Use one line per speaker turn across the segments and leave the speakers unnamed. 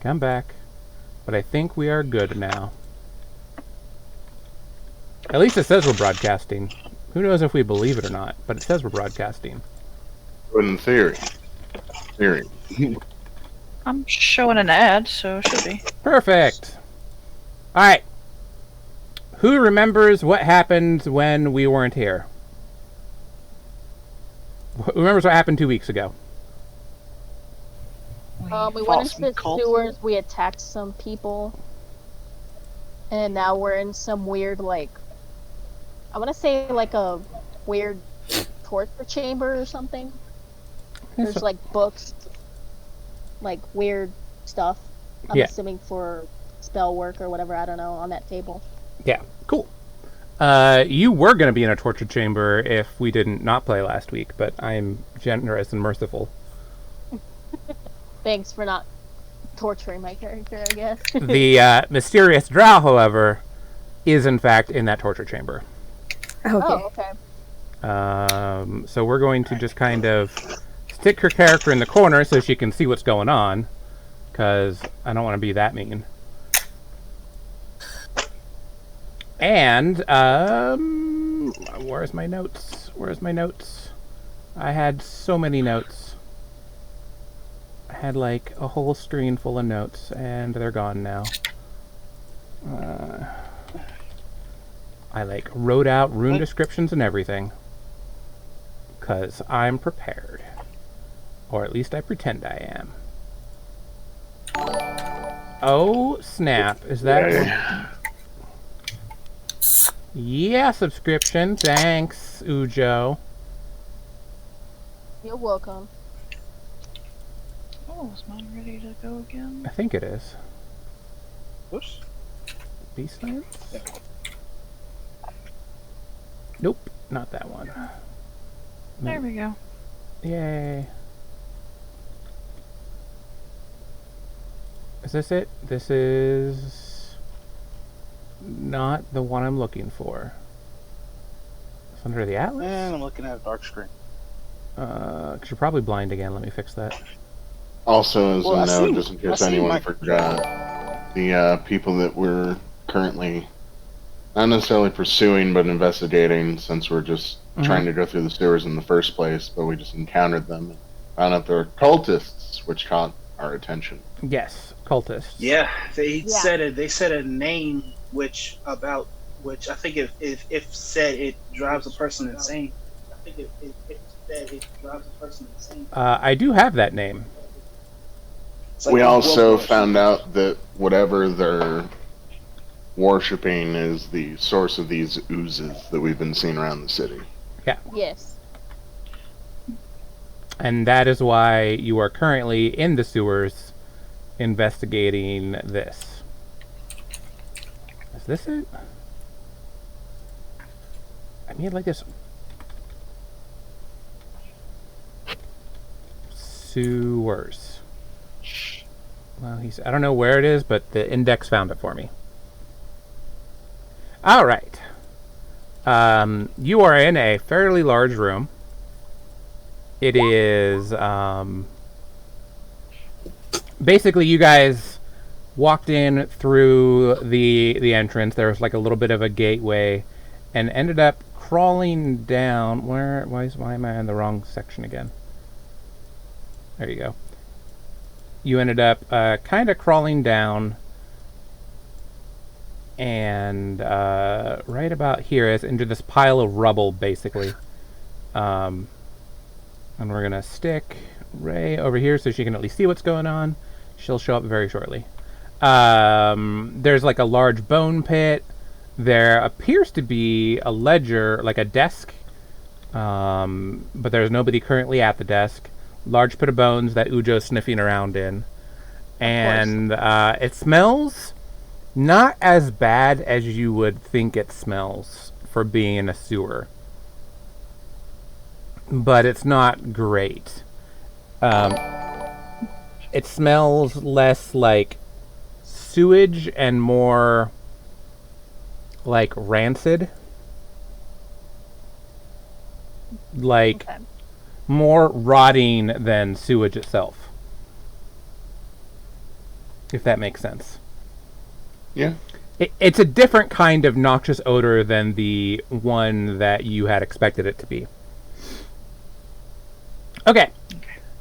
Come back. But I think we are good now. At least it says we're broadcasting. Who knows if we believe it or not, but it says we're broadcasting.
In theory.
I'm showing an ad, so it should be.
Perfect. Alright. Who remembers what happened when we weren't here? Who remembers what happened 2 weeks ago?
We went into the sewers, we attacked some people, and now we're in some weird, like, I want to say, like, a weird torture chamber or something. There's, like, books, like, weird stuff, I'm assuming for spell work or whatever, I don't know, on that table.
Yeah, cool. You were going to be in a torture chamber if we didn't not play last week, but I'm generous and merciful.
Thanks for not torturing my character, I guess.
The mysterious drow, however, is in fact in that torture chamber.
Okay.
So we're going to just kind of stick her character in the corner so she can see what's going on, because I don't want to be that mean. And, where's my notes? I had so many notes. I had, like, a whole screen full of notes, and they're gone now. I, like, wrote out rune descriptions and everything. 'Cause I'm prepared. Or at least I pretend I am. Oh, snap. Is that... Yeah, subscription. Thanks, Ujo.
You're welcome.
Oh, is mine ready to go again?
I think it is.
Oops.
Beastlands?
Yeah.
Nope, not that one.
There we go.
Yay. Is this it? This is... not the one I'm looking for. It's under the Atlas?
And I'm looking at a dark screen.
Cause you're probably blind again. Let me fix that.
Also, as
Well,
a note, just in case anyone forgot, the people that we're currently not necessarily pursuing, but investigating, since we're just trying to go through the sewers in the first place, but we just encountered them and found out they're cultists, which caught our attention.
Yes, cultists.
Yeah, they said it. They said a name which I think if said it drives a person insane. I think if said it drives a person insane.
I do have that name.
Like
we also found out that whatever they're worshipping is the source of these oozes that we've been seeing around the city.
Yeah.
Yes.
And that is why you are currently in the sewers investigating this. Is this it? I mean, like this. Sewers. Well, I don't know where it is, but the index found it for me. All right. You are in a fairly large room. It is, basically you guys walked in through the entrance. There was like a little bit of a gateway and ended up crawling down. Why am I in the wrong section again? There you go. You ended up kind of crawling down, and right about here is into this pile of rubble, basically. And we're gonna stick Ray over here so she can at least see what's going on. She'll show up very shortly. There's like a large bone pit. There appears to be a ledger, like a desk, but there's nobody currently at the desk. Large pit of bones that Ujo's sniffing around in. And it smells not as bad as you would think it smells for being in a sewer. But it's not great. It smells less like sewage and more like rancid. Like more rotting than sewage itself. if that makes sense.
Yeah.
It's a different kind of noxious odor than the one that you had expected it to be. Okay.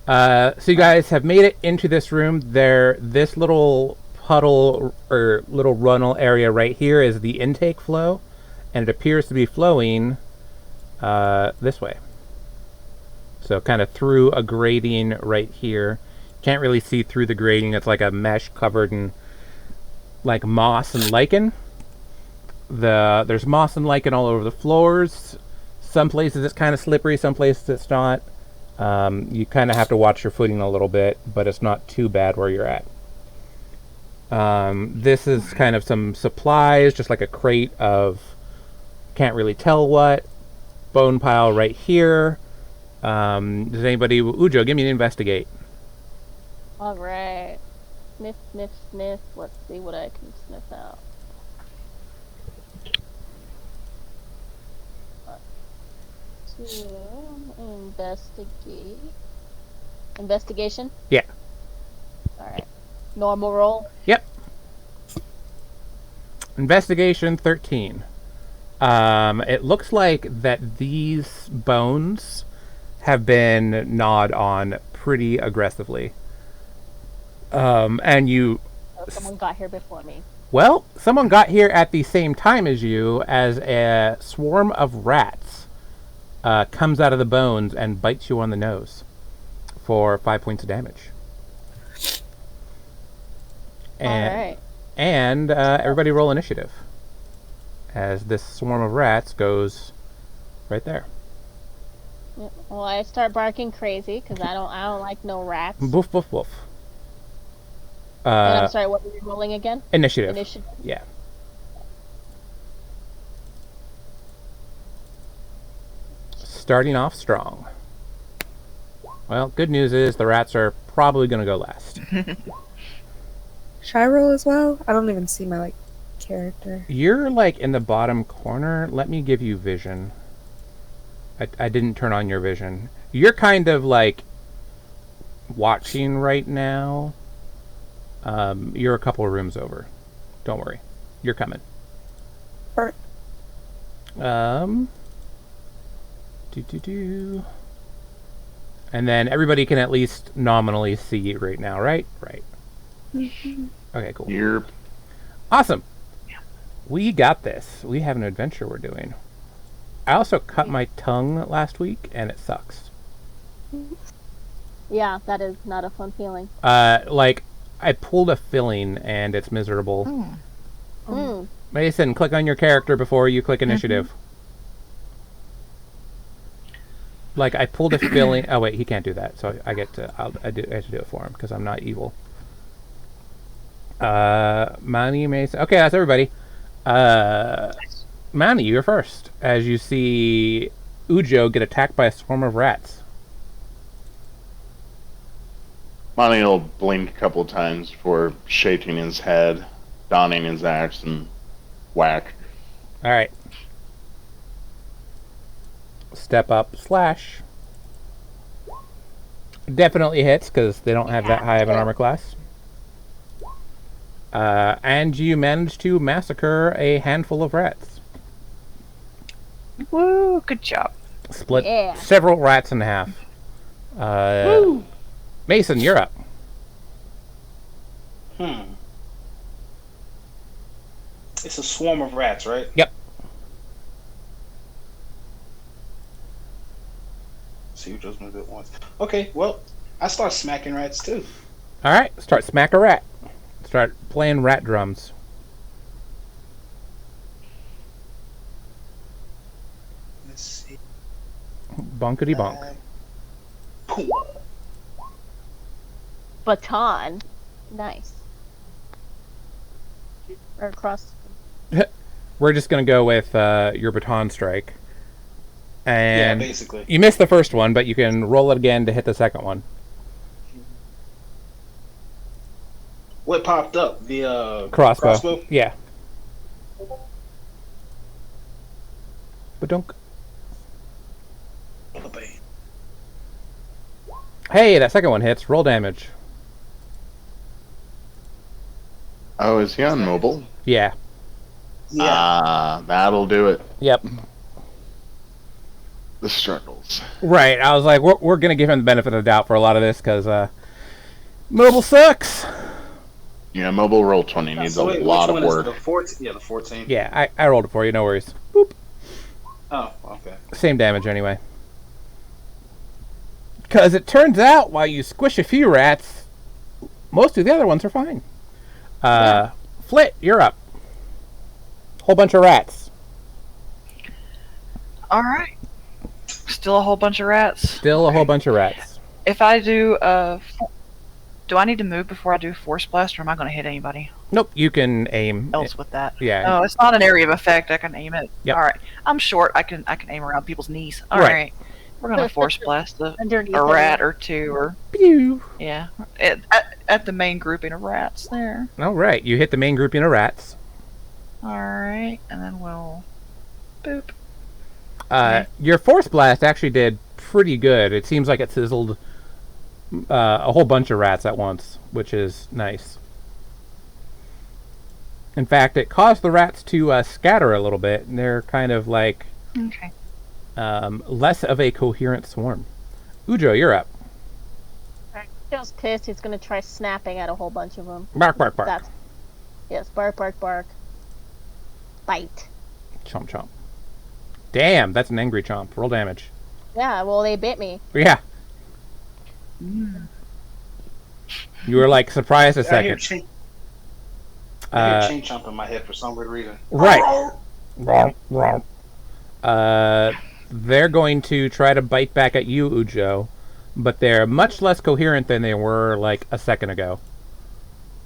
So you guys have made it into this room. This little puddle or little runnel area right here is the intake flow, and it appears to be flowing this way. So kind of through a grating right here. Can't really see through the grating. It's like a mesh covered in like moss and lichen. There's moss and lichen all over the floors. Some places it's kind of slippery, some places it's not. You kind of have to watch your footing a little bit, but it's not too bad where you're at. This is kind of some supplies, just like a crate of can't really tell what. Bone pile right here. Does anybody... Ujo, give me an investigate.
Alright. Sniff, sniff, sniff. Let's see what I can sniff out. Investigate. Investigation?
Yeah.
Alright. Normal roll?
Yep. Investigation 13. It looks like that these bones have been gnawed on pretty aggressively. And you...
Someone got here before me.
Well, someone got here at the same time as you, as a swarm of rats comes out of the bones and bites you on the nose for 5 points of damage.
Alright.
And everybody roll initiative, as this swarm of rats goes right there.
Yep. Well, I start barking crazy because I don't like no rats.
Woof, woof, woof.
And I'm sorry, what were you rolling again?
Initiative.
Initiative.
Yeah. Starting off strong. Well, good news is the rats are probably going to go last.
Should I roll as well? I don't even see my character.
You're in the bottom corner. Let me give you vision. I didn't turn on your vision. You're kind of watching right now. You're a couple of rooms over. Don't worry. You're coming.
Alright.
And then everybody can at least nominally see it right now, right? Right. Okay, cool.
You're...
Awesome. We got this. We have an adventure we're doing. I also cut my tongue last week, and it sucks.
Yeah, that is not a fun feeling.
I pulled a filling, and it's miserable. Mason, click on your character before you click initiative. I pulled a filling... Oh, wait, he can't do that, so I have to do it for him, because I'm not evil. Manny, Mason... Okay, that's everybody. Manny, you're first, as you see Ujo get attacked by a swarm of rats.
Monty will blink a couple times before shaking his head, donning his axe, and whack.
Alright. Step up, slash. Definitely hits, because they don't have that high of an armor class. And you manage to massacre a handful of rats.
Woo, good job.
Split several rats in half. Mason, you're up.
It's a swarm of rats, right?
Yep.
See who just moved it once. Okay, well, I start smacking rats too.
Alright, start smack a rat. Start playing rat drums.
Let's see.
Bonkety bonk.
Baton. Nice. Or across.
We're just going to go with your baton strike. And
yeah, basically.
You missed the first one, but you can roll it again to hit the second one.
What popped up? The
crossbow? Yeah. Badunk. Hey, that second one hits. Roll damage.
Oh, is he on mobile?
Yeah.
Yeah.
Ah, that'll do it.
Yep.
The struggles.
Right. I was like, we're gonna give him the benefit of the doubt for a lot of this because mobile sucks.
Yeah, mobile roll 20 needs a lot of work.
The 14? Yeah, the 14.
Yeah, I rolled it for you. No worries. Boop.
Oh, okay.
Same damage anyway. Because it turns out while you squish a few rats, most of the other ones are fine. Flit, you're up. Whole bunch of rats.
All right. Still a whole bunch of rats.
Still a whole bunch of rats.
If I do do I need to move before I do Force Blast, or am I going to hit anybody
Nope, you can aim.
else with that?
Yeah.
Oh, it's not an area of effect. I can aim it.
Yep.
All right. I'm short. I can aim around people's knees. All
Right.
right. We're going to Force Blast
Underneath
a
it.
rat or two, or
Pew.
yeah, at the main grouping of rats there.
All right, you hit the main grouping of rats.
All right, and then we'll boop.
Your force blast actually did pretty good. It seems like it sizzled a whole bunch of rats at once, which is nice. In fact, it caused the rats to scatter a little bit, and they're kind of like
Okay.
less of a coherent swarm. Ujo, you're up.
Joe's pissed. He's gonna try snapping at a whole bunch of them.
Bark, bark, bark.
That's yes. Bark, bark, bark. Bite.
Chomp, chomp. Damn, that's an angry chomp. Roll damage.
Yeah. Well, they bit me.
Yeah. You were like surprised a
I hear
second.
chain chomp in my head for some weird reason.
Right. Wrong, wrong. They're going to try to bite back at you, Ujo, but they're much less coherent than they were like a second ago.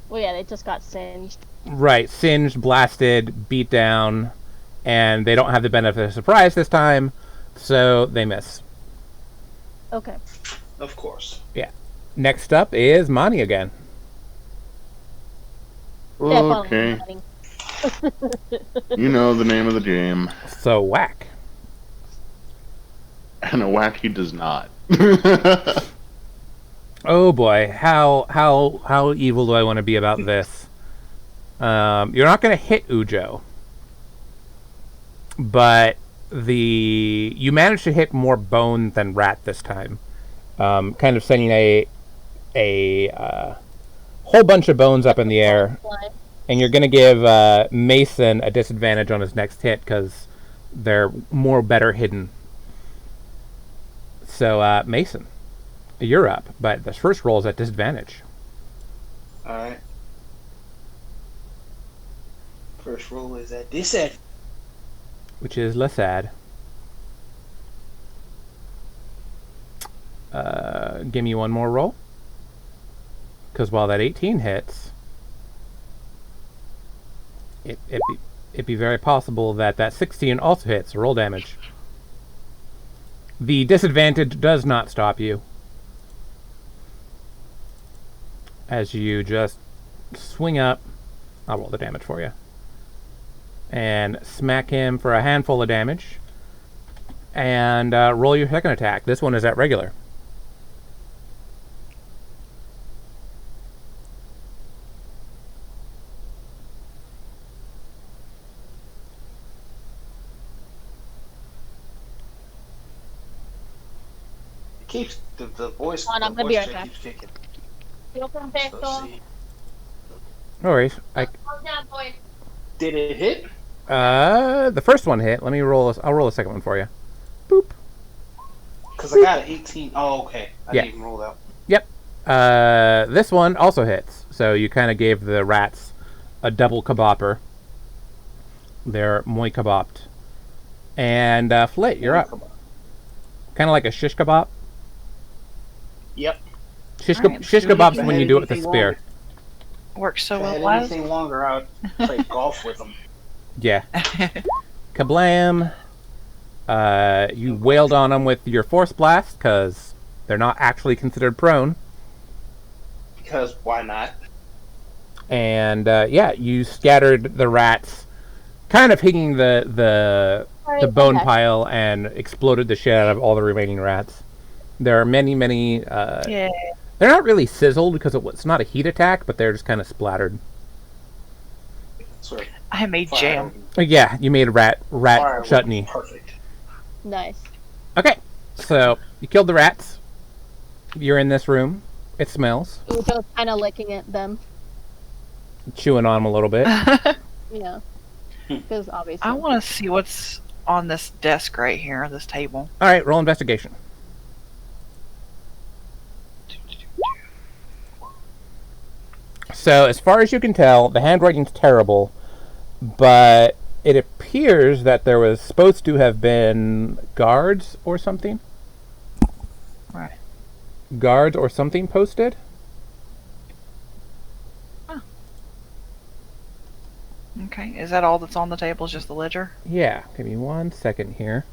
Well, yeah, they just got singed.
Right, singed, blasted, beat down, and they don't have the benefit of surprise this time, so they miss.
Okay.
Of course.
Yeah. Next up is Mani again.
Okay. You know the name of the game.
So whack.
And a whack he does not.
Oh boy, how evil do I want to be about this? You're not going to hit Ujo, but you managed to hit more bone than rat this time. Kind of sending a whole bunch of bones up in the air, and you're going to give Mason a disadvantage on his next hit because they're better hidden. So Mason, you're up, but this first roll is at disadvantage.
Alright. First roll is at disadvantage.
Which is less sad. Give me one more roll. Because while that 18 hits, it'd be very possible that that 16 also hits. Roll damage. The disadvantage does not stop you. As you just swing up, I'll roll the damage for you, and smack him for a handful of damage. And roll your second attack. This one is at regular.
Keeps the voice.
Hold on, I'm
the
gonna be
voice
right
check
back.
keeps kicking.
Yo contesto.
So see.
No worries.
Did it hit?
The first one hit. Let me roll. I'll roll a second one for you. Boop.
Because I got an 18. Oh, okay. I
Yeah.
didn't even roll that.
Yep. This one also hits. So you kind of gave the rats a double kabopper. They're muy kabopped. And Flit, you're up. Kind of like a shish kebab.
Yep.
Shish,
Alright,
shish
let's do it
kebab's
again.
when you do it with a spear.
Works so
If I
well.
had
Laz.
anything longer, I would play golf with them.
Yeah. Kablam. You wailed on them with your force blast because they're not actually considered prone.
Because why not?
And yeah, you scattered the rats, kind of hitting the bone pile and exploded the shit out of all the remaining rats. There are many.
Yeah.
They're not really sizzled because it's not a heat attack, but they're just kind of splattered.
Sorry.
I made
Fire
jam.
open.
Yeah, you made a rat
Fire
chutney.
Perfect.
Nice.
Okay, so you killed the rats. You're in this room. It smells.
Ujo's kind of licking at them,
Chewing on them a little bit.
you know, because obviously.
I want to see what's on this desk right here, this table.
All right, roll investigation. So, as far as you can tell, the handwriting's terrible, but it appears that there was supposed to have been guards or something.
Right.
Guards or something posted.
Okay, is that all that's on the table? Is just the ledger?
Yeah, give me 1 second here.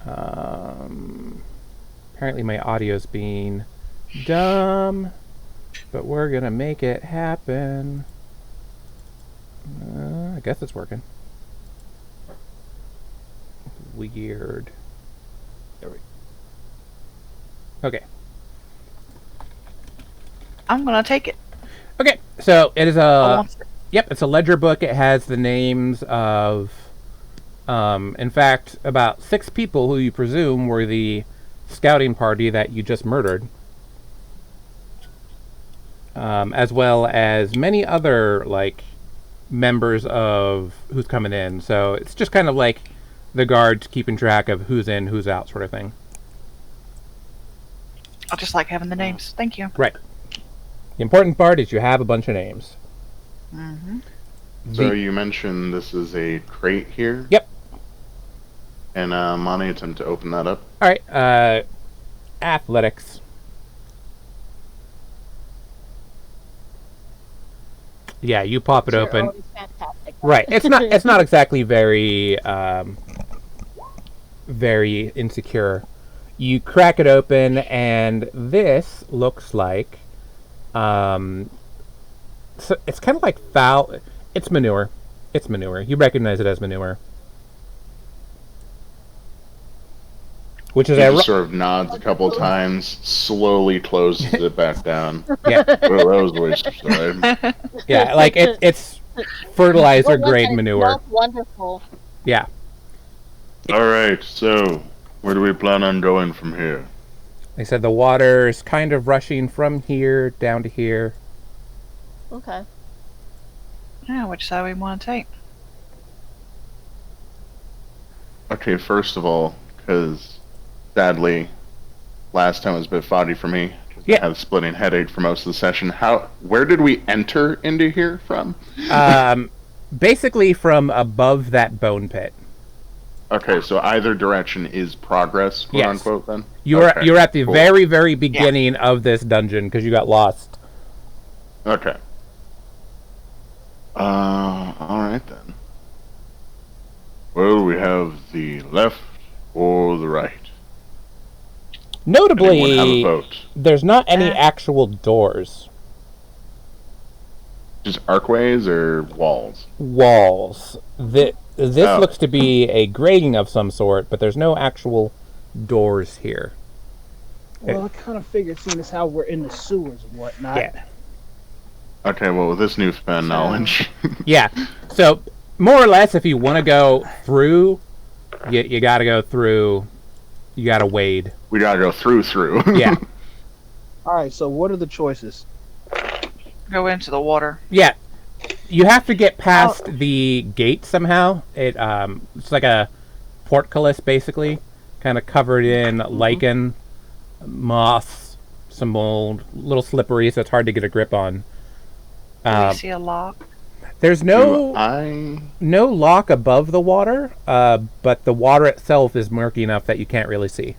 Apparently my audio's being dumb, but we're gonna make it happen. I guess it's working. Weird. There we go. Okay.
I'm gonna take it.
Okay, so it is
I
a...
want it.
Yep, it's a ledger book. It has the names of, in fact, about 6 people who you presume were the scouting party that you just murdered. As well as many other, like, members of who's coming in. So it's just kind of like the guards keeping track of who's in, who's out, sort of thing.
I just like having the names. Thank you.
Right. The important part is you have a bunch of names.
Mm-hmm.
So you mentioned this is a crate here?
Yep.
And Monty, attempt to open that up.
All right. Athletics. Yeah, you pop it
You're
open.
always fantastic.
Right. It's not exactly very very insecure. You crack it open and this looks like so it's kind of like foul. It's manure. It's manure. You recognize it as manure. Which is
He just sort of nods a couple times, slowly closes it back down.
yeah.
Well, that was a waste of time.
Yeah, like it's fertilizer grade
It
manure.
smells wonderful.
Yeah.
Alright, so where do we plan on going from here?
They said the water's kind of rushing from here down to here.
Okay.
Yeah, which side we want to take?
Okay, first of all, because sadly, last time was a bit foggy for me.
Yeah.
I had a splitting headache for most of the session. Where did we enter into here from?
Basically from above that bone pit.
Okay, so either direction is progress, quote
Yes.
unquote, then?
You're
Okay,
you're at the
cool.
very, very beginning of this dungeon because you got lost.
Okay. Alright then. Well, we have the left or the right. Anyone have a
Notably,
vote?
there's not any actual doors.
Just archways or walls?
Walls. This
Oh.
looks to be a grating of some sort, but there's no actual doors here.
Well, I kind of figured, seeing as how we're in the sewers and whatnot.
Yeah.
Okay, well, with this newfound knowledge.
Yeah. So, more or less, if you want to go through, you got to go through. You got to wade.
We gotta go through.
Yeah.
All right, so what are the choices?
Go into the water.
Yeah. You have to get past the gate somehow. It's like a portcullis, basically, kind of covered in lichen, moss, some mold, a little slippery, so it's hard to get a grip on.
Do you see a lock?
There's no lock above the water, but the water itself is murky enough that you can't really see.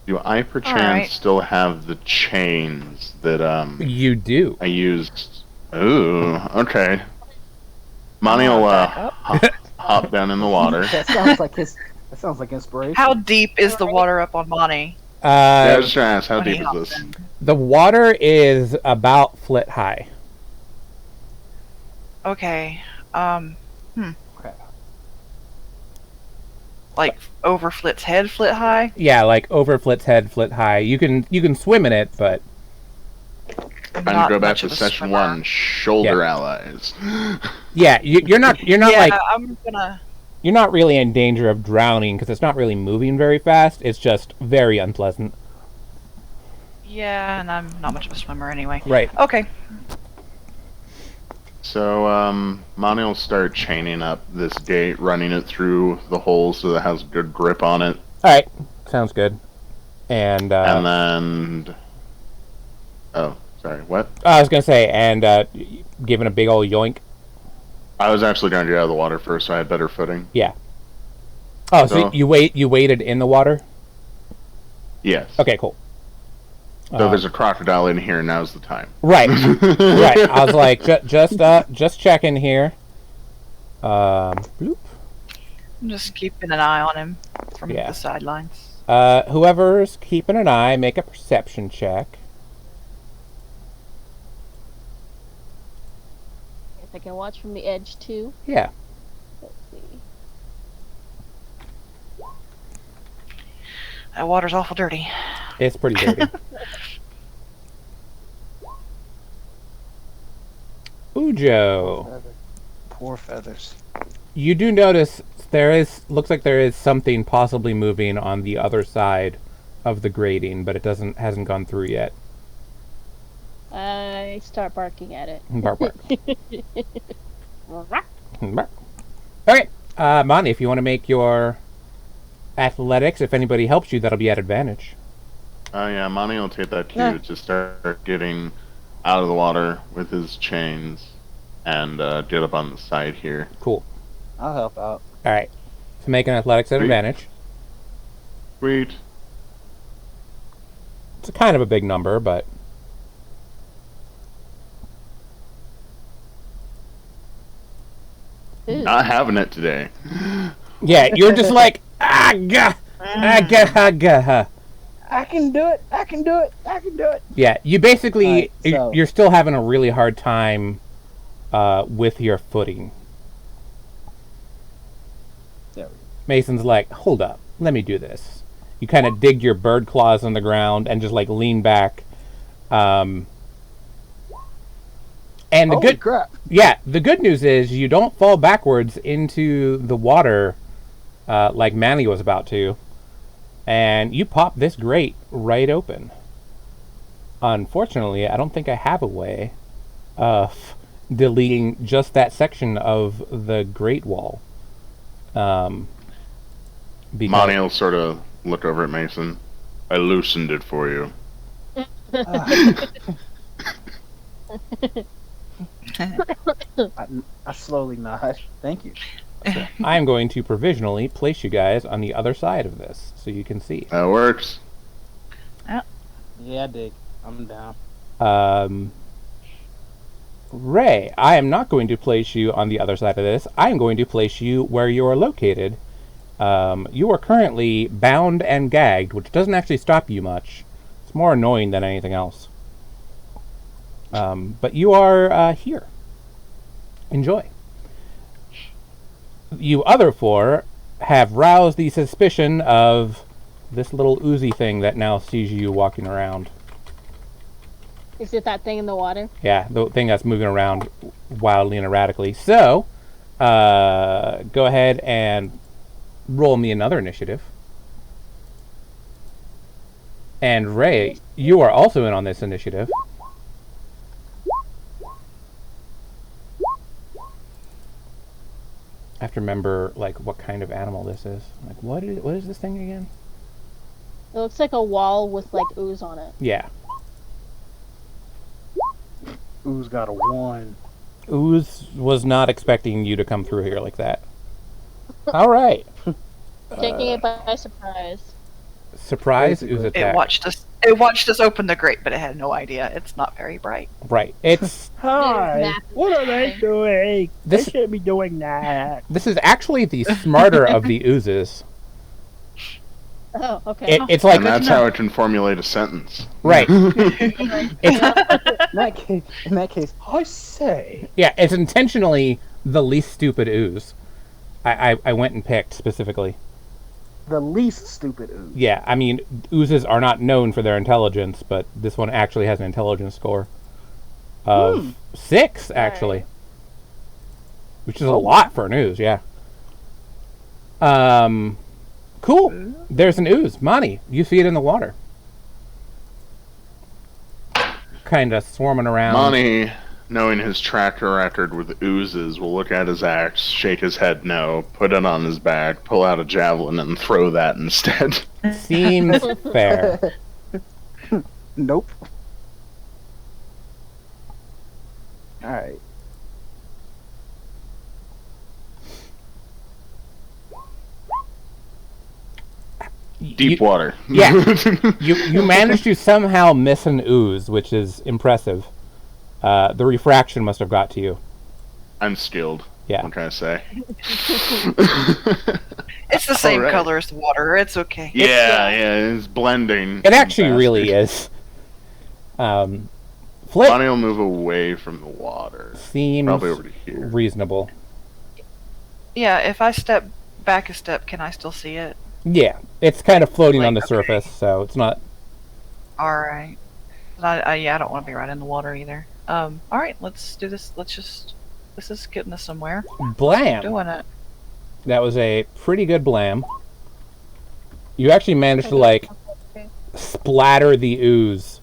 Do I perchance
Alright.
still have the chains that
You do.
I used? Ooh, okay. Monty will hop down in the water.
That sounds like his. That sounds like inspiration.
How deep is the water up on Monty?
Yeah, I was trying to ask, how
When he
deep is
hops
this?
in?
The water is about foot high.
Okay.
Okay.
Like over Flit's head, Flit high.
Yeah, like over Flit's head, Flit high. You can swim in it, but
Time to
Not
go back
much
to
of a
session
swimmer.
1. Shoulder allies.
Yeah, you're not
Yeah,
like
I'm gonna.
you're not really in danger of drowning because it's not really moving very fast. It's just very unpleasant.
Yeah, and I'm not much of a swimmer anyway.
Right.
Okay.
So, Monty will start chaining up this gate, running it through the hole so it has good grip on it.
All right. Sounds good. And
And then... Oh, sorry, what?
I was gonna say, and giving a big old yoink.
I was actually going to get out of the water first, so I had better footing.
Yeah. Oh, so
So-
you waded in the water?
Yes.
Okay, cool.
So there's a crocodile in here, now's the time.
Right. Right. I was like, just checking here. Bloop.
I'm just keeping an eye on him from
Yeah.
the sidelines.
Whoever's keeping an eye, make a perception check.
If I can watch from the edge too.
Yeah.
Let's see.
That water's awful dirty.
It's pretty dirty. Ujo,
Poor feathers.
you do notice looks like there is something possibly moving on the other side of the grating, but it hasn't gone through yet.
I start barking at it.
Bark, bark. Bark. Okay, Monty, if you want to make your athletics, if anybody helps you, that'll be at advantage.
Oh yeah, Monty will take that cue to start getting out of the water with his chains and get up on the side here.
Cool.
I'll help out.
All right. So make an athletics at
Sweet.
advantage.
Sweet.
It's a kind of a big number, but
Ooh.
Not having it today.
yeah, you're just like aga, aga, aga.
I can do it. I can do it. I can do it.
Yeah, you basically
Alright, so-
you're still having a really hard time with your footing.
There we go.
Mason's like, hold up, let me do this. You kind of dig your bird claws on the ground and just like lean back. And the
Holy
good,
crap.
yeah, the good news is you don't fall backwards into the water like Manny was about to, and you pop this grate right open. Unfortunately, I don't think I have a way of deleting just that section of the grate wall. Because
Monty will sort of look over at Mason. I loosened it for you.
I slowly nod. Thank you.
I am going to provisionally place you guys on the other side of this so you can see.
That works.
Yeah, I dig. I'm down.
Ray, I am not going to place you on the other side of this. I am going to place you where you are located. You are currently bound and gagged, which doesn't actually stop you much. It's more annoying than anything else. But you are here. Enjoy. You other four have roused the suspicion of this little oozy thing that now sees you walking around.
Is it that thing in the water?
Yeah, the thing that's moving around wildly and erratically. So, go ahead and roll me another initiative. And Ray, you are also in on this initiative. I have to remember, like, what kind of animal this is. Like, what is this thing again?
It looks like a wall with like ooze on it.
Yeah.
Ooh's got a 1.
Ooze was not expecting you to come through here like that. All right.
Taking it by surprise.
Surprise
Basically.
ooze
It
attack.
watched us open the grate, but it had no idea. It's not very bright.
Right. It's
Hi.
Math.
What are they doing?
This-
They shouldn't be doing that.
this is actually the smarter of the oozes.
Oh, okay.
It's like
And that's how it can formulate a sentence.
right.
In that case, I say.
Yeah, it's intentionally the least stupid ooze. I went and picked specifically.
The least stupid ooze.
Yeah, I mean, oozes are not known for their intelligence, but this one actually has an intelligence score. of 6, actually.
Alright.
Which is a lot for an ooze, yeah. Cool. There's an ooze. Monty, you see it in the water. Kind of swarming around.
Monty, knowing his track record with oozes, will look at his axe, shake his head no, put it on his back, pull out a javelin, and throw that instead.
Seems fair.
Nope. Alright.
Deep water.
Yeah. You managed to somehow miss an ooze, which is impressive. The refraction must have got to you.
I'm skilled.
Yeah.
What can I say?
It's the same
Alright.
color as the water. It's okay.
Yeah, it's blending.
It actually
faster.
really is. Flip
Monty will move away from the water.
seems
Probably over to here.
reasonable.
Yeah, if I step back a step, can I still see it?
Yeah, it's kind of floating on the
Like,
surface, so it's not.
Alright. I don't want to be right in the water either. Alright, let's do this. This is getting us somewhere.
Blam!
Doing it.
That was a pretty good blam. You actually managed to, like, splatter the ooze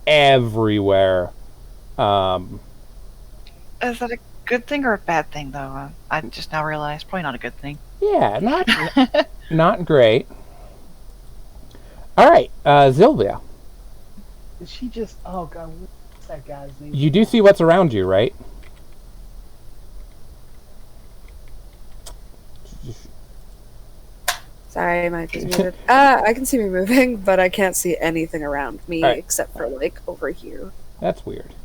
everywhere.
Is that a good thing or a bad thing, though? I just now realized. Probably not a good thing.
Yeah, not great. Alright, Sylvia.
Did she just... Oh, God. What's that guy's name?
You do see what's around you, right?
Sorry, my mic is muted. I can see me moving, but I can't see anything around me
Alright.
except for, like, over here.
That's weird.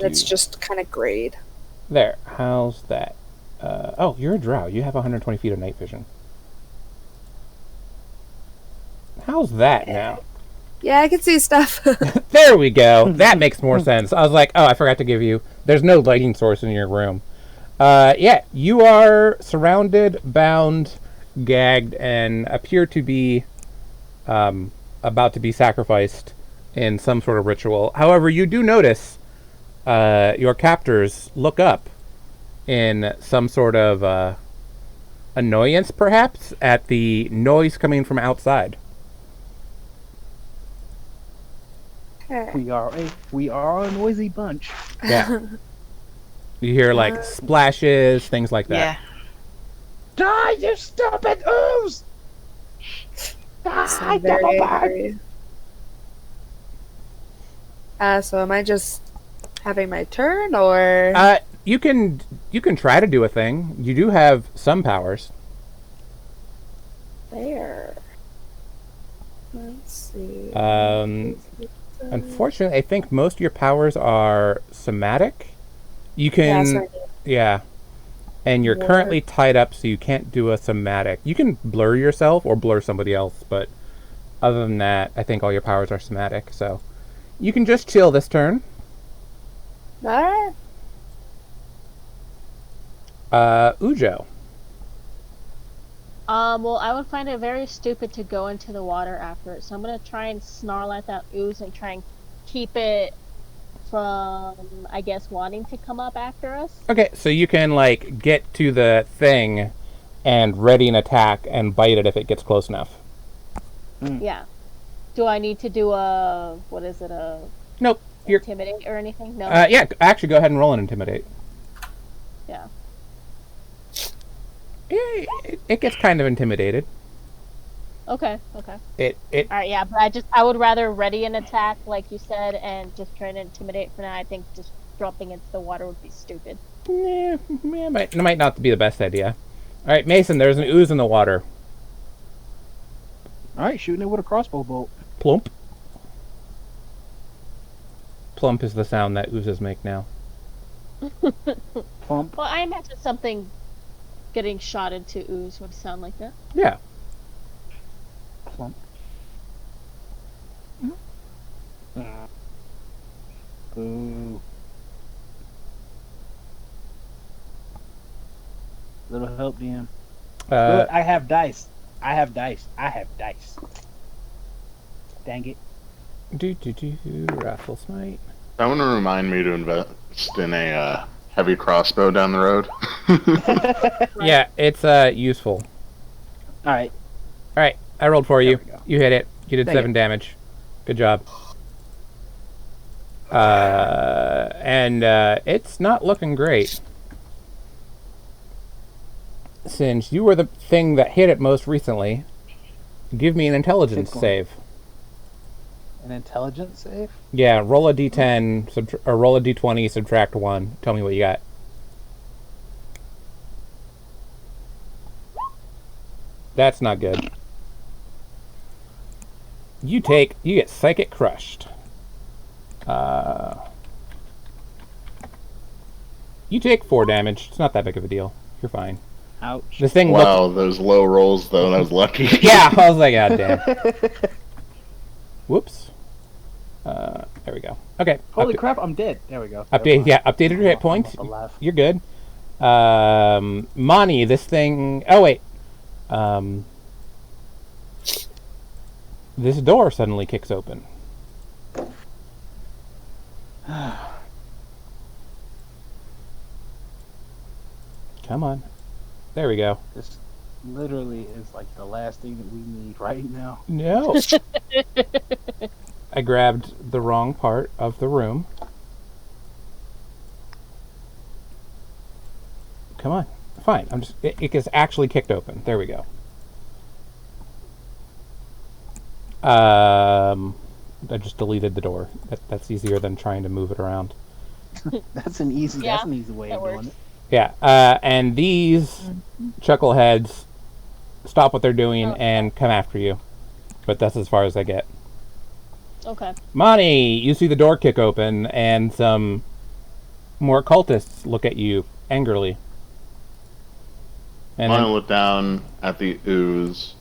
It's just kind of grayed.
There. How's that? Oh, you're a drow. You have 120 feet of night vision. How's that now?
Yeah, I can see stuff.
There we go. That makes more sense. I was like, oh, I forgot to give you... There's no lighting source in your room. Yeah, you are surrounded, bound, gagged, and appear to be about to be sacrificed in some sort of ritual. However, you do notice your captors look up in some sort of annoyance, perhaps, at the noise coming from outside.
Okay.
We are a noisy bunch.
Yeah. You hear, like, splashes, things like that.
Yeah.
Die, you stupid ooze! Die,
I'm very
double back!
angry. So am I just having my turn, or?
You can try to do a thing. You do have some powers.
There. Let's see.
Unfortunately, I think most of your powers are somatic. You can, yeah. And you're currently tied up, so you can't do a somatic. You can blur yourself or blur somebody else, but other than that, I think all your powers are somatic. So you can just chill this turn.
Alright.
Ujo.
Well, I would find it very stupid to go into the water after it, so I'm gonna try and snarl at that ooze and try and keep it from, I guess, wanting to come up after us.
Okay, so you can, like, get to the thing and ready an attack and bite it if it gets close enough.
Yeah. Do I need to do a, what is it, a
Nope. You're,
intimidate or anything? No.
yeah, actually, go ahead and roll an intimidate.
Yeah.
Yeah, it gets kind of intimidated.
Okay.
It
Alright, yeah, but I would rather ready an attack, like you said, and just try to intimidate for now. I think just dropping into the water would be stupid.
might not be the best idea. All right, Mason, there's an ooze in the water.
Alright, shooting it with a crossbow bolt.
Plump. Plump is the sound that oozes make now.
Pump.
Well, I imagine something getting shot into ooze would sound like that.
Yeah.
Plump. Ooh. Little help, DM. Look, I have dice. Dang it.
Wrathful Smite.
I want to remind me to invest in a heavy crossbow down the road.
Yeah, it's useful.
Alright.
Alright, I rolled for you.
we go.
You hit it. You did
Dang
7 damage. Good job. And it's not looking great. Since you were the thing that hit it most recently, give me an intelligence
Pick one.
save.
An intelligence save?
Yeah, roll a d10, or roll a d20, subtract 1. Tell me what you got. That's not good. You get psychic crushed. You take 4 damage. It's not that big of a deal. You're fine.
Ouch.
This thing
Wow, those low rolls though. That was lucky.
Yeah, I was like, God damn. Whoops. There we go. Okay.
Holy crap, I'm dead. There we go.
Updated your hit points.
I'm alive.
You're good. Mani, this thing... Oh, wait. This door suddenly kicks open. Come on. There we go.
This literally is like the last thing that we need right now.
No. I grabbed the wrong part of the room. Come on. Fine. It gets actually kicked open. There we go. I just deleted the door. That's easier than trying to move it around.
That's an easy way of doing it.
Yeah. And these chuckleheads stop what they're doing and come after you. But that's as far as I get.
Okay.
Mani, you see the door kick open and some more cultists look at you angrily. And
I want to look down at the ooze,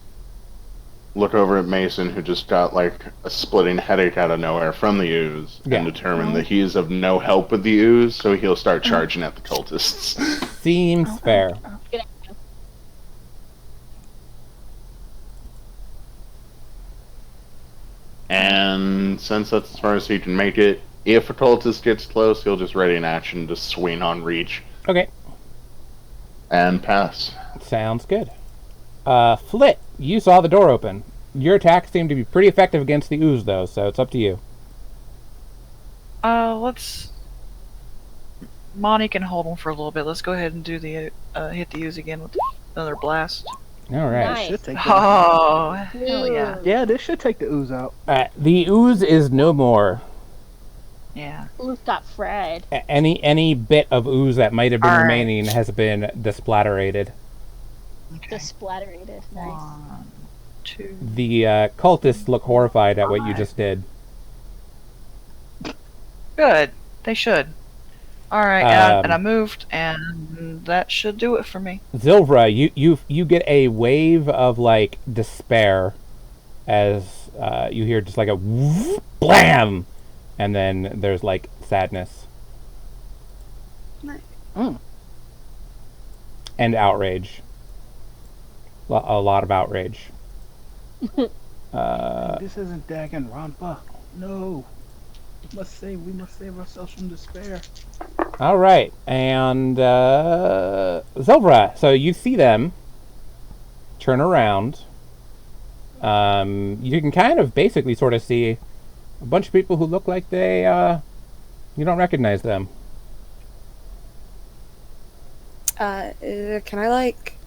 look over at Mason, who just got like a splitting headache out of nowhere from the ooze, and determine that he's of no help with the ooze, so he'll start charging at the cultists.
Seems fair.
And since that's as far as he can make it, if a cultist gets close, he'll just ready an action to swing on reach.
Okay.
And pass.
Sounds good. Flit, you saw the door open. Your attacks seem to be pretty effective against the ooze, though, so it's up to you.
Let's... Monty can hold him for a little bit. Let's go ahead and do the hit the ooze again with another blast.
All right.
Nice.
Should take
Oh, hell yeah.
Yeah, this should take the ooze out.
The ooze is no more.
Yeah.
Ooze got fried.
Any bit of ooze that might have been
All right.
remaining has been desplatterated.
Okay.
Just splatterated. Nice.
1, 2.
The cultists look horrified at what you just did.
Good. They should. Alright, and I
Um,
moved, and that should do it for me.
Zilvra, you get a wave of like despair as you hear just like a whoosh, blam, and then there's like sadness and outrage. A lot of outrage.
This isn't Danganronpa. No. We must save ourselves from despair.
All right, and Zilvra, so you see them turn around. You can kind of basically sort of see a bunch of people who look like they you don't recognize them.
Can I like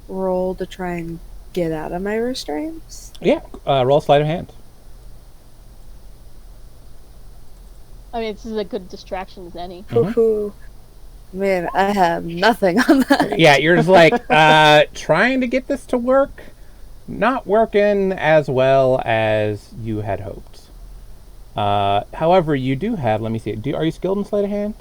roll to try and get out of my restraints?
Yeah, roll sleight of hand.
I mean, this is a good distraction as any.
Hoo-hoo. Man, I have nothing on that.
Yeah, you're just like trying to get this to work, not working as well as you had hoped. However, you do have. Let me see. Are you skilled in sleight of hand?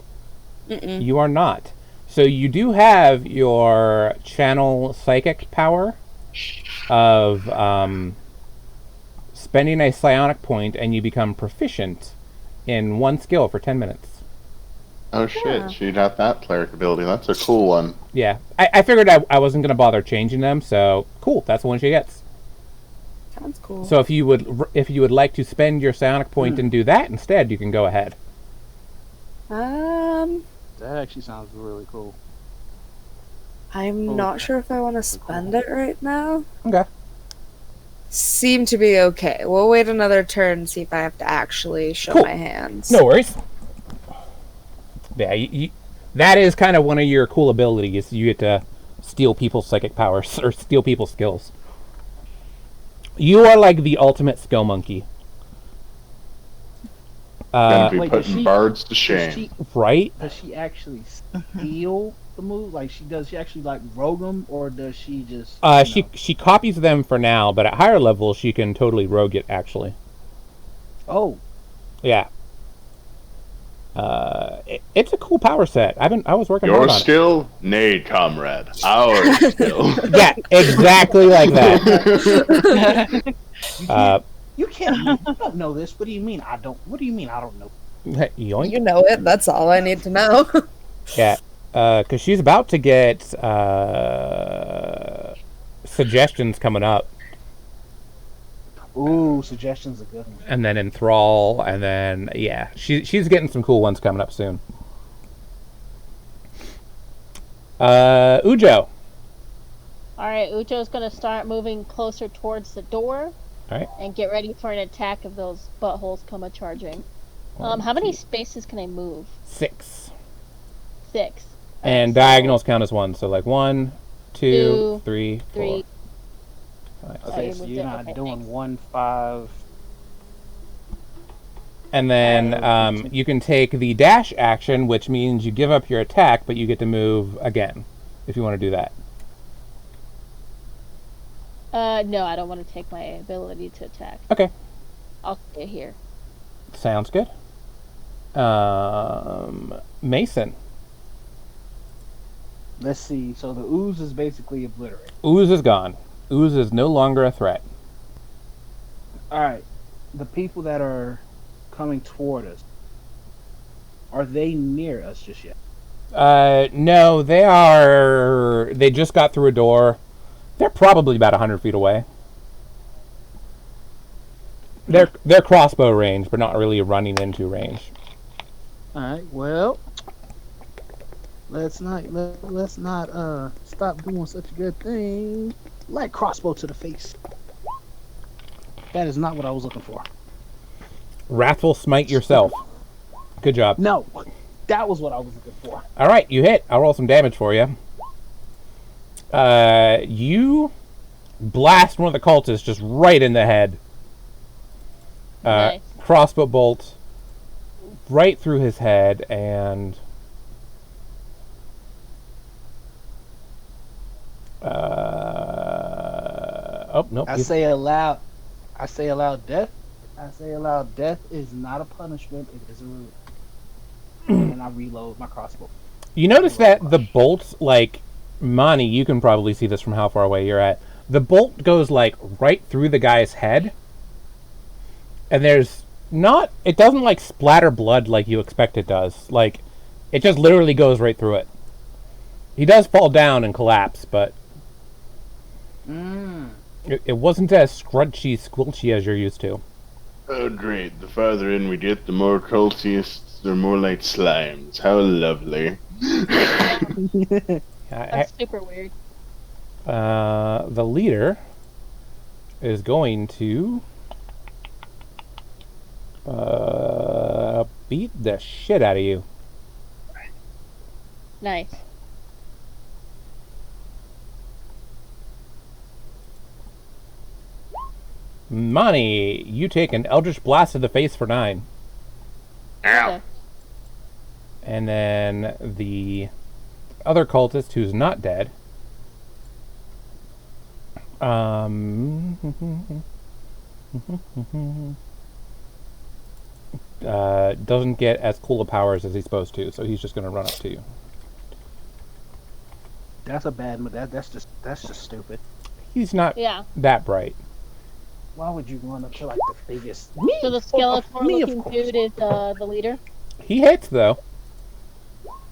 Mm-mm.
You are not. So you do have your channel psychic power of spending a psionic point, and you become proficient in one skill for 10 minutes.
Oh shit, she got that cleric ability. That's a cool one.
Yeah, I figured I wasn't going to bother changing them, so cool, that's the one she gets.
Sounds cool.
So if you would like to spend your psionic point and do that instead, you can go ahead.
Um,
That actually sounds really cool.
I'm not sure if I want to spend it right now.
Okay.
Seem to be okay. We'll wait another turn and see if I have to actually show
Cool.
my hands.
No worries. Yeah, that is kind of one of your cool abilities. You get to steal people's psychic powers or steal people's skills. You are like the ultimate skill monkey.
Gonna be
Wait,
putting bards to shame.
Right?
Does she actually steal the move? Like does she actually like rogue them, or does she just?
She copies them for now, but at higher levels she can totally rogue it. Actually,
Oh,
yeah. It's a cool power set. I was working
Your
hard on
skill? Nay, comrade. Our skill.
it. Yeah, exactly like that.
you can't. You don't know this. What do you mean? I don't. What do you mean? I don't know.
Yoink.
You know it. That's all I need to know.
Yeah, because she's about to get suggestions coming up,
Ooh, suggestions are good one.
and then enthrall, and then yeah, she's getting some cool ones coming up soon. Ujo.
Alright, Ucho's gonna start moving closer towards the door.
Alright.
And get ready for an attack if those buttholes come a charging. How many spaces can I move?
6.
6.
And diagonals count as 1, so like 1, 2, 3, 4.
3.
Okay,
you
so
moved
you're
it.
not
Okay,
doing
thanks.
1, 5.
And then you can take the dash action, which means you give up your attack, but you get to move again, if you want to do that.
No, I don't want to take my ability to attack.
Okay.
I'll stay here.
Sounds good. Mason.
Let's see. So the ooze is basically obliterated.
Ooze is gone. Ooze is no longer a threat.
All right. The people that are coming toward us, are they near us just yet?
No, they just got through a door. They're probably about 100 feet away. They're crossbow range, but not really running into range.
All right. Well, let's not stop doing such a good thing. Light crossbow to the face. That is not what I was looking for.
Wrathful smite yourself. Good job.
No, that was what I was looking for.
All right, you hit. I'll roll some damage for you. You blast one of the cultists just right in the head.
Nice.
Crossbow bolt right through his head, and oh nope.
I say aloud, death. I say aloud, death is not a punishment. It is a reward. And I reload my crossbow.
You notice that the bolt, like, Mani, you can probably see this from how far away you're at. The bolt goes, like, right through the guy's head. And there's not... It doesn't, like, splatter blood like you expect it does. Like, it just literally goes right through it. He does fall down and collapse, but... It wasn't as scrunchy, squelchy as you're used to.
Oh, great. The farther in we get, the more cultists are more like slimes. How lovely.
That's super weird.
The leader is going to beat the shit out of you.
Nice.
Mani, you take an Eldritch Blast to the face for 9.
Ow.
Okay.
And then the other cultist who's not dead doesn't get as cool of powers as he's supposed to, so he's just going to run up to you.
That's a bad move. That's just stupid.
He's not
Yeah.
that bright.
Why would you run up to like the biggest?
So the Skeletor
Me, of
looking
course.
dude is the leader?
He hits, though.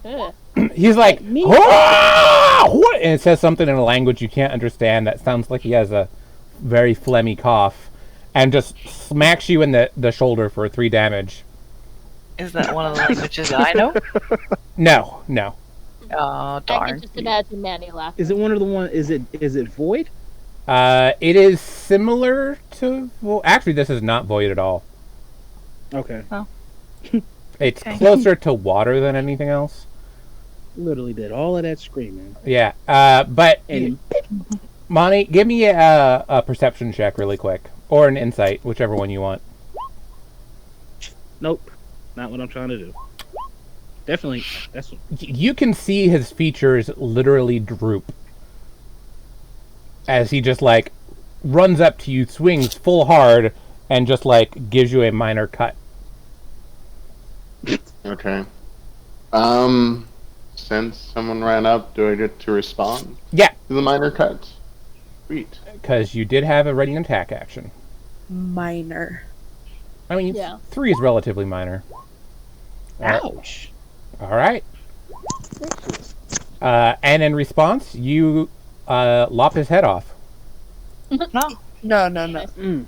Ugh.
He's like,
me?
"Hurrah!" What? And it says something in a language you can't understand that sounds like he has a very phlegmy cough, and just smacks you in the shoulder for 3 damage.
Is that one of the languages I know?
No.
Oh,
I
darn.
can just imagine Manny laughing.
Is it one of the one? Is it void?
It is similar to... Well, actually, this is not void at all.
Okay.
It's
Okay.
closer to water than anything else.
Literally did all of that screaming.
Yeah, but...
And
Monty, give me a perception check really quick. Or an insight, whichever one you want.
nope, not what I'm trying to do. Definitely, that's what,
You can see his features literally droop. As he just, like, runs up to you, swings full hard, and just, like, gives you a minor cut.
Okay. Since someone ran up, do I get to respond
Yeah,
to the minor cuts? Sweet.
because you did have a ready attack action.
Minor.
I mean,
Yeah.
3 is relatively minor.
ouch.
All right. And in response, you lop his head off.
No.
No.
Mm.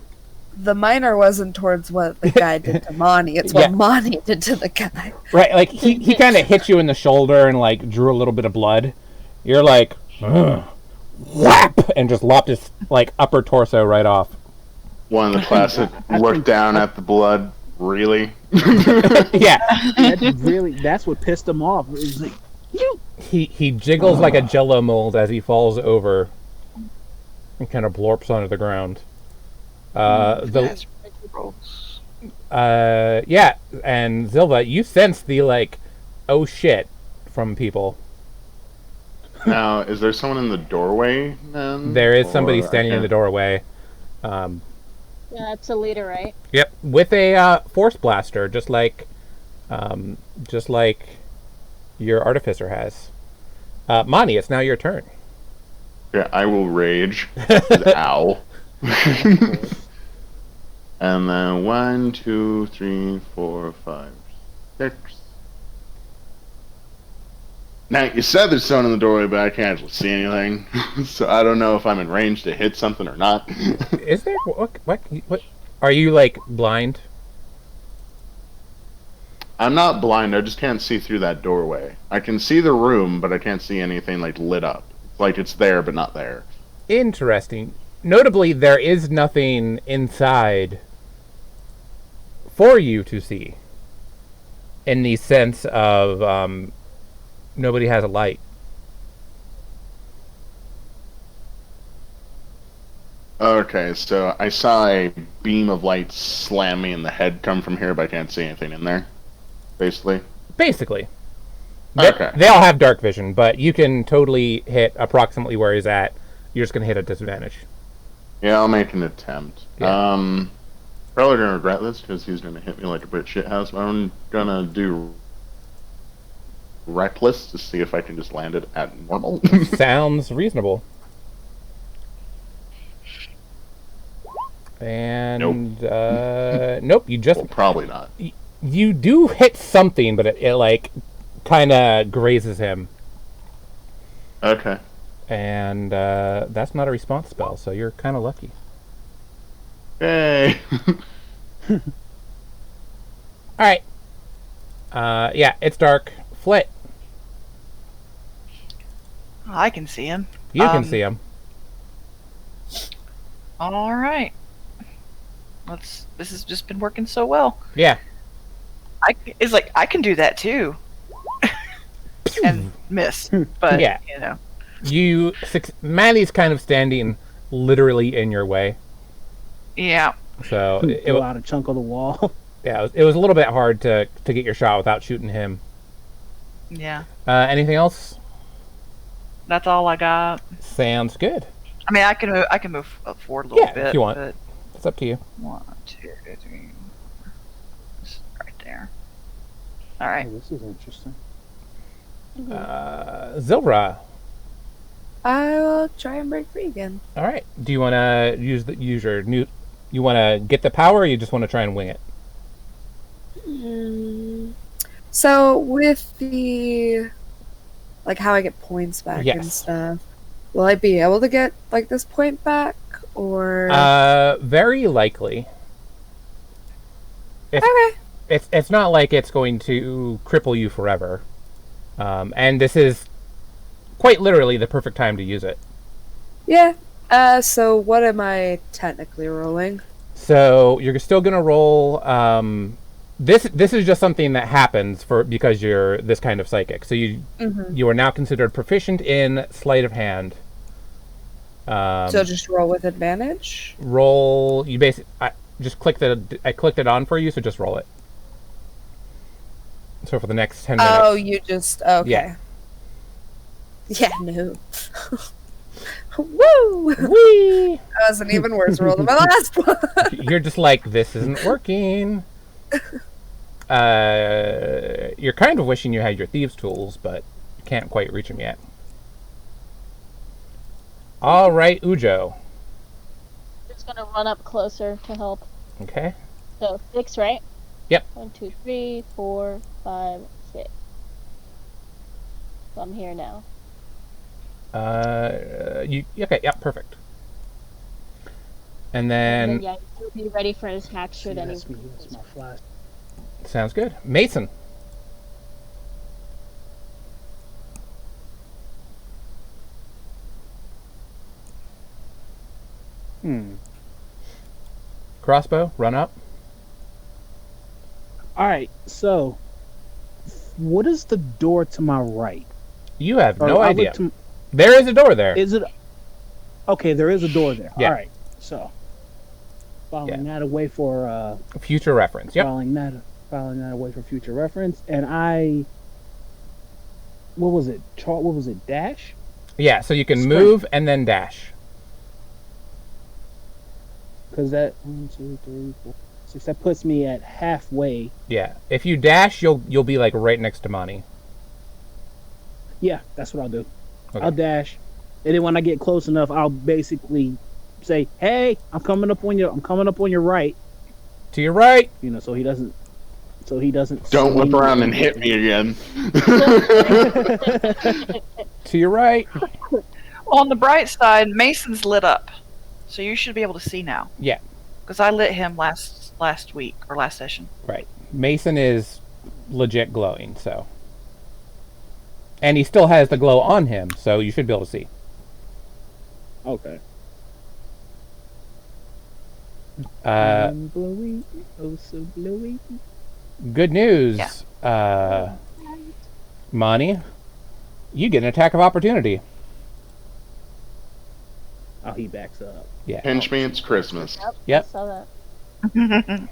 The minor wasn't towards what the guy did to Monty. It's what
Yeah.
Monty did to the guy.
Right, like, he kind of hit you in the shoulder and, like, drew a little bit of blood. You're like, ugh, whap! And just lopped his, like, upper torso right off.
One of the classic look down at the blood. Really?
Yeah.
That's what pissed him off. He's like,
He jiggles like a jello mold as he falls over and kind of blorps onto the ground.
That's gross.
Yeah, and Zilva, you sense the, like, oh shit from people.
Now, is there someone in the doorway then?
There is somebody
Or-
standing in the
okay.
doorway.
Yeah, that's a leader, right?
Yep, with a force blaster, just like your artificer has. Monty, it's now your turn.
Yeah, I will rage. Ow. And then 1, 2, 3, 4, 5, 6. Now, you said there's someone in the doorway, but I can't actually see anything. So I don't know if I'm in range to hit something or not.
Is there what? Are you, like, blind?
I'm not blind, I just can't see through that doorway. I can see the room, but I can't see anything, like, lit up. Like it's there, but not there.
Interesting. Notably, there is nothing inside for you to see. In the sense of nobody has a light.
Okay, so I saw a beam of light slam me in the head come from here, but I can't see anything in there. Basically.
Basically.
Okay.
They all have dark vision, but you can totally hit approximately where he's at. You're just going to hit at disadvantage.
Yeah, I'll make an attempt.
Yeah.
Probably gonna regret this because he's gonna hit me like a bit shithouse. But I'm gonna do reckless to see if I can just land it at normal.
Sounds reasonable. And nope, you just
Well, probably not.
you do hit something, but it like kind of grazes him,
Okay.
and that's not a response spell, so you're kind of lucky.
Yay.
All right. Yeah, it's dark. Flit,
I can see him.
you can see him.
All right. This has just been working so well.
Yeah.
It's like I can do that too, and miss. But
Yeah. Maddie's kind of standing literally in your way,
yeah.
so
Pull out a chunk of the wall.
yeah, it was a little bit hard to get your shot without shooting him.
Yeah.
Anything else?
That's all I got.
Sounds good.
I mean, I can move forward a little
Yeah,
bit.
if you want.
But
It's up to you.
1, 2, 3. Just right there. All right.
Oh, this is interesting.
Zilra.
I will try and break free again.
All right. Do you want to use your new? You want to get the power, or you just want to try and wing it?
So with the like how I get points back
Yes.
and stuff, will I be able to get like this point back, or
Very likely.
okay?
It's not like it's going to cripple you forever. And this is quite literally the perfect time to use it.
Yeah. So what am I technically rolling?
So you're still gonna roll. This is just something that happens because you're this kind of psychic. So you are now considered proficient in sleight of hand.
So just roll with advantage.
Roll. I clicked it on for you, so just roll it. So for the next 10 minutes.
Oh, you just okay.
Yeah.
Yeah, no. Woo!
Whee!
That was an even worse roll than my last one.
You're just like, this isn't working. You're kind of wishing you had your thieves' tools, but you can't quite reach them yet. All right, Ujo.
Just gonna run up closer to help.
Okay.
So 6, right?
Yep.
1, 2, 3, 4, 5, 6. So I'm here now.
Okay? Yeah, perfect. And then
Yeah, he'll be ready for his attack should any.
That's me. That's my flash.
sounds good. Mason. Crossbow, run up.
All right. So, what is the door to my right?
You have
Or
no
I
idea.
look to-
There is a door there.
Is it? Okay, there is a door there.
Yeah.
All right. So, filing that away for
Future reference. Yep.
filing that away for future reference. And what was it? What was it? Dash?
Yeah, so you can
Sprint.
move and then dash.
Because that 1, 2, 3, 4, 6. That puts me at halfway.
Yeah. If you dash, you'll be like right next to Monty.
Yeah, that's what I'll do.
Okay.
I'll dash, and then when I get close enough, I'll basically say, "Hey, I'm coming up on your right."
To your right.
You know, so he doesn't.
Don't whip
swing.
around and hit me again.
To your right.
On the bright side, Mason's lit up, so you should be able to see now.
Yeah.
Because I lit him last week or last session.
Right. Mason is legit glowing, so. And he still has the glow on him, so you should be able to see.
Okay.
Uh,
Glowy, oh so glowy.
Good news, Monty. You get an attack of opportunity.
Oh, he backs up.
Yeah.
Pinch me, it's Christmas.
Yep.
I saw that.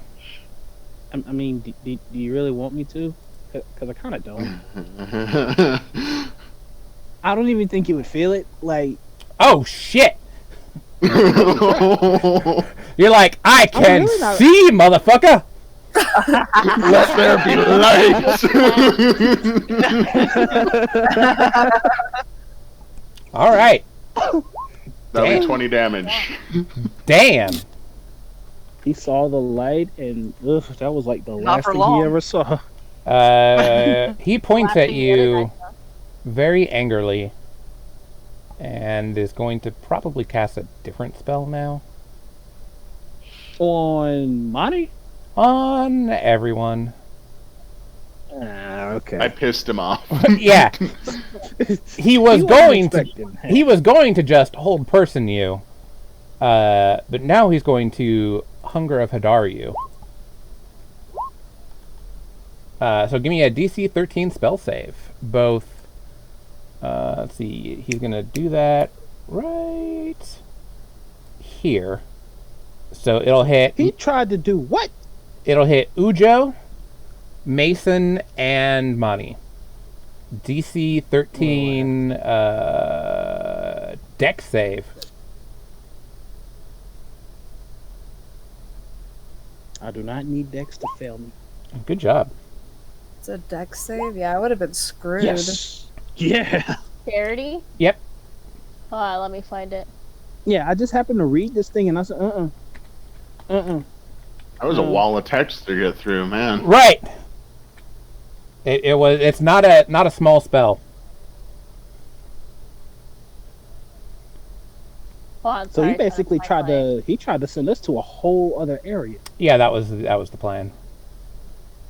I mean, do you really want me to? Because I kind of don't. I don't even think you would feel it. Like,
Oh shit! You're like, I can
really not-
see, motherfucker.
Let there be light.
All right.
That'll
Damn.
be 20 damage.
Damn.
he saw the light, and that was like the
Not
last
for
thing
long.
he ever saw.
He points
Laughing
at you
at
very angrily and is going to probably cast a different spell now
On Monty?
on everyone.
Okay.
I pissed him off.
Yeah. He was
wasn't
going to
expecting that.
he was going to just hold person you. But now he's going to Hunger of Hadar you. So give me a DC 13 spell save. Both let's see, he's gonna do that right here. So it'll hit
He tried to do what?
it'll hit Ujo, Mason, and Monty. DC 13 dex save.
I do not need Dex to fail me.
Good job.
It's a dex save? Yeah, I would have been screwed.
Yes. Yeah.
Charity?
Yep.
Hold on, let me find it.
Yeah, I just happened to read this thing and I said,
That was a wall of text to get through, man.
Right. It's not a small spell.
Oh, I'm
So he
sorry,
basically
that's my mic.
tried to send us to a whole other area.
Yeah, that was the plan.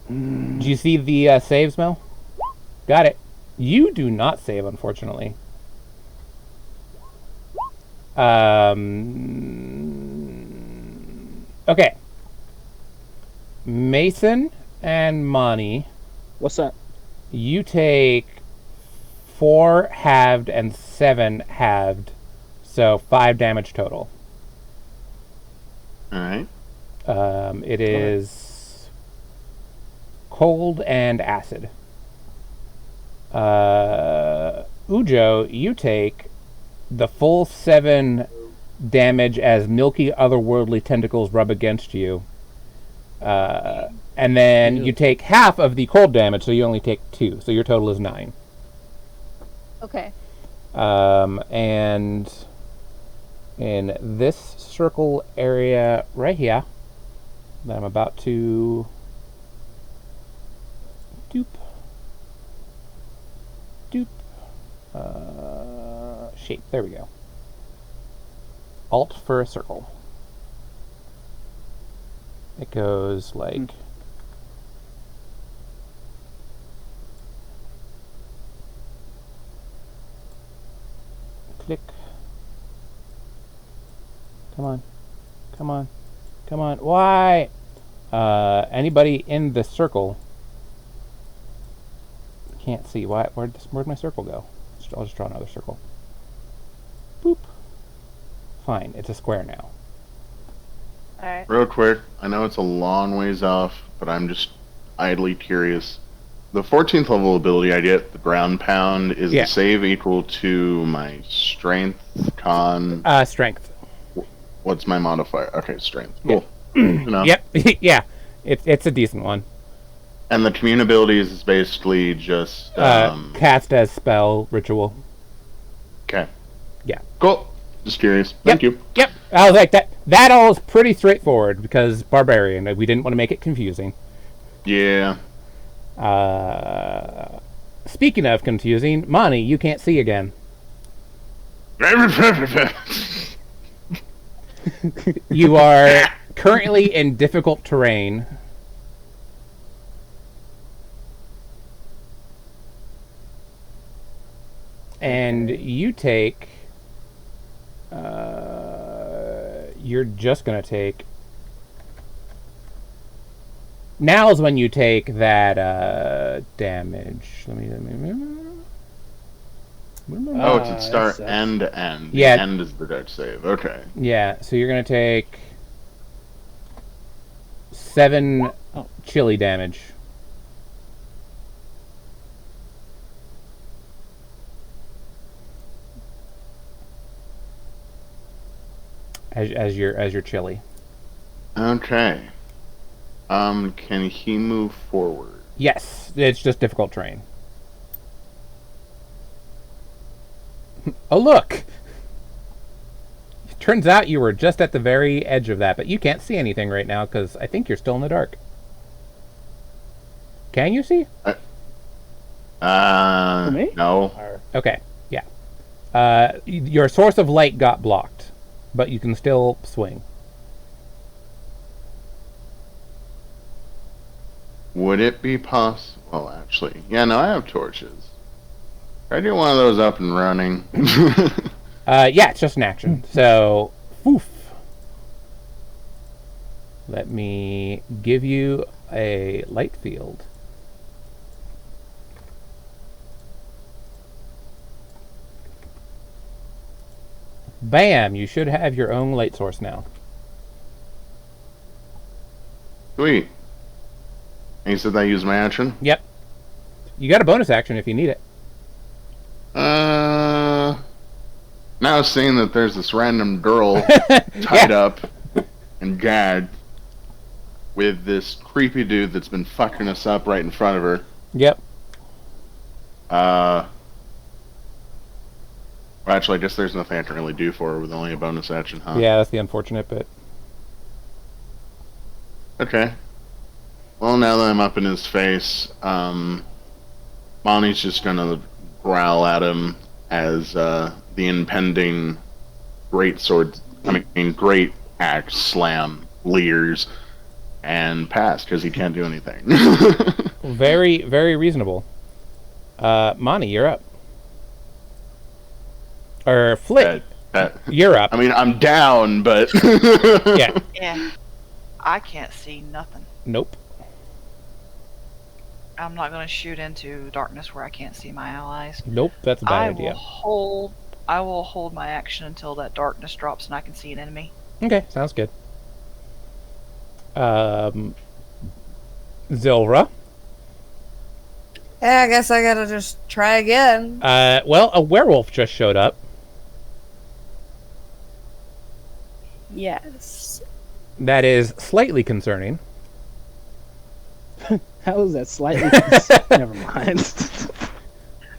Do you see the saves, Mel? Got it. You do not save, unfortunately. Okay. Mason and Monty,
What's up?
you take 4 halved and 7 halved, so 5 damage total.
All right.
It is cold and acid. Ujo, you take the full 7 damage as milky otherworldly tentacles rub against you. And then you take half of the cold damage, so you only take 2. So your total is 9.
Okay.
And in this circle area right here that I'm about to doop, shape. There we go. Alt for a circle. It goes like click. Come on. Come on. Come on. Why? Anybody in the circle can't see. Why? Where'd my circle go? I'll just draw another circle. Boop. Fine. It's a square now.
Alright.
Real quick, I know it's a long ways off, but I'm just idly curious. The 14th level ability I get, the ground pound, is
Yeah.
the save equal to my strength, con?
Strength.
What's my modifier? Okay, strength.
Yeah.
Cool. You know.
Yep. Yeah. It's a decent one.
And the commune abilities is basically just
Cast as spell ritual.
okay.
Yeah.
Cool. Just curious. Thank you.
Yep. I was like that. That all is pretty straightforward because barbarian. We didn't want to make it confusing.
Yeah.
Speaking of confusing, Monty, you can't see again. You are currently in difficult terrain. And you take... you're just going to take... Now's when you take that damage. Let me
Oh, it's at start
that's-
end to end.
Yeah.
The end is the dex save. Okay.
Yeah, so you're going to take 7 chili damage. As your chili.
Okay. Can he move forward?
Yes, it's just difficult terrain. Oh, look! It turns out you were just at the very edge of that, but you can't see anything right now because I think you're still in the dark. Can you see?
me?
No.
Okay, yeah. Your source of light got blocked, but you can still swing.
Would it be possible? Well, actually, yeah, no, I have torches. I do one of those up and running.
Yeah, it's just an action. So, poof. Let me give you a light field. Bam! You should have your own light source now.
Sweet. And you said I use my action?
Yep. You got a bonus action if you need it.
Now seeing that there's this random girl tied up and gagged with this creepy dude that's been fucking us up right in front of her.
Yep.
Well, actually, I guess there's nothing I can really do for her with only a bonus action, huh?
Yeah, that's the unfortunate bit.
Okay. Well, now that I'm up in his face, Bonnie's just gonna growl at him as the impending great sword. I mean, great axe slam Leers and pass because he can't do anything.
Very, very reasonable. Monty, you're up. Or Flick, you're up.
I mean, I'm down, but
Yeah.
Yeah. I can't see nothing.
Nope.
I'm not going to shoot into darkness where I can't see my allies.
Nope. That's a bad idea.
I will hold my action until that darkness drops and I can see an enemy.
Okay, sounds good. Zilra.
Yeah, I guess I gotta just try again.
Well, a werewolf just showed up.
Yes.
That is slightly concerning.
How is that slightly? Never mind.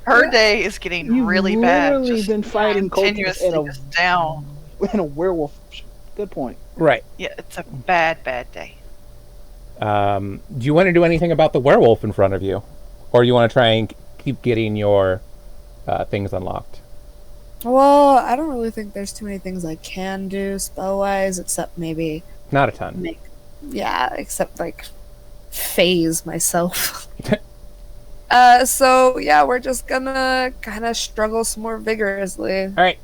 Her day is getting really bad.
You've literally been fighting
continuously just down.
and a werewolf. Good point.
Right.
Yeah, it's a bad, bad day.
Do you want to do anything about the werewolf in front of you? Or you want to try and keep getting your things unlocked?
Well, I don't really think there's too many things I can do spell-wise, except maybe
Not a ton.
except like phase myself. So yeah, we're just gonna kind of struggle some more vigorously.
All right.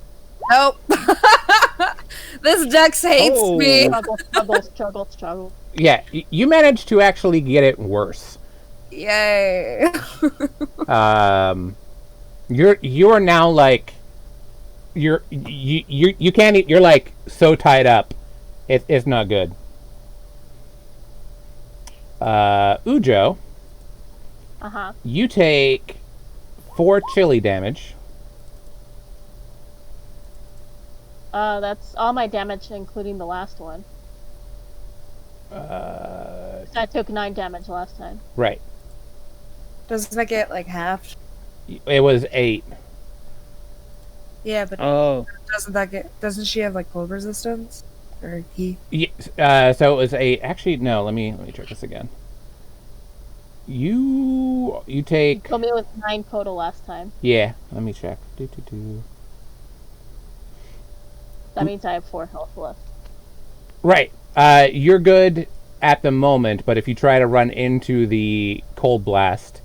Nope. This Dex hates me.
Struggle.
Yeah, you managed to actually get it worse.
Yay.
You're now like you can't. You're like so tied up. It's not good. Ujo. You take 4 chili damage.
That's all my damage, including the last one. I took 9 damage last time.
Right.
Doesn't that get like half?
It was 8.
Yeah, but doesn't she have like cold resistance? Or he?
Yeah, so it was 8. Actually, no. Let me check this again. You take.
You told me it was 9 total last time.
Yeah. Let me check.
That means I have 4 health left.
Right. You're good at the moment, but if you try to run into the cold blast,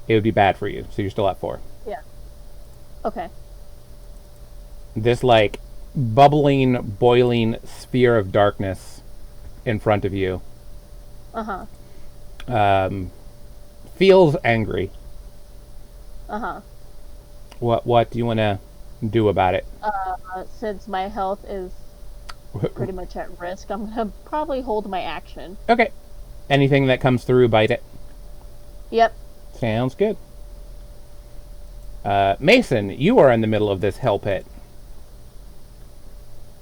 it would be bad for you. So you're still at 4.
Yeah. Okay.
This like bubbling, boiling sphere of darkness in front of you. Feels angry. What do you want to do about it?
Since my health is pretty much at risk, I'm gonna probably hold my action.
Okay. Anything that comes through, bite it.
Yep.
Sounds good. Mason, you are in the middle of this hell pit.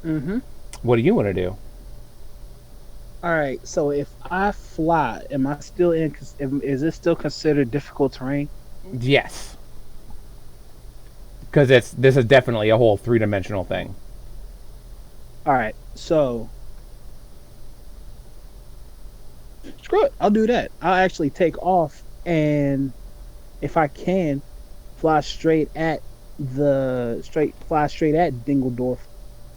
Mm-hmm.
What do you want to do?
All right. So if I fly, am I still in? Is it still considered difficult terrain?
Yes. Because this is definitely a whole 3-dimensional thing.
All right. So screw it. I'll do that. I'll actually take off, and if I can, fly straight at Dingledorf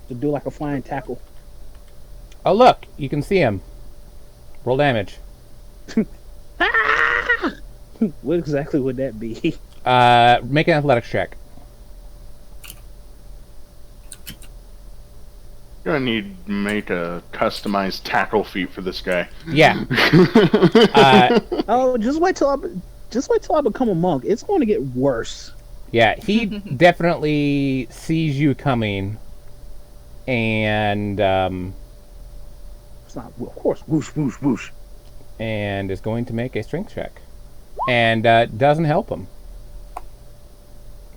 to do like a flying tackle.
Oh, look. You can see him. Roll damage.
What exactly would that be?
Make an athletics check.
You're gonna need to make a customized tackle feat for this guy.
Yeah.
Oh, just wait till I become a monk. It's going to get worse.
Yeah, he definitely sees you coming, and
It's not, of course, whoosh, whoosh, whoosh.
and is going to make a strength check, and doesn't help him.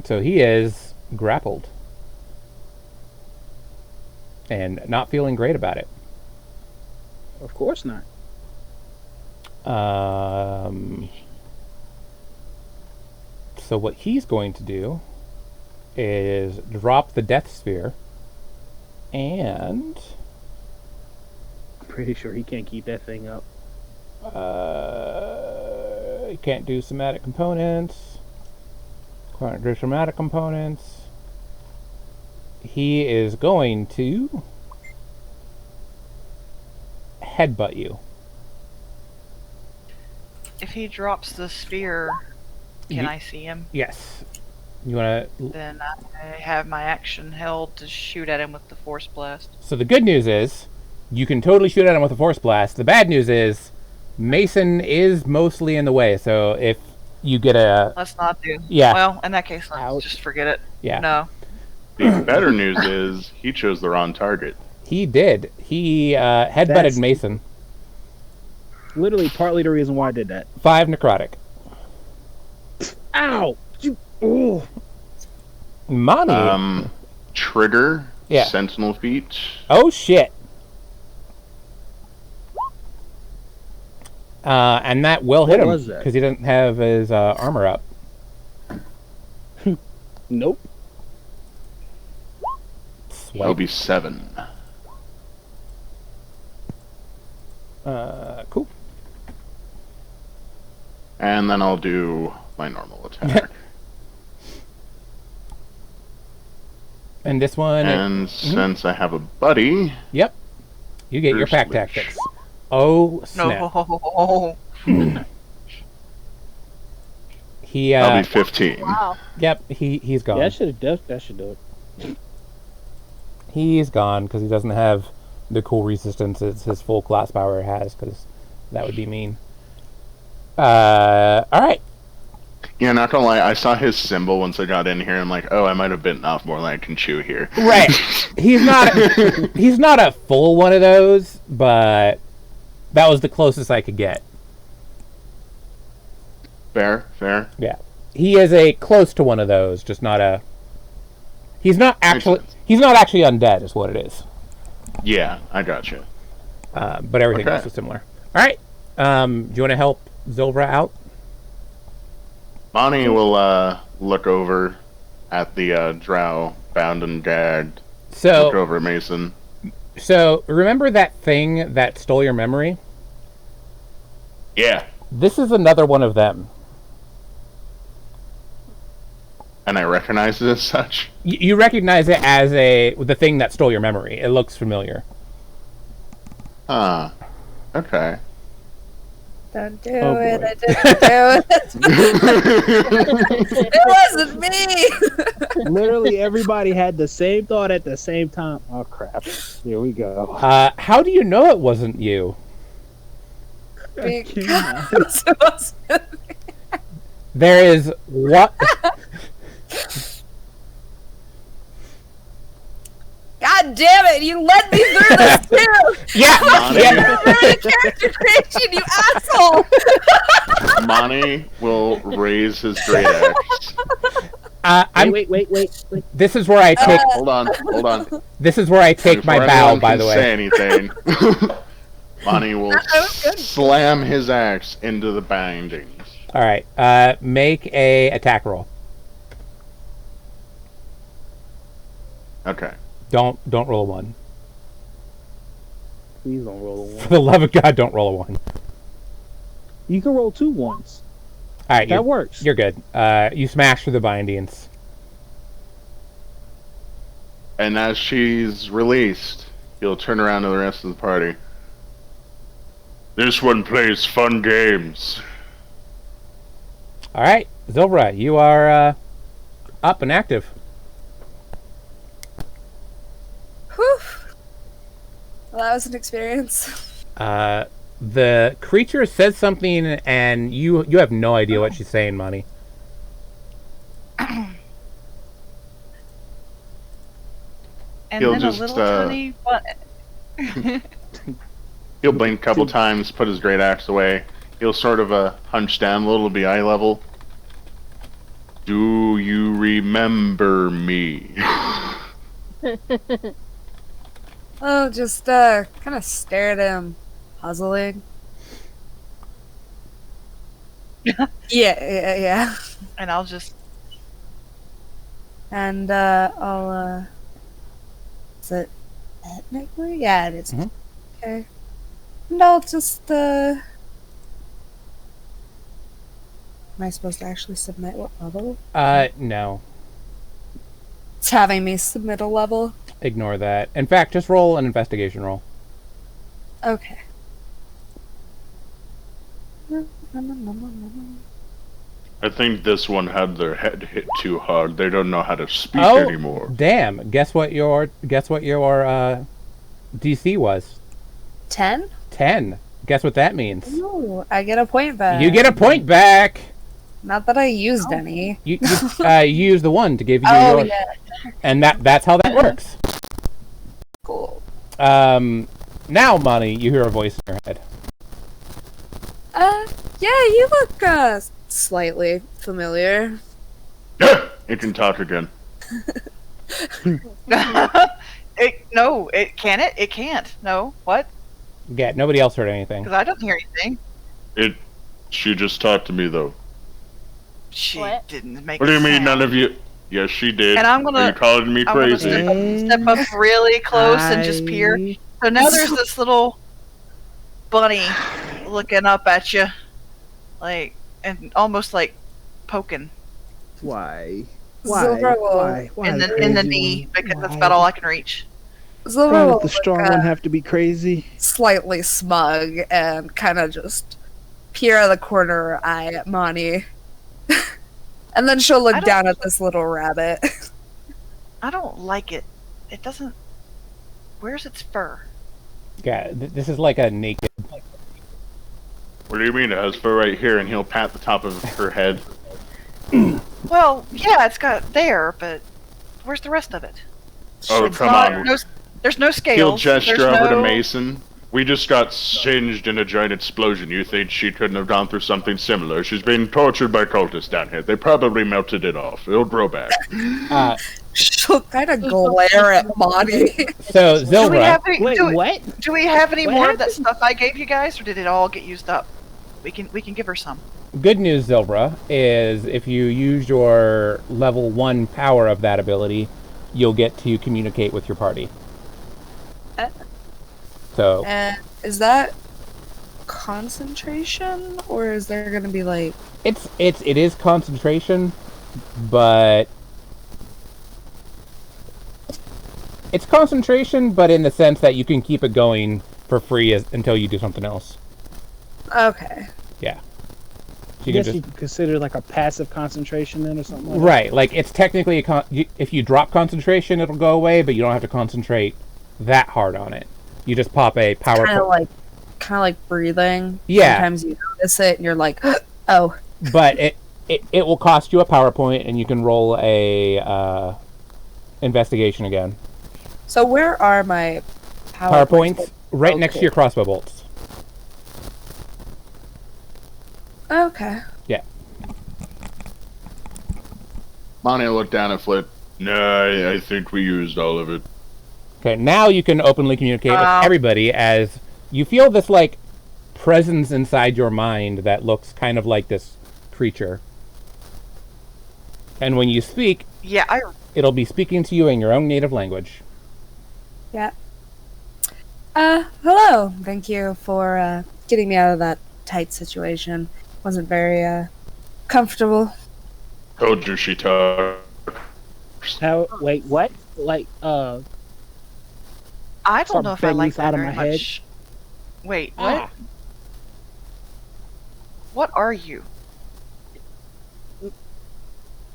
So he is grappled, and not feeling great about it.
Of course not.
So what he's going to do is drop the death sphere, and
I'm pretty sure he can't keep that thing up.
he can't do somatic components. Can't do somatic components. he is going to headbutt you.
If he drops the sphere, can I see him?
Yes. You want to...
Then I have my action held to shoot at him with the Force Blast.
So the good news is, you can totally shoot at him with a Force Blast. The bad news is, Mason is mostly in the way, so if you get a...
Let's not do.
Yeah.
Well, in that case, let's
Ouch.
just forget it.
Yeah.
No.
The better news is he chose the wrong target.
He did. He headbutted
That's-
Mason.
Literally, partly the reason why I did that.
5 necrotic.
Ow! You. Oh.
Monty.
Trigger.
Yeah.
Sentinel feat.
Oh, shit. And that will hit
What
him,
was that?
because he doesn't have his armor up.
Nope.
That'll be 7.
Cool.
And then I'll do my normal attack.
And this one...
And since I have a buddy,
Yep. You get your
First
pack
leash.
tactics. Oh, snap.
No.
He,
I'll be 15.
Wow.
yep, he's gone.
Yeah, that should do it.
He's gone, because he doesn't have the cool resistances his full class power has, because that would be mean. Alright.
Yeah, not gonna lie, I saw his symbol once I got in here. I'm like, oh, I might have bitten off more than I can chew here.
Right. He's not a full one of those, but that was the closest I could get.
Fair, fair.
Yeah. He is a close to one of those, just not a... He's not actually undead, is what it is.
Yeah, I gotcha.
But everything
Okay.
else is similar. Alright. Do you want to help Zilvra out?
Bonnie will look over at the drow, bound and gagged. Look
So,
over at Mason.
remember that thing that stole your memory?
Yeah,
This is another one of them.
and I recognize it as such.
You recognize it as the thing that stole your memory. It looks familiar.
Huh. Okay.
Don't do
Oh,
it.
boy.
I didn't do it. It wasn't me.
Literally, everybody had the same thought at the same time. Oh crap! Here we go.
How do you know it wasn't you?
Because it wasn't.
There is what?
God damn it! You led me through this too.
Yeah.
Bonnie,
yeah.
Ruined character creation, you asshole.
Bonnie will raise his great axe.
Wait.
This is where I take.
Hold on.
This is where I take my
Before
bow.
anyone
By
can
the way.
say anything, Bonnie will slam his axe into the bindings.
All right. Make a attack roll.
Okay.
Don't roll a 1.
Please don't roll a
For
one.
the love of God, don't roll a 1.
You can roll 2 ones.
All right.
That works.
You're good. You smash through the bindings.
And as she's released, he'll turn around to the rest of the party. This one plays fun games.
All right, Zilvra, you are up and active.
Whew. Well, that was an experience.
The creature says something, and you have no idea what she's saying, Monty.
And
He'll
then
just,
a little tiny but
He'll blink a couple times, put his great axe away. He'll sort of hunch down a little to be eye level. Do you remember me?
Oh, just kind of stare at him, puzzling. Yeah.
and I'll just
And I'll is it technically? Yeah, it is.
Mhm.
Okay. And I'll just am I supposed to actually submit what level?
No.
It's having me submit a level.
Ignore that. In fact, just roll an investigation roll.
Okay.
I think this one had their head hit too hard. They don't know how to speak
Oh,
anymore.
damn! Guess what your DC was?
10?
10. Guess what that means?
Ooh, I get a point back.
You get a point back.
Not that I used any.
You use the one to give you
Oh,
your,
yeah.
and that's how that works.
Cool.
Now, Monty, you hear a voice in your head.
Yeah, you look, slightly familiar.
It can talk again.
It can it? It can't. No. What?
Yeah, nobody else heard anything.
Because I don't hear anything.
She just talked to me though.
She
What?
didn't make.
What do you
a
mean
sound.
none of you? Yes, she did.
And I'm gonna-
Are you calling me
I'm gonna
crazy?
step up really close and just peer. So now there's this little bunny looking up at you, like, and almost like poking
Why?
Zilver will,
Why?
in the
crazy
knee
one?
because that's
Why?
about all I can reach.
Zilver
Why
will
does the strong
look,
one have to be crazy?
slightly smug and kind of just peer out of the corner of her eye at Monty. And then she'll
I
look
don't-
down at this little rabbit.
I don't like it. It doesn't. Where's its fur?
Yeah, this is like a naked.
What do you mean? It has fur right here, and he'll pat the top of her head.
Well, yeah, it's got there, but where's the rest of it?
Oh,
It's
come
not-
on.
there's no
He'll
scales.
gesture
there's
over to
no-
Mason. We just got singed in a giant explosion. You think she couldn't have gone through something similar? She's being tortured by cultists down here. They probably melted it off. It'll grow back.
She'll kind of glare at Monty.
So
Do we have
Zilra,
any,
Wait,
do,
what?
do we have any
What
more of that
happened?
stuff I gave you guys, or did it all get used up? We can give her some.
good news, Zilra, is if you use your level 1 power of that ability, you'll get to communicate with your party. So
And is that concentration, or is there gonna be like?
it is concentration, but it's concentration, but in the sense that you can keep it going for free until you do something else.
Okay.
You
I
can
guess you
just
could consider it like a passive concentration then or something like
right, like it's technically if you drop concentration, it'll go away, but you don't have to concentrate that hard on it. You just pop a power.
Kind of like breathing.
Yeah.
Sometimes you notice it, and you're like, oh.
But it will cost you a PowerPoint, and you can roll a investigation again.
So where are my
PowerPoints right next to
Okay.
your crossbow bolts.
Okay.
Monty looked down at Flit. No, I think we used all of it.
Okay, now you can openly communicate with everybody as you feel this like presence inside your mind that looks kind of like this creature. And when you speak,
Yeah,
it'll be speaking to you in your own native language.
Yeah. Hello. Thank you for getting me out of that tight situation. Wasn't very comfortable.
Told you she talked.
How? Wait, what? Like,
I don't
Start
know if I
banging
like
this
that
out of
very
my head.
much. Wait, what?
Ah.
What are you?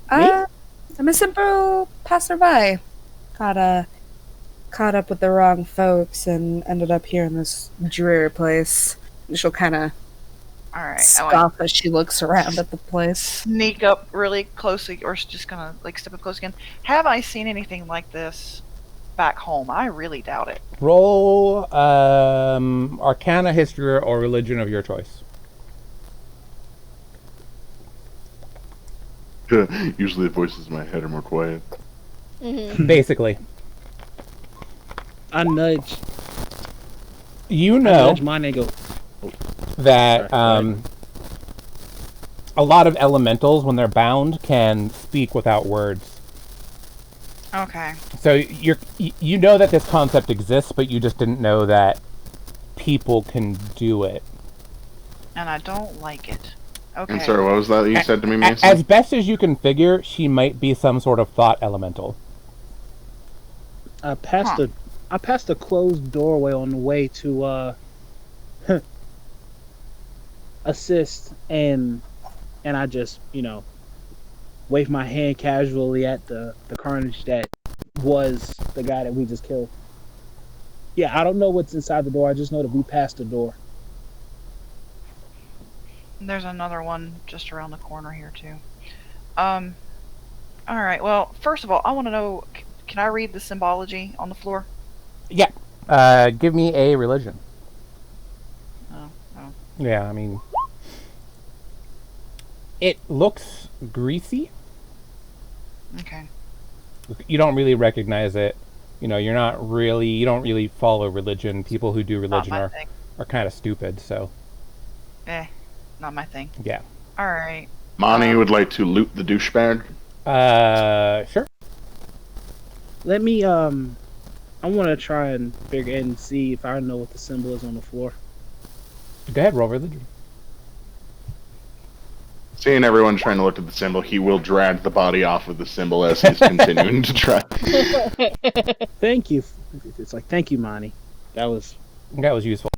I'm a simple passerby. Caught up with the wrong folks and ended up here in this dreary place. She'll kind of
All right, I want
scoff as she looks around at the place.
sneak up really closely, or just gonna like step up close again. Have I seen anything like this back home? I really doubt it.
Roll Arcana, History, or Religion of your choice.
Usually the voices in my head are more quiet.
Basically.
I nudge.
You
I
know
nudge mine and go.
that
Sorry,
a lot of elementals, when they're bound, can speak without words.
Okay.
So you know that this concept exists, but you just didn't know that people can do it.
And I don't like it. Okay.
And sorry, what was that you said to me, Mason?
As best as you can figure, she might be some sort of thought elemental.
I passed a closed doorway on the way to assist, and I just wave my hand casually at the carnage that was the guy that we just killed. Yeah, I don't know what's inside the door. I just know that we passed the door.
There's another one just around the corner here too. All right. Well, first of all, I want to know. Can I read the symbology on the floor?
Yeah. Give me a religion.
Oh.
Yeah, I mean, it looks greasy.
Okay.
You don't really recognize it. You don't really follow religion. People who do religion are kind of stupid, so.
Not my thing.
Yeah.
All right.
Monty would like to loot the douchebag.
Sure.
Let me I want to try and figure and see if I know what the symbol is on the floor.
Go ahead, roll religion.
Seeing everyone trying to look at the symbol, he will drag the body off of the symbol as he's continuing to try.
Thank you. It's like, thank you, Monty. That was
useful.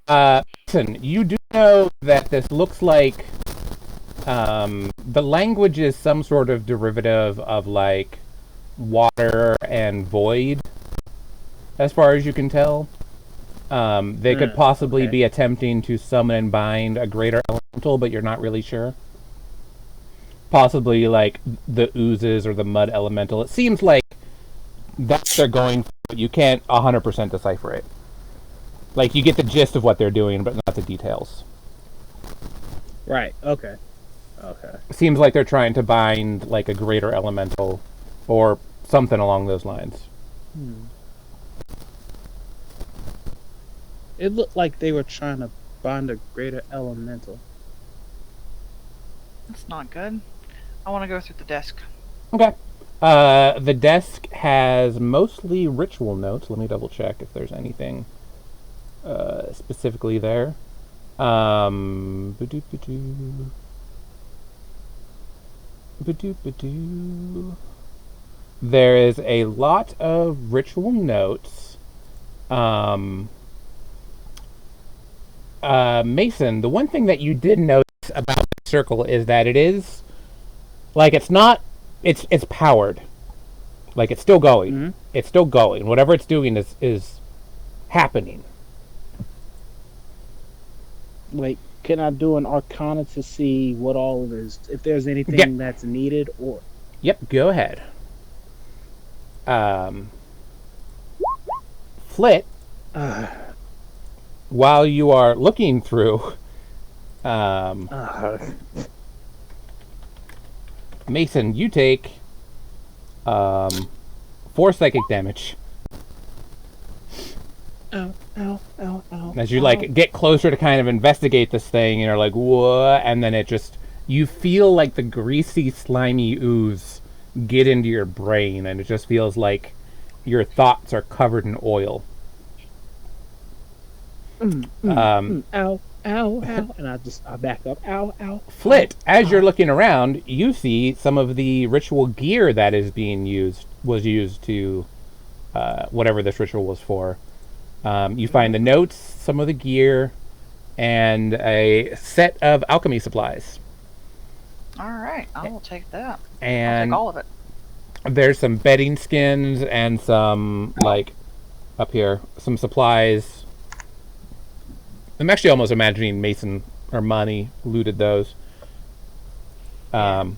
Listen, you do know that this looks like the language is some sort of derivative of like water and void, as far as you can tell. They could possibly be attempting to summon and bind a greater elemental, but you're not really sure. Possibly like the oozes or the mud elemental. It seems like that's what they're going for, but you can't 100% decipher it. Like, you get the gist of what they're doing, but not the details.
right. Okay.
Seems like they're trying to bind like a greater elemental or something along those lines.
It looked like they were trying to bind a greater elemental.
That's not good. I want to go through the desk.
Okay. The desk has mostly ritual notes. Let me double check if there's anything specifically there. There is a lot of ritual notes. Mason, the one thing that you did notice about the circle is that it is like it's powered. Like, it's still going.
Mm-hmm.
It's still going. Whatever it's doing is happening.
Like, can I do an arcana to see what all it is? If there's anything that's needed, or
Yep, go ahead. Flit, while you are looking through, Mason, you take 4 psychic damage.
Ow.
As you like get closer to kind of investigate this thing, and you're like, what? And then you feel like the greasy, slimy ooze get into your brain, and it just feels like your thoughts are covered in oil.
Ow, and I back up. Ow.
Flit, as you're looking around, you see some of the ritual gear that is being was used to whatever this ritual was for. You find the notes, some of the gear, and a set of alchemy supplies.
All right, I will take that.
And
I'll take all of it.
There's some bedding skins and some, like, up here, some supplies. I'm actually almost imagining Mason or Money looted those.
I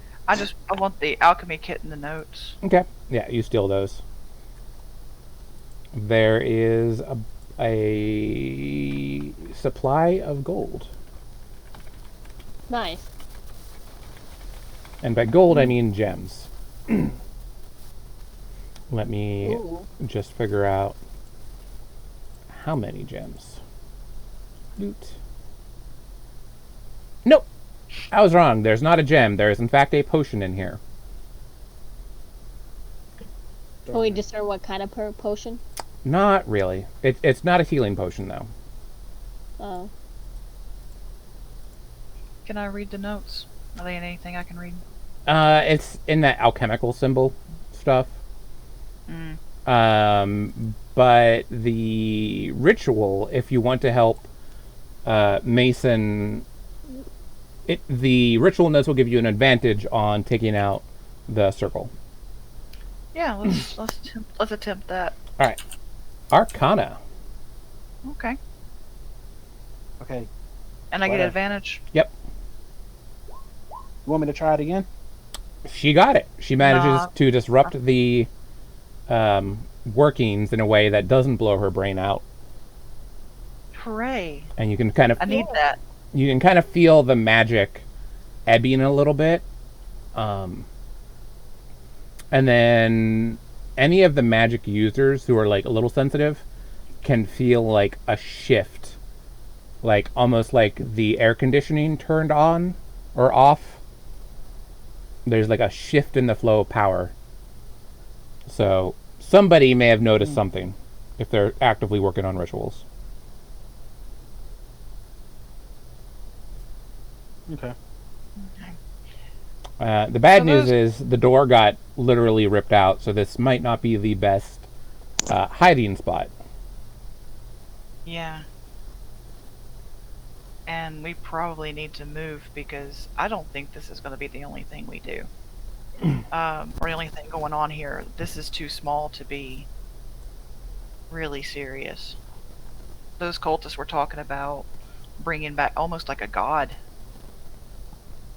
want the alchemy kit and the notes.
Okay. Yeah, you steal those. There is a supply of gold.
Nice.
And by gold, I mean gems. Let me just figure out how many gems. Loot. Nope. I was wrong. There's not a gem. There is, in fact, a potion in here.
Can we discern what kind of potion?
Not really. It's not a healing potion, though.
Oh.
Can I read the notes? Are they anything I can read?
It's in that alchemical symbol stuff. But the ritual, if you want to help Mason, the ritual notes will give you an advantage on taking out the circle.
Yeah, let's attempt that.
All right, Arcana.
Okay.
Okay.
And I get
Wow.
advantage.
Yep,
You want me to try it again?
she got it. She manages
Nah.
to disrupt the workings in a way that doesn't blow her brain out,
Hooray!
and you can kind of
I need that.
you can kind of feel the magic ebbing a little bit. And then any of the magic users who are like a little sensitive can feel like a shift, like almost like the air conditioning turned on or off. There's like a shift in the flow of power. So somebody may have noticed something if they're actively working on rituals.
Okay.
The bad
So
news
those-
is the door got literally ripped out, so this might not be the best hiding spot.
Yeah. And we probably need to move because I don't think this is going to be the only thing we do. Or the only thing going on here. This is too small to be really serious. Those cultists were talking about bringing back almost like a god.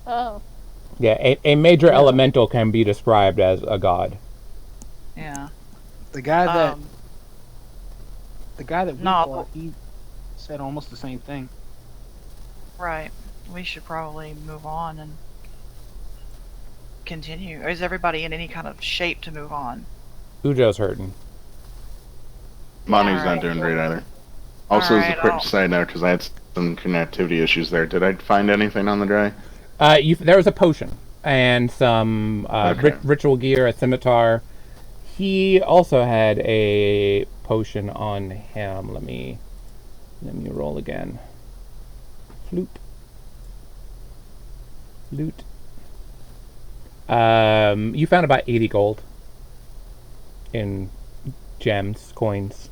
Oh.
Yeah, a major elemental can be described as a god.
Yeah.
The guy that
Um,
we
no.
fought, he said almost the same thing.
Right. We should probably move on and continue. Or is everybody in any kind of shape to move on?
Ujo's hurting.
Monty's
Alright.
not doing great either. Also, as a
Alright,
quick
I'll-
side note, because I had some connectivity issues there, did I find anything on the dry?
There was a potion and some
Okay.
ritual gear, a scimitar. He also had a potion on him. Let me roll again. Floop. Loot. You found about 80 gold in gems, coins.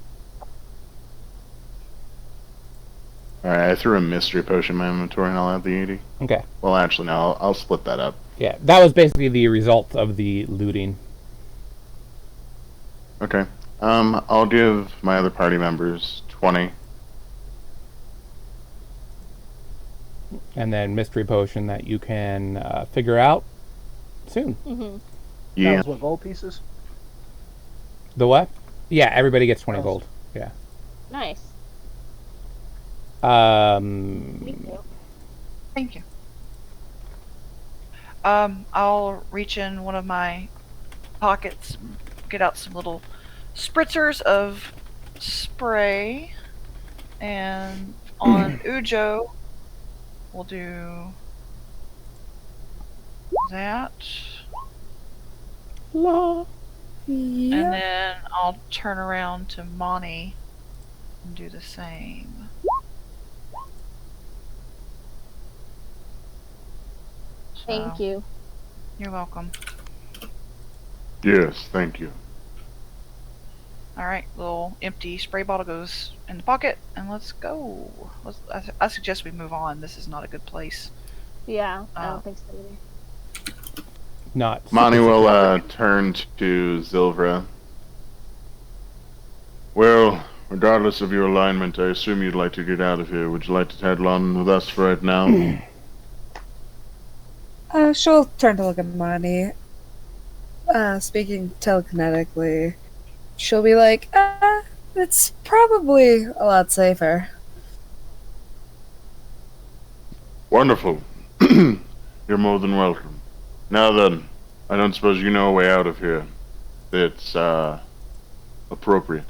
Alright, I threw a mystery potion in my inventory and I'll have the 80.
Okay.
Well, actually, no, I'll split that up.
Yeah, that was basically the result of the looting.
Okay. I'll give my other party members 20.
And then mystery potion that you can figure out soon.
Mm-hmm.
That
Yeah.
was what, gold pieces?
The what? Yeah, everybody gets 20
Oh.
gold. Yeah.
Nice.
Um,
Thank you. I'll reach in one of my pockets, get out some little spritzers of spray, and on Ujo, we'll do that,
La.
and then I'll turn around to Monty and do the same.
Thank you.
You're welcome.
Yes, thank you.
Alright, little empty spray bottle goes in the pocket, and let's go. I suggest we move on. This is not a good place.
Yeah, I
Oh.
don't think so either.
Not.
Monty
super
will
secure.
turn to Zilvra. Well, regardless of your alignment, I assume you'd like to get out of here. Would you like to head on with us right now?
She'll turn to look at Monty. Speaking telekinetically, she'll be like, it's probably a lot safer.
Wonderful. You're more than welcome. Now then, I don't suppose you know a way out of here. It's, appropriate.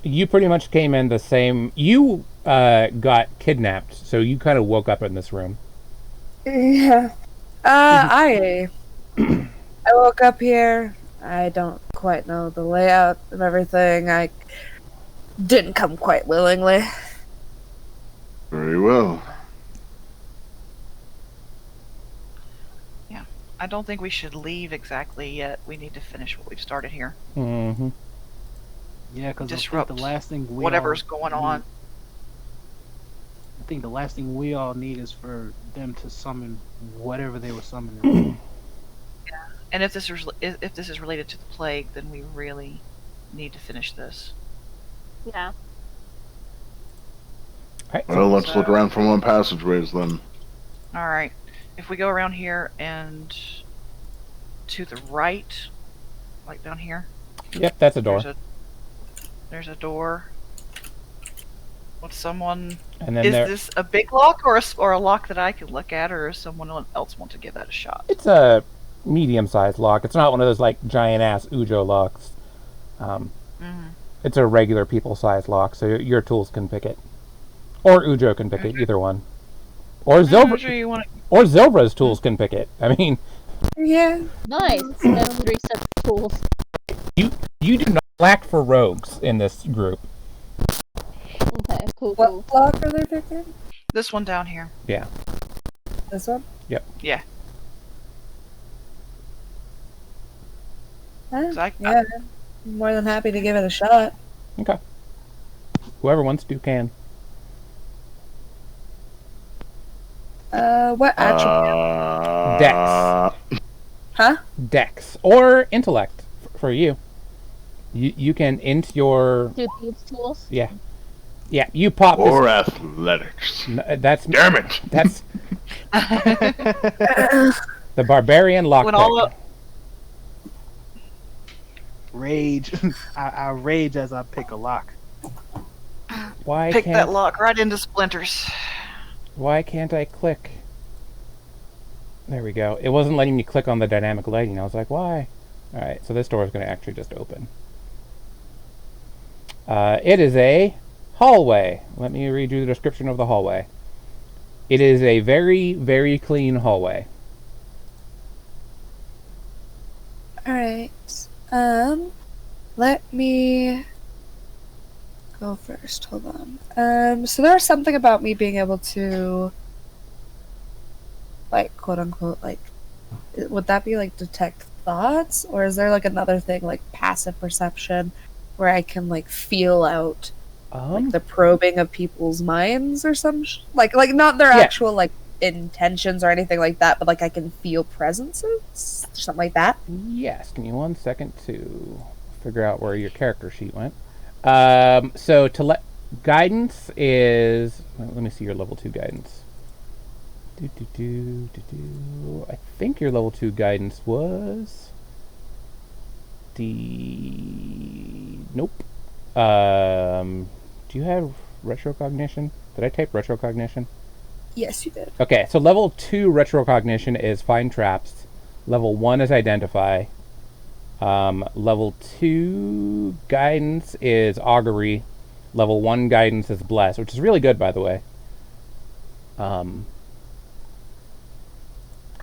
You pretty much came in the same. You got kidnapped, so you kind of woke up in this room.
Yeah. I woke up here. I don't quite know the layout of everything. I didn't come quite willingly.
Very well.
I don't think we should leave exactly yet. We need to finish what we've started here.
Mm-hmm.
Yeah, because I think
Disrupt
the last thing we
whatever's
all
going
need-
on.
I think the last thing we all need is for them to summon whatever they were summoning.
And if this is related to the plague, then we really need to finish this.
Yeah.
Alright,
Well, let's look around for more passageways then.
All right. If we go around here and to the right, like down here,
yep, that's a door.
there's a door. With someone.
And then
Is
there,
this a big lock or a lock that I can look at, or does someone else want to give that a shot?
it's a medium-sized lock. It's not one of those like giant-ass Ujo locks. It's a regular people-sized lock, so your tools can pick it, or Ujo can pick it. Either one, or Zilver,
Sure you want to...
or Zilbra's tools can pick it. I mean,
Yeah.
Nice. That's 3 sets of tools.
you do not lack for rogues in this group.
Okay, cool, cool.
What block are they picking?
This one down here.
Yeah.
This one?
Yep.
Yeah.
Huh?
So
Yeah. I'm more than happy to give it a shot.
Okay. Whoever wants to can.
What attribute?
Dex.
Huh?
Dex or intellect for you. You can int your
Do thieves' tools?
yeah. You pop this.
Or athletics.
That's
Damn it!
That's the barbarian
When all
lockpick.
Rage. I rage as I pick a lock.
Why
pick that
can't
lock right into splinters.
Why can't I click? There we go. It wasn't letting me click on the dynamic lighting. I was like, why? All right, so this door is going to actually just open. It is a hallway. Let me read you the description of the hallway. It is a very, very clean hallway.
Alright. Let me go first. Hold on. So there's something about me being able to, like, quote unquote, like, would that be like detect thoughts? Or is there like another thing, like passive perception, where I can like feel out like the probing of people's minds or some like not their actual like intentions or anything like that, but like I can feel presences or something like that.
Yes. Give me 1 second to figure out where your character sheet went. So to let guidance is. Let me see your level 2 guidance. I think your level 2 guidance was nope. Do you have retrocognition? Did I type retrocognition?
Yes, you did.
Okay, so level 2 retrocognition is find traps. Level 1 is identify. Level 2 guidance is augury. Level 1 guidance is bless, which is really good, by the way.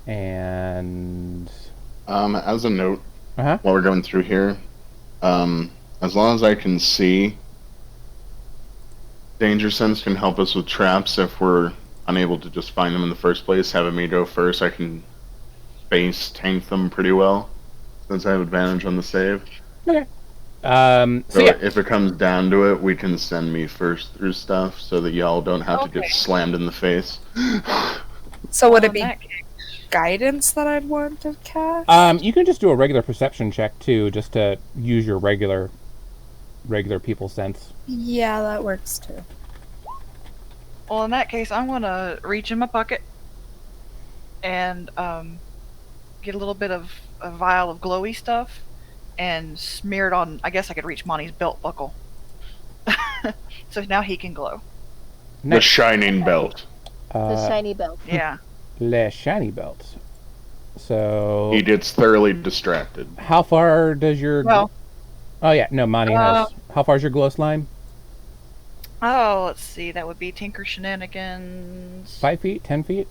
And
as a note,
uh-huh.
while we're going through here, as long as I can see, Danger Sense can help us with traps if we're unable to just find them in the first place. Having me go first, I can space tank them pretty well, since I have advantage on the save.
Okay.
So
yeah.
if it comes down to it, we can send me first through stuff so that y'all don't have to get slammed in the face.
So would it
In
be
that case,
guidance that I'd want to cast?
You can just do a regular perception check too, just to use your regular people sense.
Yeah, that works too.
well, in that case, I'm gonna reach in my pocket and get a little bit of a vial of glowy stuff and smear it on. I guess I could reach Monty's belt buckle, so now he can glow.
The shining belt.
The shiny belt.
Yeah.
Le shiny belt. So
He gets thoroughly distracted.
how far does your?
Well.
Oh yeah, no, Monty has. How far is your glow slime?
Oh, let's see. That would be Tinker Shenanigans.
5 feet, 10 feet.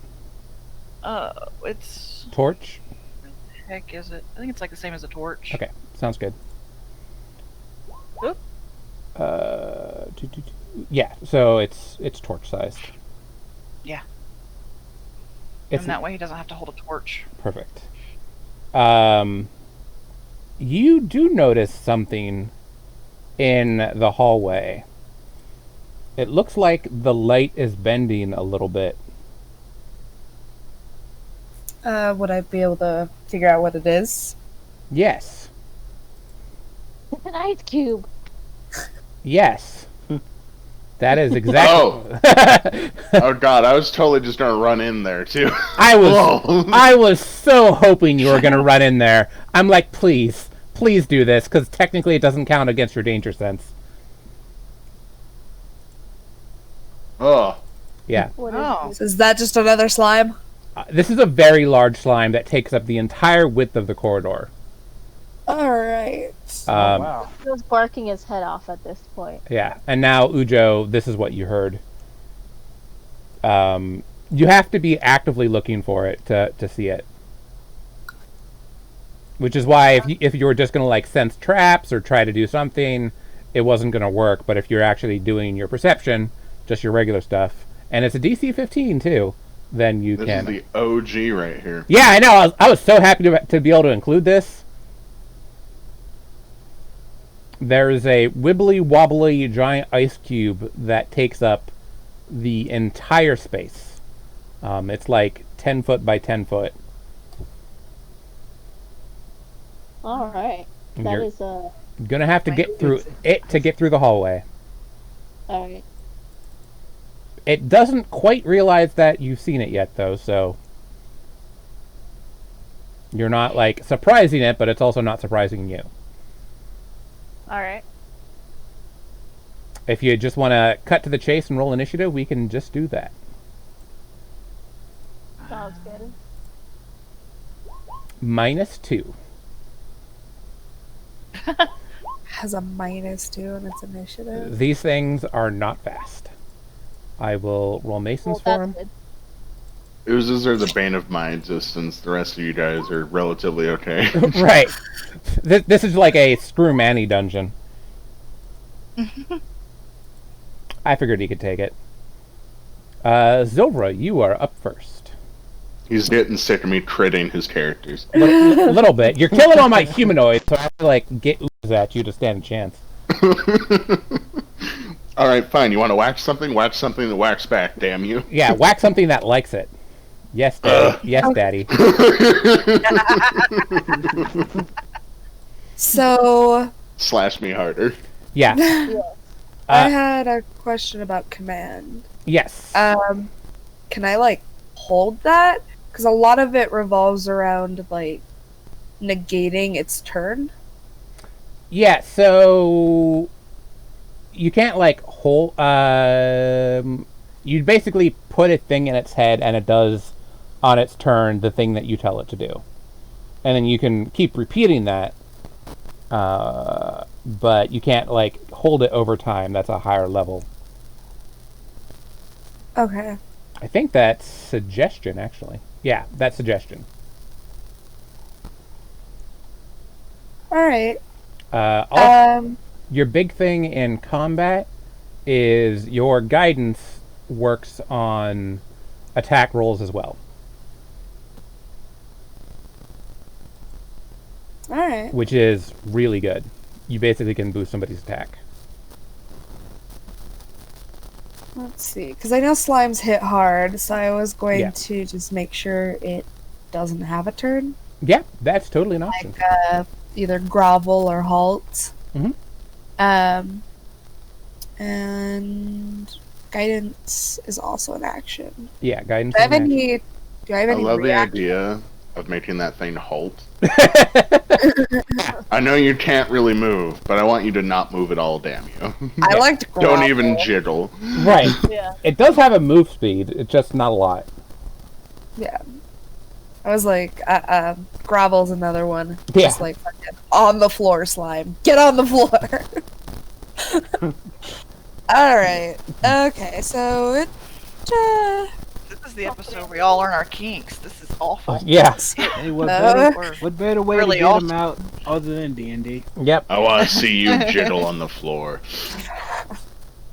It's
Torch.
heck is it? I think it's like the same as a torch.
Okay, sounds good.
Oop.
Yeah, so it's torch sized.
Yeah.
It's
And that way he doesn't have to hold a torch.
perfect. You do notice something in the hallway. It looks like the light is bending a little bit.
Would I be able to figure out what it is?
Yes.
It's an ice cube.
Yes. That is exactly.
Oh god, I was totally just gonna run in there too.
I was so hoping you were gonna run in there. I'm like, please do this, because technically it doesn't count against your danger sense.
Oh.
Yeah.
Oh.
Is that just another slime?
This is a very large slime that takes up the entire width of the corridor.
Alright.
Wow.
He was barking his head off at this point.
Yeah, and now Ujo, this is what you heard. You have to be actively looking for it to see it. Which is why if you were just gonna like sense traps or try to do something, it wasn't gonna work. But if you're actually doing your perception, just your regular stuff, and it's a DC 15 too, then you can.
This is the OG right here.
Yeah, I know. I was so happy to be able to include this. There is a wibbly wobbly giant ice cube that takes up the entire space. It's like 10 foot by 10 foot.
All right.
And
That
you're
is
gonna have to get through it to get through the hallway.
all right.
It doesn't quite realize that you've seen it yet, though, so you're not like surprising it, but it's also not surprising you.
All right.
If you just want to cut to the chase and roll initiative, we can just do that.
Sounds good.
-2.
Has a -2 in its initiative.
These things are not fast. I will roll Mason's
Well,
for him.
that's good.
Oozes are the bane of my existence. The rest of you guys are relatively okay.
Right. This is like a Screw Manny dungeon. I figured he could take it. Zilvra, you are up first.
He's getting sick of me critting his characters.
A little bit. You're killing all my humanoids, so I have to like get oozes at you to stand a chance.
Alright, fine. You want to whack something? Whack something that whacks back, damn you.
Yeah, whack something that likes it. Yes, Daddy. Yes, Daddy.
So,
Slash me harder.
Yeah.
I had a question about command.
Yes.
Can I like hold that? Because a lot of it revolves around like negating its turn.
Yeah, so you can't like hold. You basically put a thing in its head, and it does on its turn the thing that you tell it to do, and then you can keep repeating that. But you can't like hold it over time. That's a higher level.
Okay.
I think that's suggestion, actually. Yeah, that's suggestion.
All right.
Your big thing in combat is your guidance works on attack rolls as well.
All right.
Which is really good. You basically can boost somebody's attack.
Let's see, because I know slimes hit hard, so I was going
Yeah.
to just make sure it doesn't have a turn.
Yeah, that's totally an option.
Like either grovel or halt.
Mhm.
And guidance is also an action.
Yeah, guidance.
Do I have
is an
any? Do I have
I
any?
love the
reaction?
idea of making that thing halt.
action.
I know you can't really move, but I want you to not move at all, damn you.
I like to grovel.
Don't even jiggle.
Right.
Yeah.
It does have a move speed. It's just not a lot.
Yeah. I was like, grovel's another one.
Yeah.
Just like fucking on the floor slime. Get on the floor. All right. Okay. So it.
This is the episode where we all learn our kinks. This is awful.
Yeah.
Hey, what
No.
better, what better way
Really
to get
awesome.
them out other than D&D?
Yep.
I want to see you jiggle on the floor.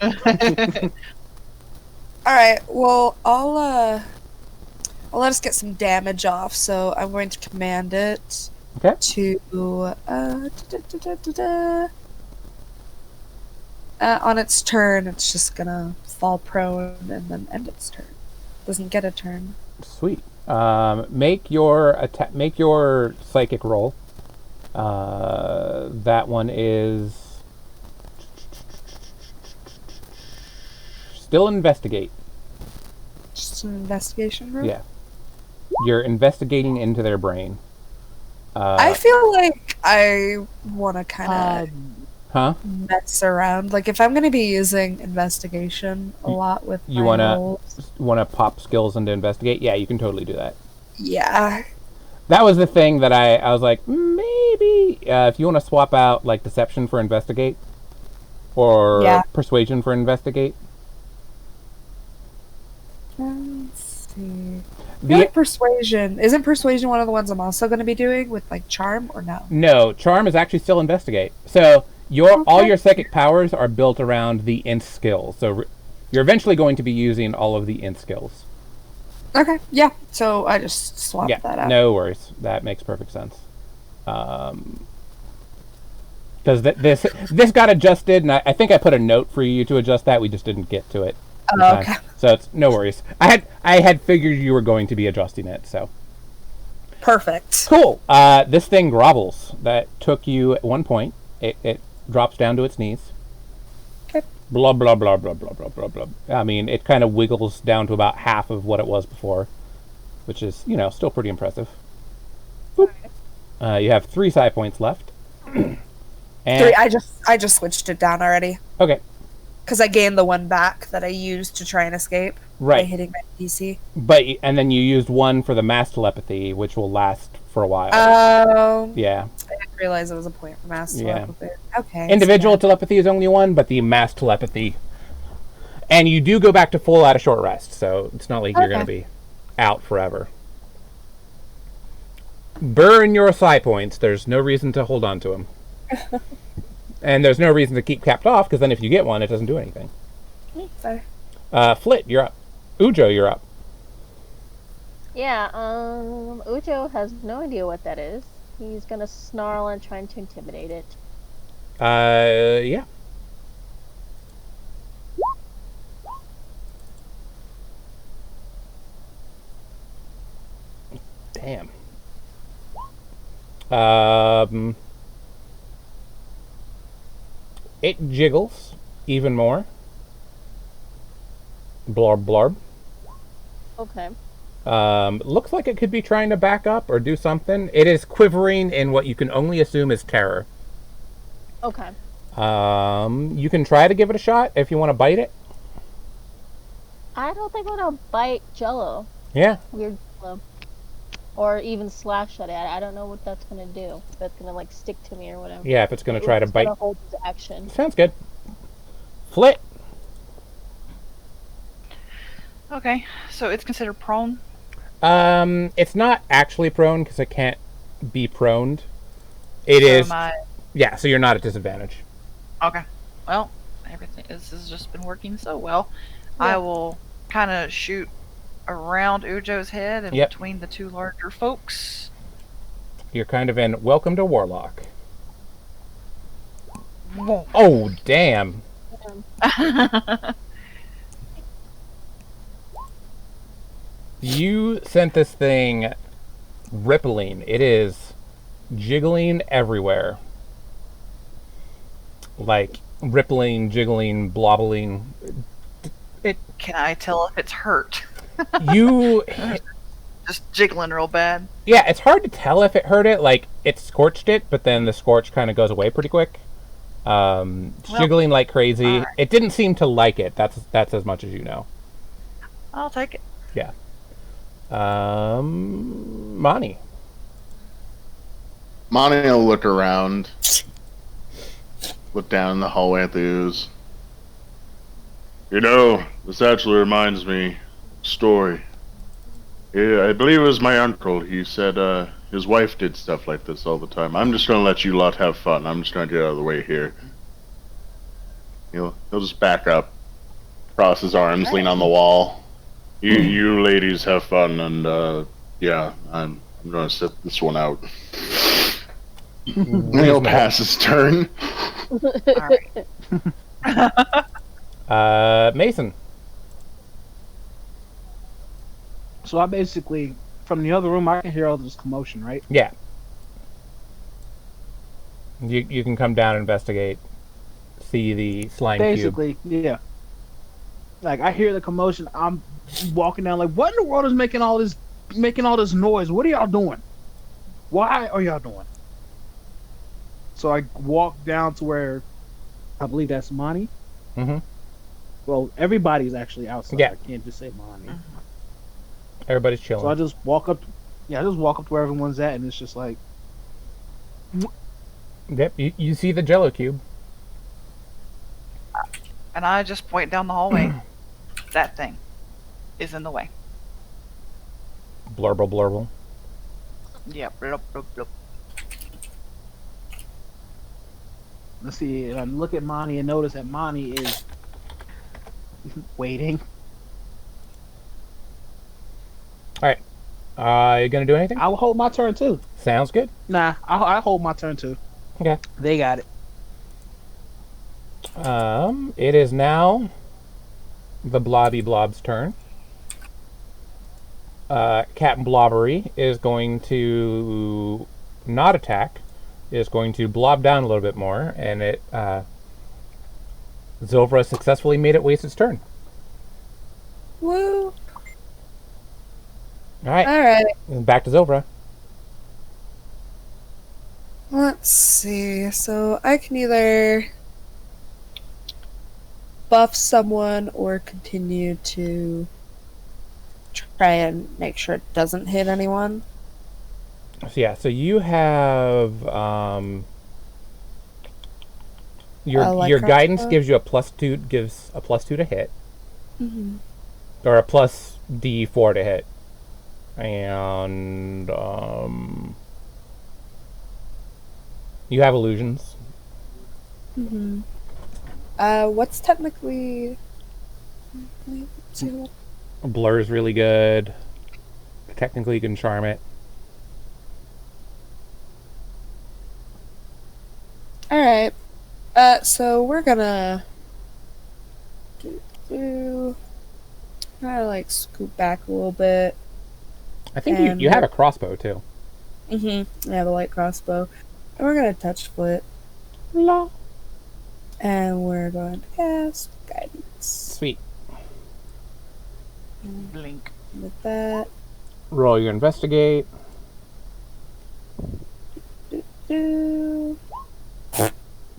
All right. Well, I'll let us get some damage off. So I'm going to command it
Okay.
to on its turn. It's just gonna fall prone and then end its turn. Doesn't get a turn.
Sweet. Make your make your psychic roll. That one is still investigate.
Just an investigation roll.
Yeah. You're investigating into their brain.
I feel like I want to kind
Huh?
of mess around. Like if I'm going to be using investigation a lot with
You
my rolls.
wanna pop skills into investigate? Yeah, you can totally do that.
Yeah.
That was the thing that I was like, maybe if you want to swap out like deception for investigate or persuasion for investigate.
Let's see. I feel like persuasion. Isn't persuasion one of the ones I'm also going to be doing with like charm or no?
No, charm is actually still investigate. So all your psychic powers are built around the int skills. So you're eventually going to be using all of the int skills.
Okay, yeah. So I just swapped that out.
No worries. That makes perfect sense. Because this got adjusted, and I think I put a note for you to adjust that. We just didn't get to it.
Oh, okay.
So it's no worries. I had figured you were going to be adjusting it. So
perfect.
Cool. This thing grovels. That took you at one point. It drops down to its knees.
Okay.
Blah blah blah blah blah blah blah blah. I mean, it kind of wiggles down to about half of what it was before, which is still pretty impressive. Boop. You have 3 psi points left.
And 3. I just switched it down already.
Okay.
Because I gained the 1 back that I used to try and escape by hitting my PC.
And then you used 1 for the mass telepathy, which will last for a while.
Oh.
Yeah.
I didn't realize it was a point for mass telepathy. Okay.
Individual telepathy is only 1, but the mass telepathy. And you do go back to full out of short rest, so it's not like you're going to be out forever. Burn your psi points. There's no reason to hold on to them. And there's no reason to keep capped off, because then if you get 1, it doesn't do anything.
Sorry.
Flit, you're up. Ujo, you're up.
Yeah, Ujo has no idea what that is. He's gonna snarl and trying to intimidate it.
Yeah. Damn. It jiggles even more. Blarb blarb.
Okay.
Looks like it could be trying to back up or do something. It is quivering in what you can only assume is terror.
Okay.
You can try to give it a shot if you want to bite it.
I don't think I'm gonna bite Jello.
Yeah.
Weird Jello. Or even slash at it. I don't know what that's gonna do. If that's gonna like stick to me or whatever.
Yeah, if it's gonna try to bite.
Gonna hold his action.
Sounds good. Flit.
Okay, so it's considered prone.
It's not actually prone because it can't be proned. It is. Yeah, so you're not at disadvantage.
Okay. Well, this has just been working so well. Yeah. I will kind of shoot around Ujo's head and between the 2 larger folks.
You're kind of in Welcome to Warlock. Whoa. Oh, damn. You sent this thing rippling. It is jiggling everywhere. Like rippling, jiggling, blobbling.
Can I tell if it's hurt?
You
just jiggling real bad.
Yeah, it's hard to tell if it hurt it. Like it scorched it, but then the scorch kind of goes away pretty quick. Jiggling like crazy. Right. It didn't seem to like it. That's as much as you know.
I'll take it.
Yeah. Mani
will look around, look down the hallway at the ooze. This actually reminds me of a story. Yeah, I believe it was my uncle. He said his wife did stuff like this all the time. I'm just gonna let you lot have fun. I'm just trying to get out of the way here. He'll just back up, cross his arms, lean on the wall. You ladies have fun, and yeah, I'm gonna sit this one out. He'll pass his turn.
Alright.
Mason.
So I basically, from the other room, I can hear all this commotion, right?
Yeah. You can come down and investigate. See the slime cube.
Basically, yeah. Like I hear the commotion. I'm walking down. Like, what in the world is making all this noise? What are y'all doing? Why are y'all doing? So I walk down to where I believe that's Monty.
Mm-hmm.
Well, everybody's actually outside.
Yeah.
I can't just say Monty.
Everybody's chilling.
So I just walk up. Yeah, I just walk up to where everyone's at, and it's just like,
Yep, you see the Jello cube.
And I just point down the hallway. That thing is in the way.
Blurble, blurble.
Yep. Blup, blup, blup.
let's see. And I look at Monty and notice that Monty is waiting.
All right. You gonna do anything?
I'll hold my turn too.
Sounds good.
Nah, I'll hold my turn too.
Okay.
They got it.
It is now the Blobby Blob's turn. Captain Blobbery is going to not attack. Is going to blob down a little bit more, and it Zilvra successfully made it waste its turn.
Woo!
All right.
Alright.
Back to Zilvra.
Let's see. So I can either buff someone or continue to try and make sure it doesn't hit anyone.
So yeah, so you have your guidance gives you a +2 to hit, or a plus D4 to hit, and you have illusions.
What's technically? Let's see what-
Blur is really good. Technically, you can charm it.
Alright. So we're gonna like scoot back a little bit.
I think you have a crossbow too.
I have a light crossbow. And we're gonna touch foot.
No.
And we're going to cast guidance.
Sweet.
Blink.
With that.
Roll your investigate.
Do.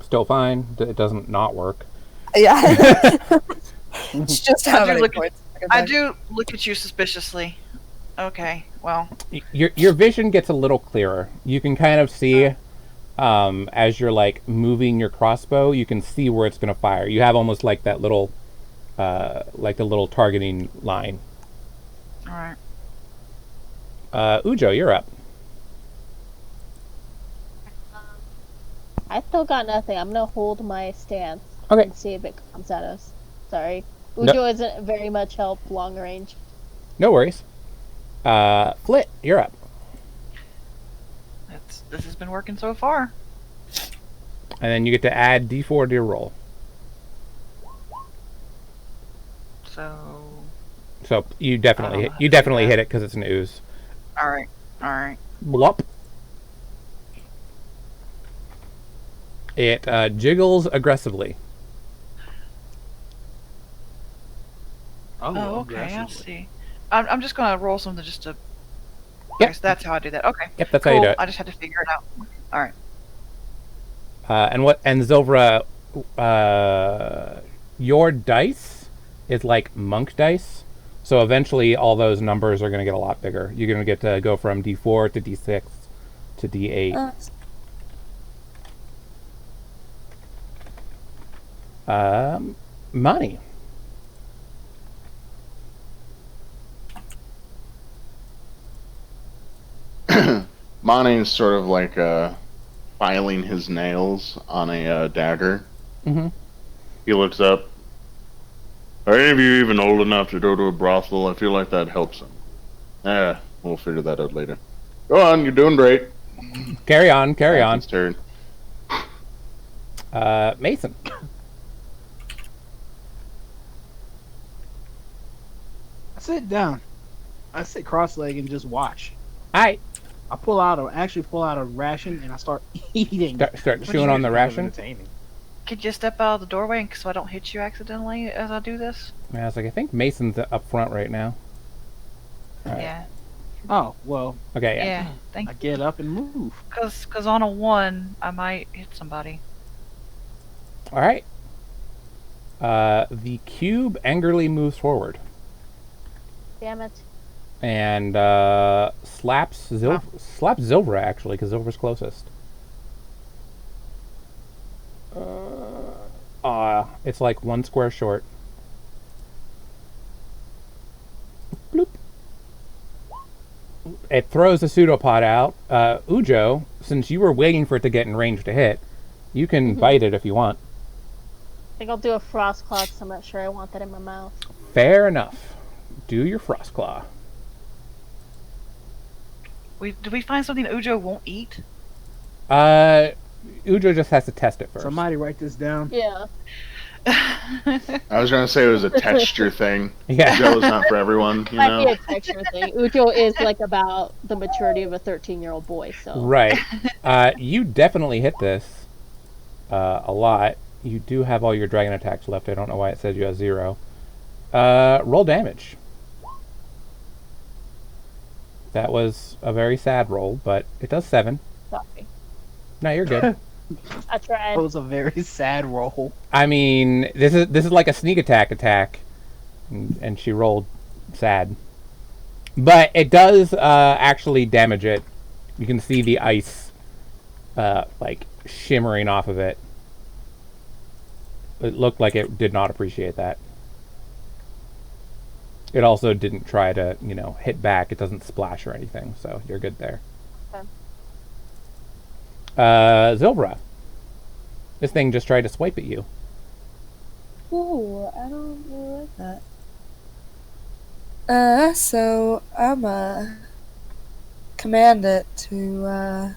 Still fine. It doesn't not work.
Yeah. It's just how many points.
I do look at you suspiciously. Okay, well.
Your vision gets a little clearer. You can kind of see, as you're like moving your crossbow, you can see where it's going to fire. You have almost like that little, like a little targeting line.
All right.
Ujo, you're up.
I still got nothing. I'm gonna hold my stance
Okay.
and see if it comes at us. Sorry.
No.
Ujo isn't very much help long range.
No worries. Flit, you're up.
This has been working so far.
And then you get to add D4 to your roll. So you definitely hit it because it's an ooze.
All right.
Blop. It jiggles aggressively.
Oh, okay. I see. I'm just gonna roll something just to.
Yep.
Okay, so that's how I do that. Okay.
Yep, that's
cool.
how you do it.
I just had to figure it out. All right.
And Zilvra, your dice is like monk dice, so eventually all those numbers are going to get a lot bigger. You're going to get to go from D4 to D6 to D8. Money.
Monty's sort of like filing his nails on a dagger.
Mm-hmm.
He looks up. Are any of you even old enough to go to a brothel? I feel like that helps them. We'll figure that out later. Go on, you're doing great.
Carry on, carry on.
His turn.
Mason.
I sit down. I sit cross-legged and just watch.
Alright.
I actually pull out a ration and I start eating.
Start chewing on the ration.
Entertaining.
Could you step out of the doorway so I don't hit you accidentally as I do this?
Yeah, I was like, I think Mason's up front right now. All right.
Yeah.
Oh, well,
Okay, yeah.
Yeah. Thank
I get up and move.
Cause on a 1, I might hit somebody.
All right. The cube angrily moves forward
Damn it.
and slaps Zilvra, actually, because Zilvra's closest. It's like 1 square short. Bloop. It throws a pseudopod out. Ujo, since you were waiting for it to get in range to hit, you can bite it if you want.
I think I'll do a frost claw because I'm not sure I want that in my mouth.
Fair enough. Do your frost claw.
Did we find something Ujo won't eat?
Ujo just has to test it first.
Somebody write this down.
Yeah.
I was gonna say it was a texture thing.
Yeah.
Jello's not for everyone, you
Might
know.
be a texture thing. Ujo is like about the maturity of a 13-year-old boy, so.
Right. You definitely hit this a lot. You do have all your dragon attacks left. I don't know why it says you have 0. Roll damage. That was a very sad roll, but it does 7.
Sorry.
No, you're good.
I tried.
That was a very sad roll.
I mean, this is like a sneak attack, and she rolled sad. But it does actually damage it. You can see the ice like shimmering off of it. It looked like it did not appreciate that. It also didn't try to, hit back. It doesn't splash or anything, so you're good there.
Okay.
Zilvra. This thing just tried to swipe at you.
Ooh, I don't really like that. So I'm command it to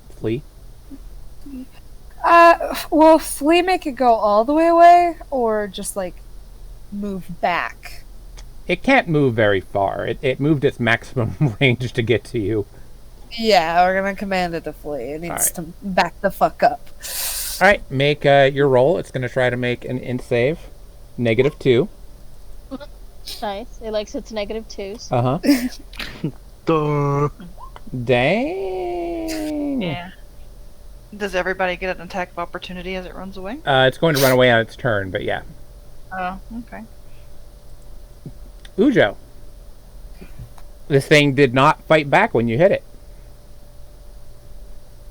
Flee.
will Flea make it go all the way away, or just like move back?
It can't move very far. It moved its maximum range to get to you.
Yeah, we're gonna command it to flee. It needs to back the fuck up.
All right, make your roll. It's going to try to make an int save. -2.
Nice. It likes its -2s.
Uh-huh. Dang.
Yeah. Does everybody get an attack of opportunity as it runs away?
It's going to run away on its turn, but yeah.
Oh, okay.
Ujo. This thing did not fight back when you hit it.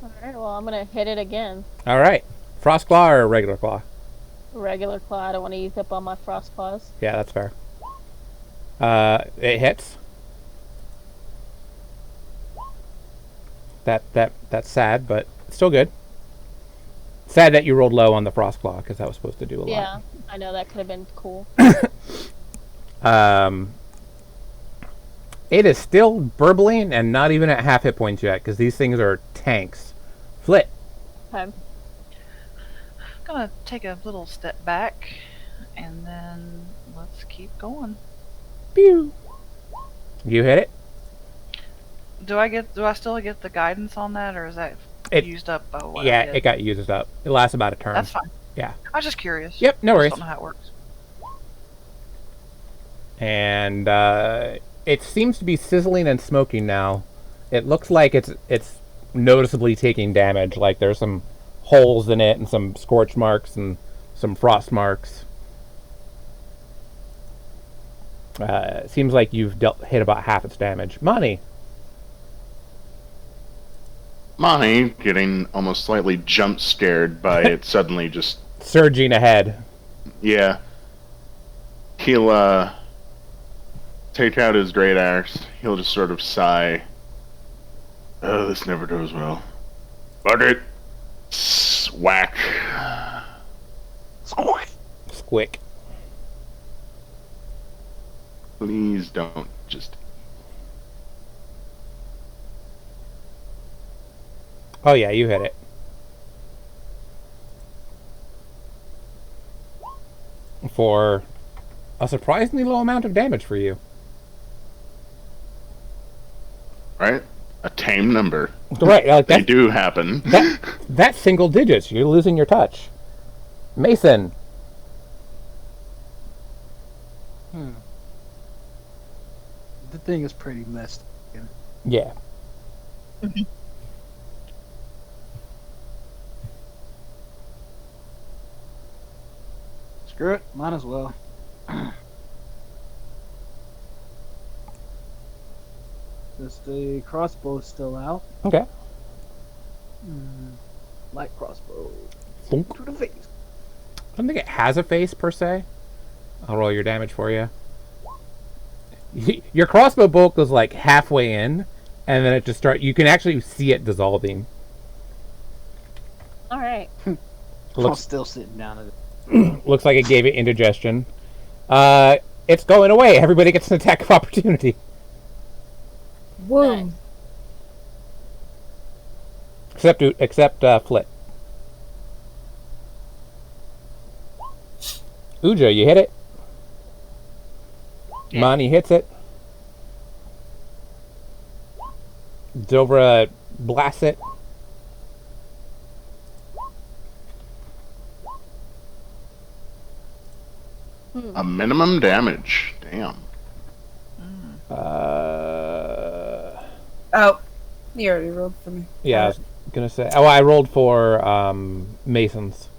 Alright, well, I'm gonna hit it again.
All right. Frost Claw or regular claw?
Regular claw. I don't want to use up all my frost claws.
Yeah, that's fair. It hits. That's sad, but it's still good. Sad that you rolled low on the Frost Claw, because that was supposed to do a lot.
Yeah, I know that could have been cool.
It is still burbling and not even at half hit points yet, because these things are tanks. Flit.
Okay.
I'm gonna take a little step back, and then let's keep going.
Pew. You hit it?
Do I still get the guidance on that, or is that used up?
Yeah, it got used up. It lasts about a turn.
That's fine.
Yeah.
I was just curious.
Yep, no worries.
I don't know how it works.
And it seems to be sizzling and smoking now. It looks like it's noticeably taking damage. Like there's some holes in it and some scorch marks and some frost marks. It seems like you've hit about half its damage. Money.
Monty, getting almost slightly jump scared by it suddenly just
surging ahead.
Yeah. He'll take out his great axe. He'll just sort of sigh. Oh, this never goes well. But it whack.
Squack.
quick.
Please don't just.
Oh yeah, you hit it. For a surprisingly low amount of damage for you.
Right? A tame number.
Right, like
They
that.
do happen.
That's single digits. You're losing your touch. Mason.
The thing is pretty messed.
Yeah.
Screw it, might as well. Just the crossbow is still out.
Okay.
Light crossbow
Thunk.
to the face.
I don't think it has a face per se. I'll roll your damage for you. Your crossbow bolt goes like halfway in, and then it just you can actually see it dissolving.
All right.
I'm
Looks
still sitting down at it.
looks like it gave it indigestion. It's going away. Everybody gets an attack of opportunity.
Whoa.
Except Flit. Ujo, you hit it.
Yeah.
Mani hits it. Dobra blasts it.
A minimum damage. Damn.
Oh, you already rolled for me.
Yeah, I was gonna say. Oh, I rolled for Masons.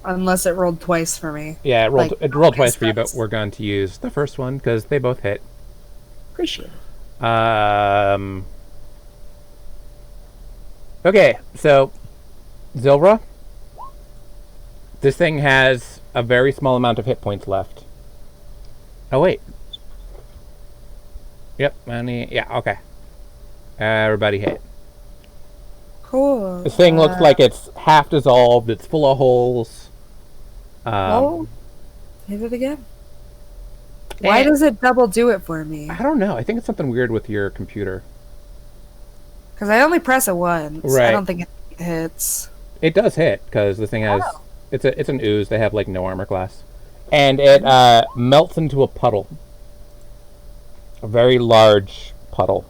Oh, unless it rolled twice for me.
Yeah,
Like,
it rolled twice for you, but
that's-
we're going to use the first one because they both hit.
Appreciate it.
Okay, so Zilra, this thing has a very small amount of hit points left. Oh wait. Yep, yeah, okay. Everybody hit.
Cool.
This thing looks like it's half dissolved. It's full of holes.
Oh, hit it again. Why does it double do it for me?
I don't know. I think it's something weird with your computer.
Because I only press it once.
Right.
I don't think it hits.
It does hit because this thing has
Oh.
it's an ooze. They have like no armor class, and it melts into a puddle, a very large puddle.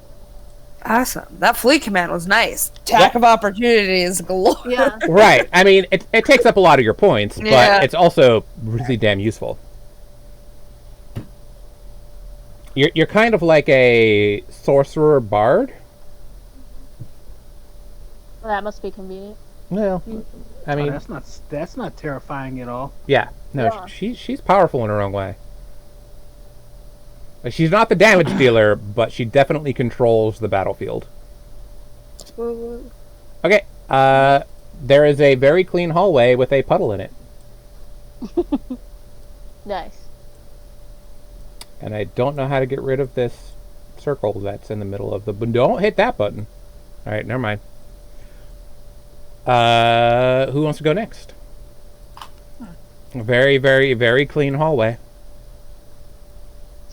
Awesome. That fleet command was nice. Attack
Yeah.
of opportunities galore.
Yeah.
Right. I mean, it takes up a lot of your points, but
Yeah.
it's also really damn useful. You're kind of like a sorcerer bard.
Well, that must be convenient.
Well, I mean,
that's not terrifying at all.
yeah. No,
Yeah.
she's powerful in her own way. Like, she's not the damage dealer, but she definitely controls the battlefield. Okay. There is a very clean hallway with a puddle in it.
Nice.
And I don't know how to get rid of this circle that's in the middle of the... Don't hit that button. Alright, never mind. Who wants to go next? A very, very, very clean hallway.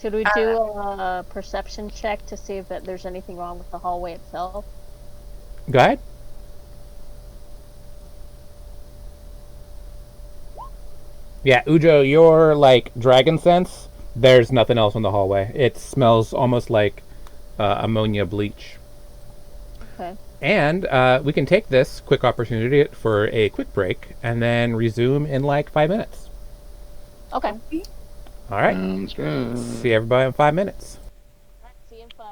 Should we do a perception check to see if there's anything wrong with the hallway itself?
Go ahead. Yeah, Ujo, your, like, dragon sense, there's nothing else in the hallway. It smells almost like ammonia bleach.
Okay.
And we can take this quick opportunity for a quick break and then resume in like 5 minutes.
Okay.
All right.
Sounds good.
See everybody in 5 minutes.
See you in 5.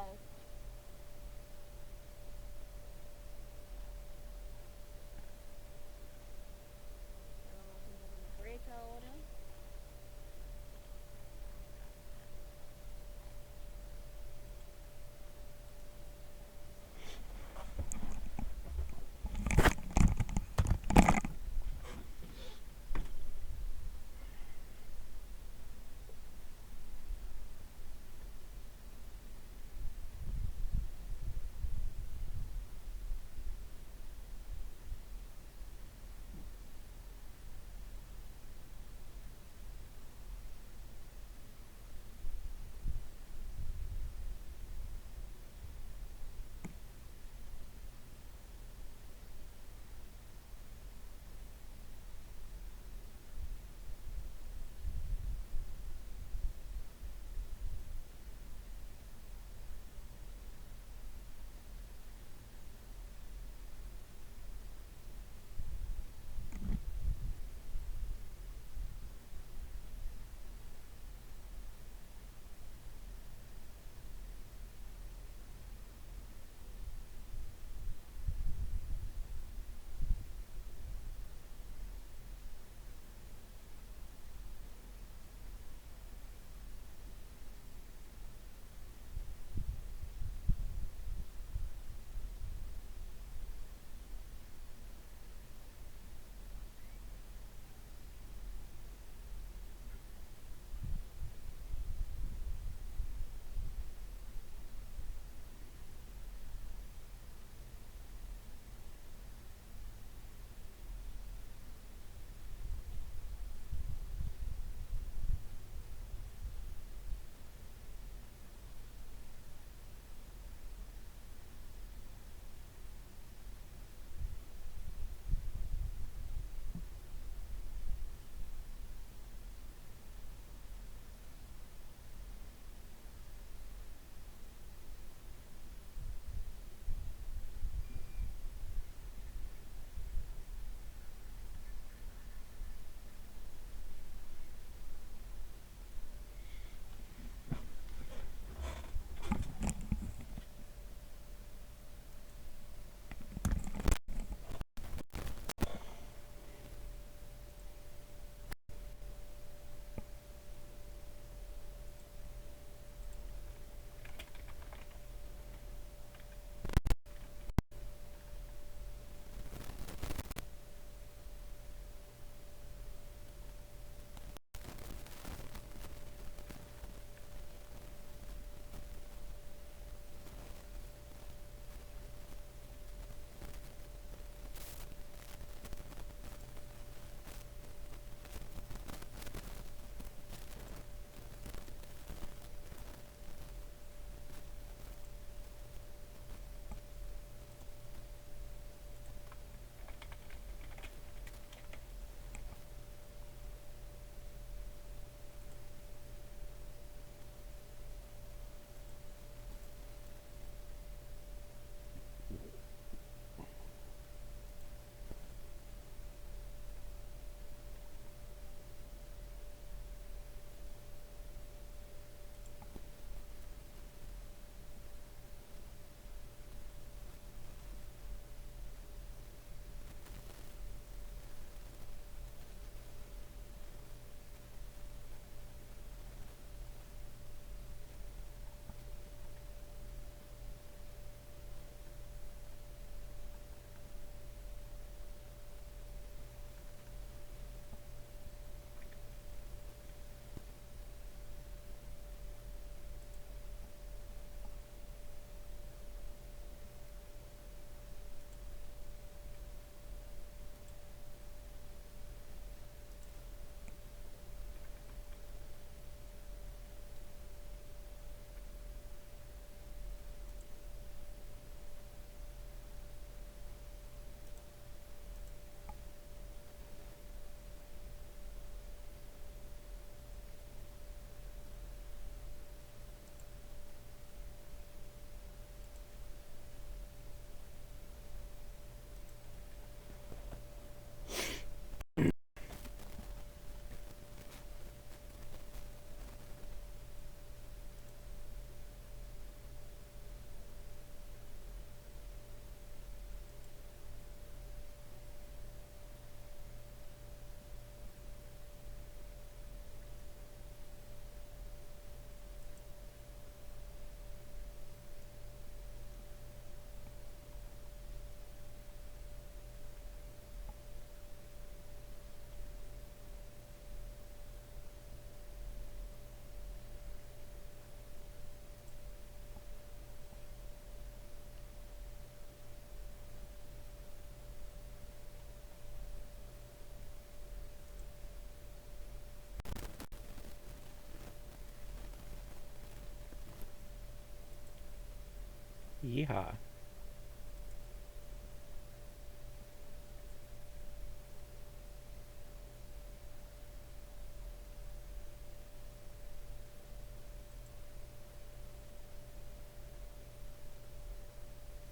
Yeehaw.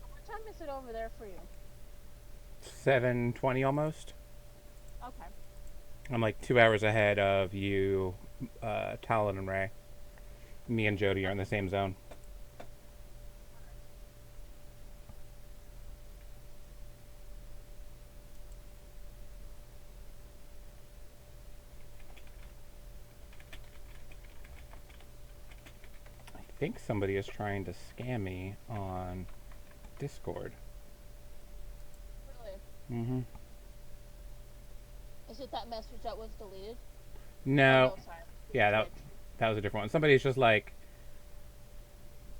What time is it over there for you?
7:20 almost.
Okay.
I'm like 2 hours ahead of you, Talon and Ray. Me and Jody are in the same zone. I think somebody is trying to scam me on Discord.
Really?
Mm-hmm.
Is it that message that was deleted?
No.
Oh, no, sorry.
Yeah, that was a different one. Somebody's just like,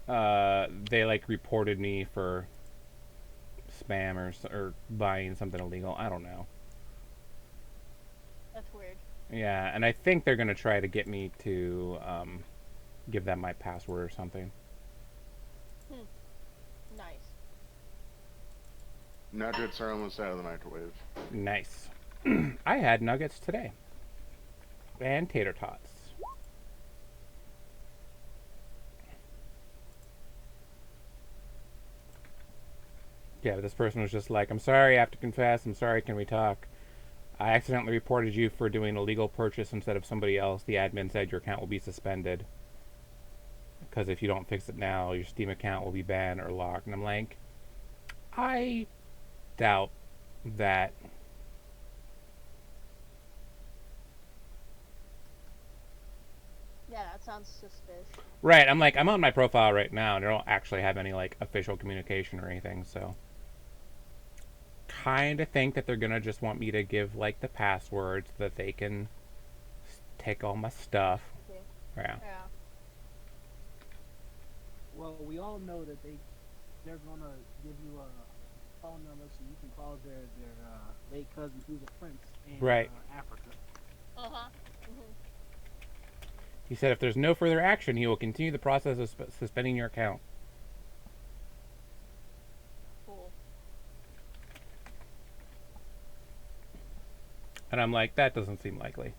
they like reported me for spam or buying something illegal. I don't know.
That's weird.
Yeah, and I think they're gonna try to get me to give them my password or something.
Nice.
Nuggets are almost out of the microwave.
Nice. I had nuggets today. And tater tots. Yeah, but this person was just like, I'm sorry, I have to confess. I'm sorry, can we talk? I accidentally reported you for doing a legal purchase instead of somebody else. The admin said your account will be suspended. Because if you don't fix it now, your Steam account will be banned or locked. And I'm like, I doubt that.
Yeah, that sounds suspicious.
Right, I'm like, I'm on my profile right now, and I don't actually have any, like, official communication or anything, so. Kind of think that they're gonna just want me to give, like, the password so that they can take all my stuff.
Okay.
Yeah.
Yeah.
Well, we all know that they're gonna give you a phone number so you can call their late cousin who's a prince in
Right.
Africa.
Uh-huh.
He said if there's no further action, he will continue the process of suspending your account.
Cool.
And I'm like, that doesn't seem likely.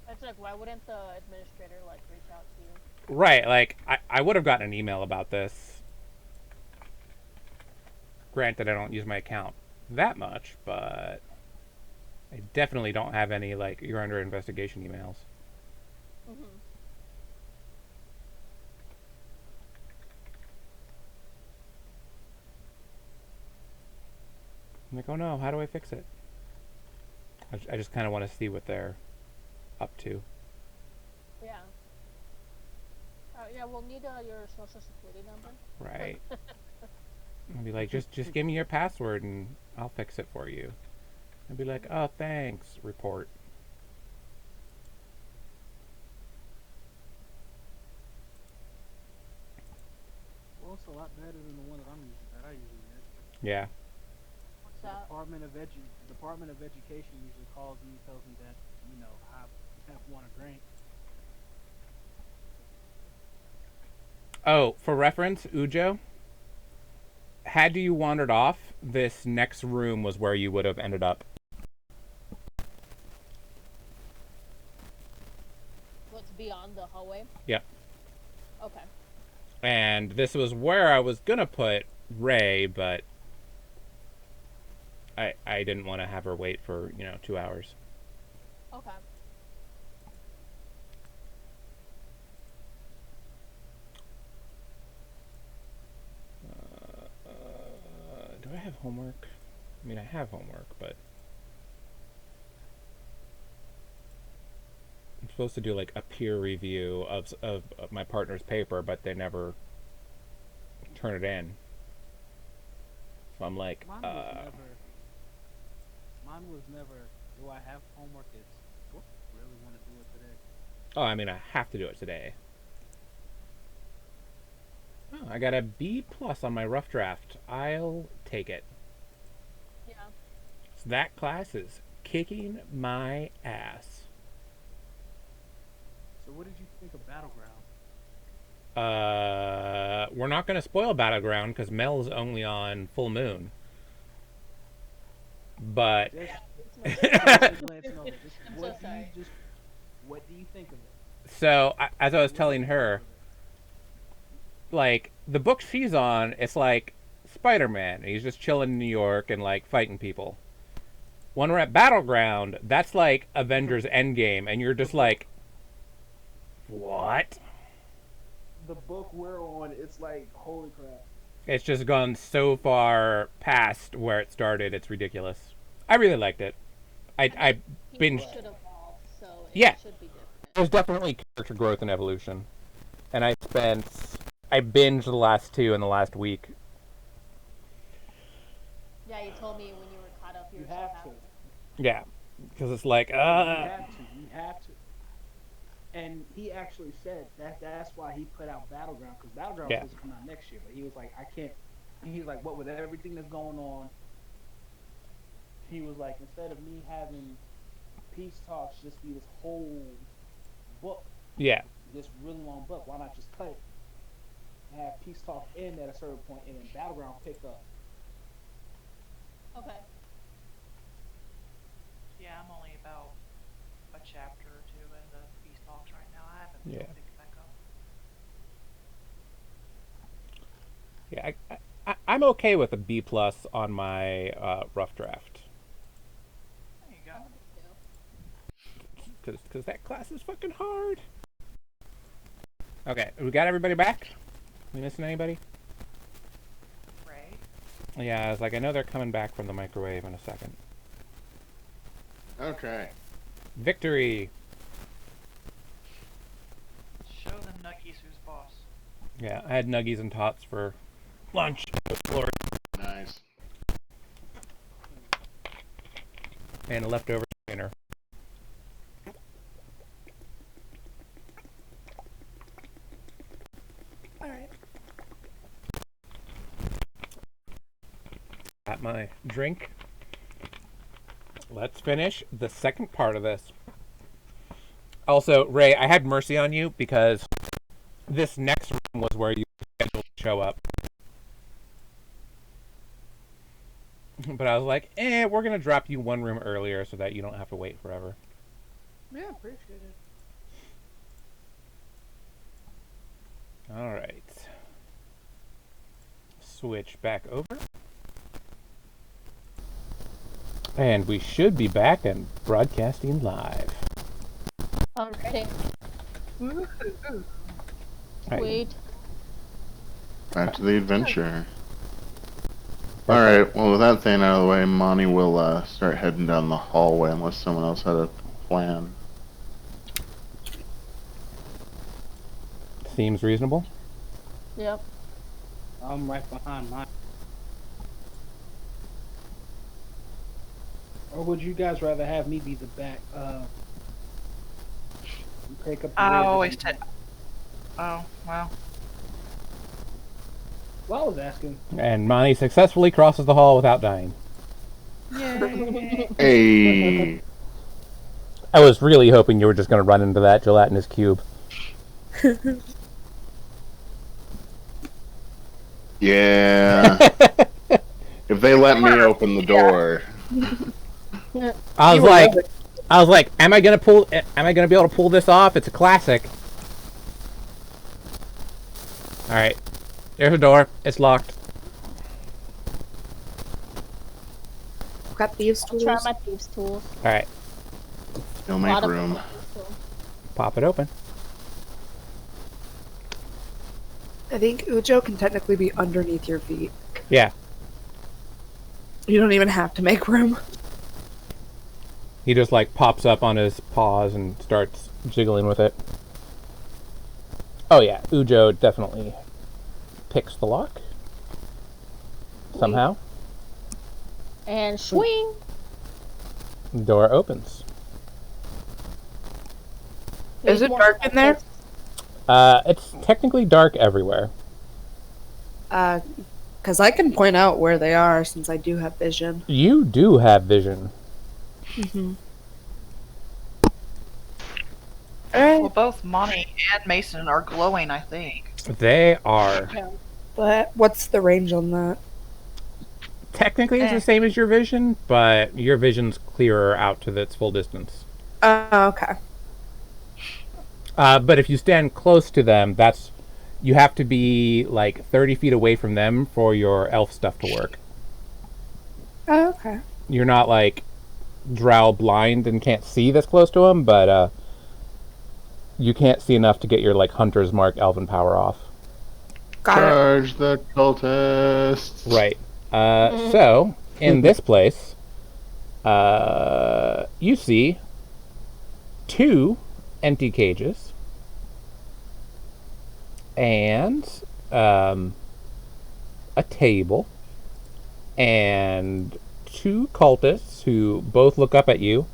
It's like, why wouldn't the administrator, like, reach out to you?
Right, like, I would have gotten an email about this. Granted, I don't use my account that much, but I definitely don't have any, like, you're under investigation emails. I'm like, oh no, how do I fix it? I just kind of want to see what they're up to.
Yeah. Yeah, we'll need your social security number.
Right. I'll be like, just give me your password and I'll fix it for you. I'd be like, oh, thanks, report.
Well, it's a lot better than the one that I usually get.
Yeah.
What's
The
that?
Department of Education usually calls me and tells me that, I have won a grant.
Oh, for reference, Ujo, had you wandered off, this next room was where you would have ended up.
What's beyond the hallway?
Yep.
Okay.
And this was where I was gonna put Ray, but I didn't want to have her wait for, 2 hours.
Okay.
Do I have homework? I mean, I have homework, but I'm supposed to do like a peer review of my partner's paper, but they never turn it in. So I'm like,
Mine was never. Do I have homework? It's do I really want to do it today?
oh, I mean, I have to do it today. Oh, I got a B plus on my rough draft. I'll take it.
Yeah.
So that class is kicking my ass.
So what did you think of Battleground?
We're not going to spoil Battleground because Mel's only on full moon. But
Just glancing over. What do you think of it?
so, as I was telling her, like the book she's on, it's like Spider-Man. He's just chilling in New York and like fighting people. When we're at Battleground, that's like Avengers Endgame, and you're just like, what?
The book we're on, it's like, holy crap.
It's just gone so far past where it started. It's ridiculous. I really liked it. I
People
binged.
should evolve, so it
Yeah.
should be different.
There's definitely character growth and evolution, and I binged the last two in the last week.
Yeah, you told me when you were caught up, you
You
were so
have
happy.
to.
Yeah, because it's like,
You have to. You have to. And he actually said that's why he put out Battleground, because Battleground
Yeah.
was supposed to come out next year, but he was like, I can't. He's like, what with everything that's going on? He was like, instead of me having peace talks just be this whole book,
yeah,
this really long book, why not just cut it and have peace talk end at a certain point, and then Battleground pick up?
Okay.
Yeah, I'm only about a chapter or two in the Beast Talks right now. I haven't
Yeah.
picked it back up.
yeah. I'm okay with a B plus on my rough draft
There you go.
because that class is fucking hard. Okay, we got everybody back. We missing anybody?
Ray?
Yeah, I was like, I know they're coming back from the microwave in a second.
Okay.
Victory.
Show them Nuggies who's boss.
Yeah, I had nuggies and tots for lunch. Glory.
Nice.
And a leftover dinner.
Alright.
Got my drink. Let's finish the second part of this. Also, Ray, I had mercy on you because this next room was where you were scheduled to show up. But I was like, we're going to drop you one room earlier so that you don't have to wait forever.
Yeah, appreciate it.
Alright. Switch back over. And we should be back and broadcasting live.
Alrighty.
Woohoo!
Sweet.
Back to the adventure. Alright, well, with that thing out of the way, Monty will start heading down the hallway unless someone else had a plan.
Seems reasonable.
Yep.
I'm right behind mine. Or would you guys rather have me be the back? Pick up the
I
rear
always
vision?
Oh, well.
Well, I was asking.
And Monty successfully crosses the hall without dying.
Hey!
I was really hoping you were just going to run into that gelatinous cube.
Yeah. If they let me open the door.
I was like, am I gonna be able to pull this off? It's a classic. Alright. There's a door. It's locked.
Got thieves'
I'll
tools.
try my thieves' tools.
Alright.
You'll
A
make
lot of
room.
thieves' tools.
Pop it open.
I think Ujo can technically be underneath your feet.
Yeah.
You don't even have to make room.
He just like pops up on his paws and starts jiggling with it. Oh yeah, Ujo definitely picks the lock. Somehow.
And swing.
The door opens.
Is it dark in there?
It's technically dark everywhere.
Because I can point out where they are since I do have vision.
You do have vision.
Mm-hmm.
Well, both Monty and Mason are glowing, I think.
They are.
But what's the range on that?
Technically, it's the same as your vision, but your vision's clearer out to its full distance.
Okay.
But if you stand close to them, you have to be like 30 feet away from them for your elf stuff to work.
Okay.
You're not like drow blind and can't see this close to them, but you can't see enough to get your like hunter's mark elven power off.
Got it.
Charge the cultists.
Right. So in this place, you see 2 empty cages and a table and 2 cultists who both look up at you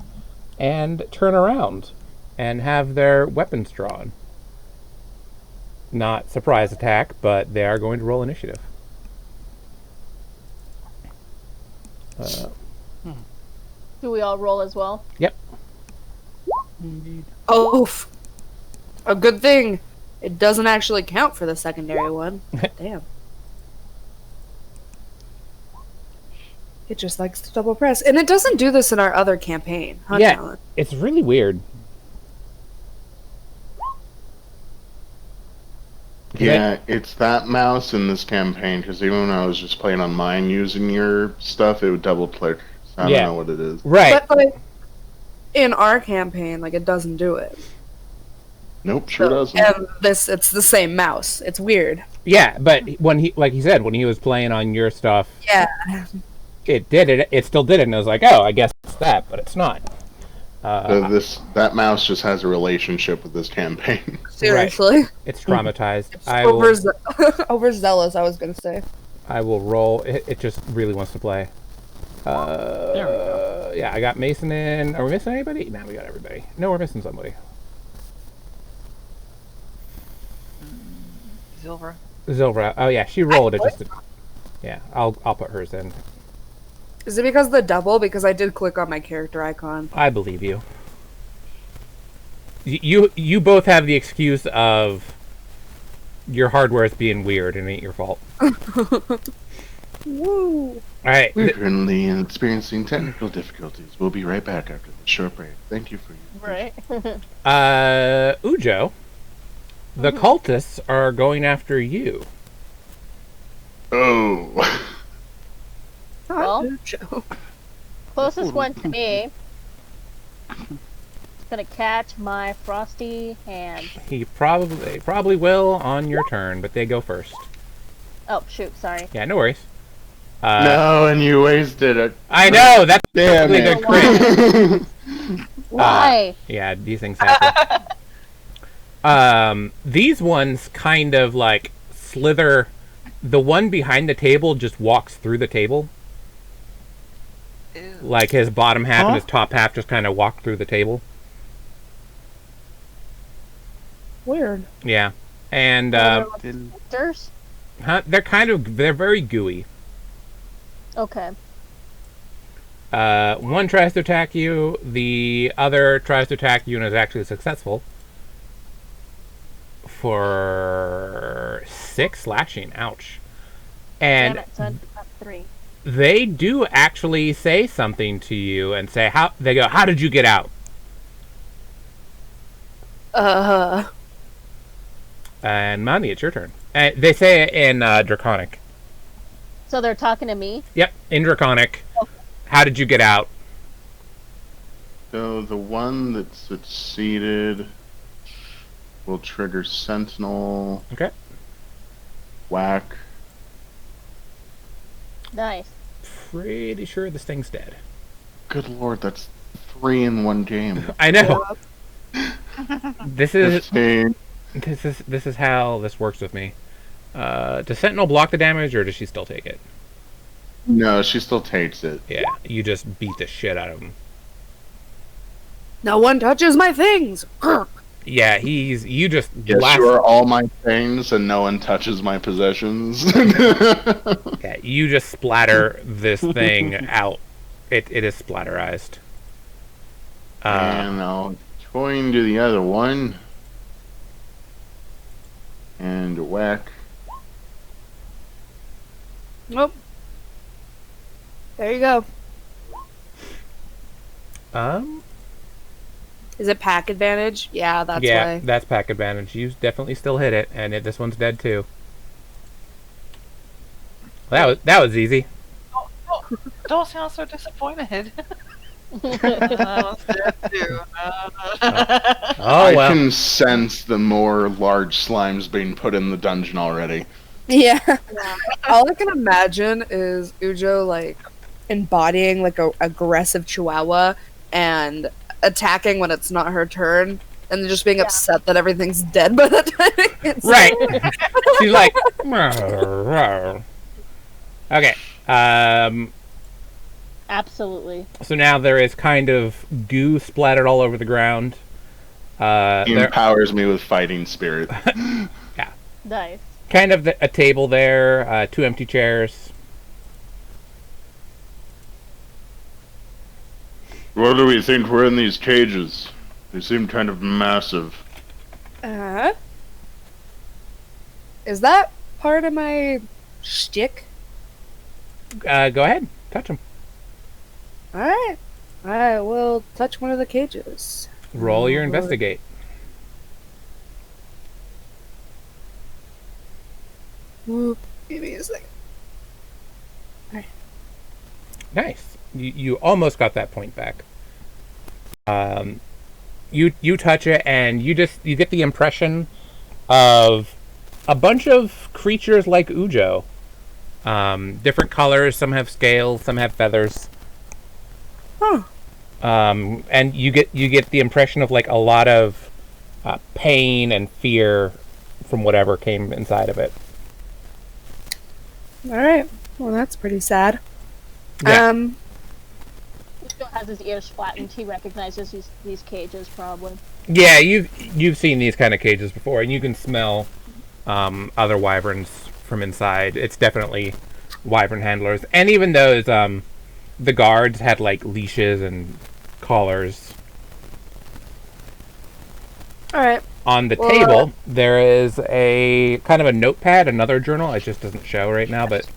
and turn around and have their weapons drawn. Not surprise attack, but they are going to roll initiative.
Do we all roll as well?
Yep.
Indeed.
Oh, a good thing. It doesn't actually count for the secondary one. Damn. It just likes to double press. And it doesn't do this in our other campaign, huh,
Yeah,
Talon?
it's really weird.
Yeah, it's that mouse in this campaign, because even when I was just playing on mine using your stuff, it would double click. So I
Yeah.
don't know what it is.
Right.
But, like, in our campaign, like, it doesn't do it.
Nope, sure doesn't.
And it's the same mouse. It's weird.
Yeah, but when he, like he said, when he was playing on your stuff,
Yeah.
it did it. It still did it, and I was like, oh, I guess it's that, but it's not.
That mouse just has a relationship with this campaign.
Seriously.
It's traumatized.
It's overzealous, I was going to say.
I will roll. It just really wants to play.
There we go.
Yeah, I got Mason in. Are we missing anybody? No, we got everybody. No, we're missing somebody. Zilvra. Oh yeah, she rolled it. Yeah, I'll put hers in.
Is it because of the double? Because I did click on my character icon.
I believe you. You both have the excuse of your hardware is being weird and it ain't your fault.
Woo!
All right.
We're currently experiencing technical difficulties. We'll be right back after this short break. Thank you for your
Right.
Ujo, the cultists are going after you.
Oh.
Well, closest one to me is gonna catch my frosty hand.
They probably will on your turn, but they go first.
Oh shoot, sorry.
Yeah, no worries.
No, and you wasted it.
I know, that's
Damn
really
it.
good crit.
Why?
Yeah, these things happen. These ones kind of like slither. The one behind the table just walks through the table.
Ew.
Like his bottom half and his top half just kind of walk through the table.
Weird.
Yeah. And
Sisters?
they're very gooey.
Okay.
One tries to attack you, the other tries to attack you and is actually successful. For 6 slashing. Ouch. And
Damn it, so I have 3.
they do actually say something to you and say, how did you get out? And Mani, it's your turn. They say it in Draconic.
So they're talking to me?
Yep, in Draconic. How did you get out?
So the one that's succeeded will trigger Sentinel.
Okay.
Whack.
Nice.
Pretty sure this thing's dead.
Good lord, that's 3 in one game.
I know. This is
15.
this is how this works with me. Does Sentinel block the damage, or does she still take it?
No, she still takes it.
Yeah, you just beat the shit out of him.
No one touches my things! Grr.
Yeah, you just
Yes,
blast.
you are all my things, and no one touches my possessions.
Yeah, you just splatter this thing out. It is splatterized.
And I'll join to the other one. And whack.
Nope. There you go. Is it pack advantage? Yeah, that's
yeah,
why.
that's pack advantage. You definitely still hit it, and this one's dead too. That was easy.
Don't sound so disappointed. I was dead too.
Oh well.
I can sense the more large slimes being put in the dungeon already.
Yeah. All I can imagine is Ujo like embodying like a aggressive chihuahua and attacking when it's not her turn, and then just being upset that everything's dead by the time it gets
Right.
there.
She's like, "Rawr, rawr." Okay.
Absolutely.
So now there is kind of goo splattered all over the ground.
He
There,
empowers me with fighting spirit.
Nice.
kind of a table there, 2 empty chairs.
What do we think we're in these cages? They seem kind of massive.
Is that part of my shtick?
Go ahead, touch them.
Alright. I will touch one of the cages.
Roll your
Roll it.
investigate.
Whoop. Give me a second.
Nice. You almost got that point back. You touch it, and you get the impression of a bunch of creatures like Ujo. Different colors. Some have scales. Some have feathers.
Huh.
And you get the impression of like a lot of pain and fear from whatever came inside of it.
Alright. Well, that's pretty sad.
Yeah.
He still has his ears flattened. He recognizes these cages, probably.
Yeah, you've seen these kind of cages before, and you can smell other wyverns from inside. It's definitely wyvern handlers, and even those the guards had like leashes and collars.
Alright.
On the
Well,
table, there is a kind of a notepad, another journal. It just doesn't show right now, but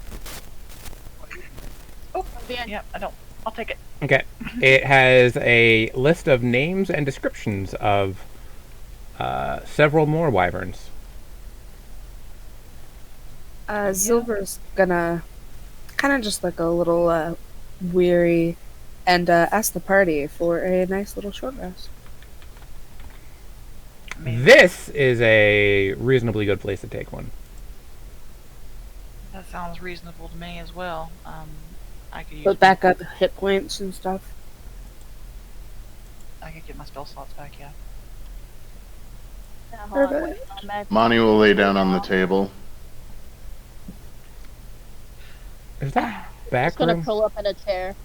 Oh, yeah, I don't. I'll take it.
okay. It has a list of names and descriptions of several more wyverns.
Silver's gonna kind of just like a little weary and ask the party for a nice little short rest.
This is a reasonably good place to take one.
That sounds reasonable to me as well. I could use.
Put back up hit points and stuff.
I could get my spell slots back. Yeah.
Yeah, hold on,
Perfect.
wait, I'm
Monty will lay down on the table.
Is that
just
back
gonna
room?
curl up in a chair.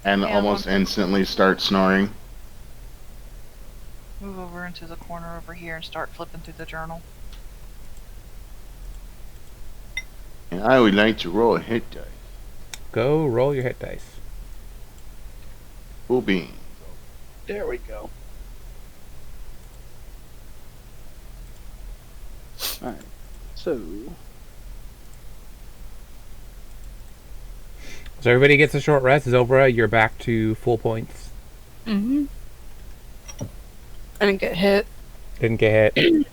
And
Yeah,
almost instantly start snoring.
Move over into the corner over here and start flipping through the journal.
And I would like to roll a hit die.
Go roll your hit dice.
Cool beans.
There we go. Alright. So
So everybody gets a short rest. Zobra, you're back to full points.
Mm-hmm. I didn't get hit.
Didn't get hit.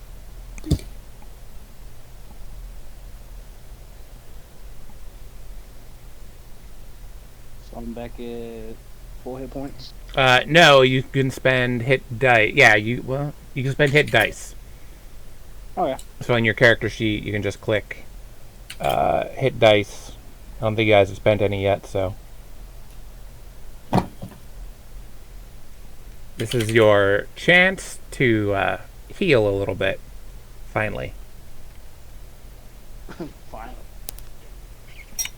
So I'm back at 4 hit points.
No, you can spend hit dice. Yeah, you can spend hit dice.
Oh yeah.
So on your character sheet, you can just click hit dice. I don't think you guys have spent any yet, so. This is your chance to heal a little bit, finally.
Finally.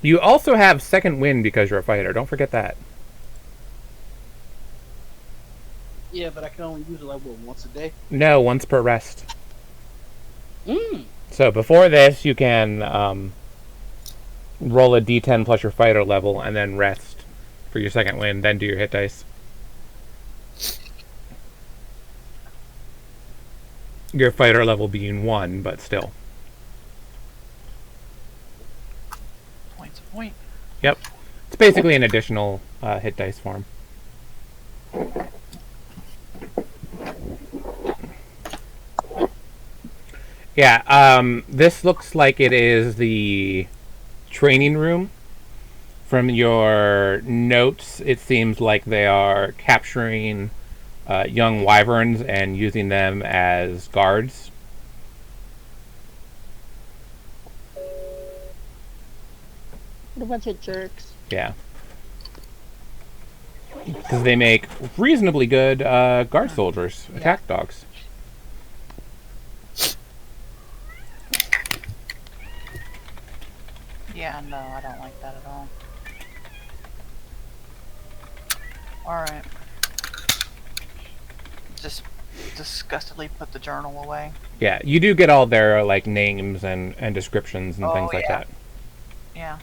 You also have second wind because you're a fighter. Don't forget that.
Yeah, but I can only use it like what, once a day?
No, once per rest.
Mmm.
So before this, you can roll a d10 plus your fighter level and then rest for your second wind, then do your hit dice. Your fighter level being 1, but still.
point.
Yep. It's basically an additional hit dice for him. Yeah, this looks like it is the training room. From your notes, it seems like they are capturing young wyverns and using them as guards.
What a bunch of jerks.
Yeah. Because they make reasonably good guard soldiers, attack dogs.
Yeah, no, I don't like that at all. Alright. Just disgustedly put the journal away.
Yeah, you do get all their like names and descriptions and things like that.
Yeah.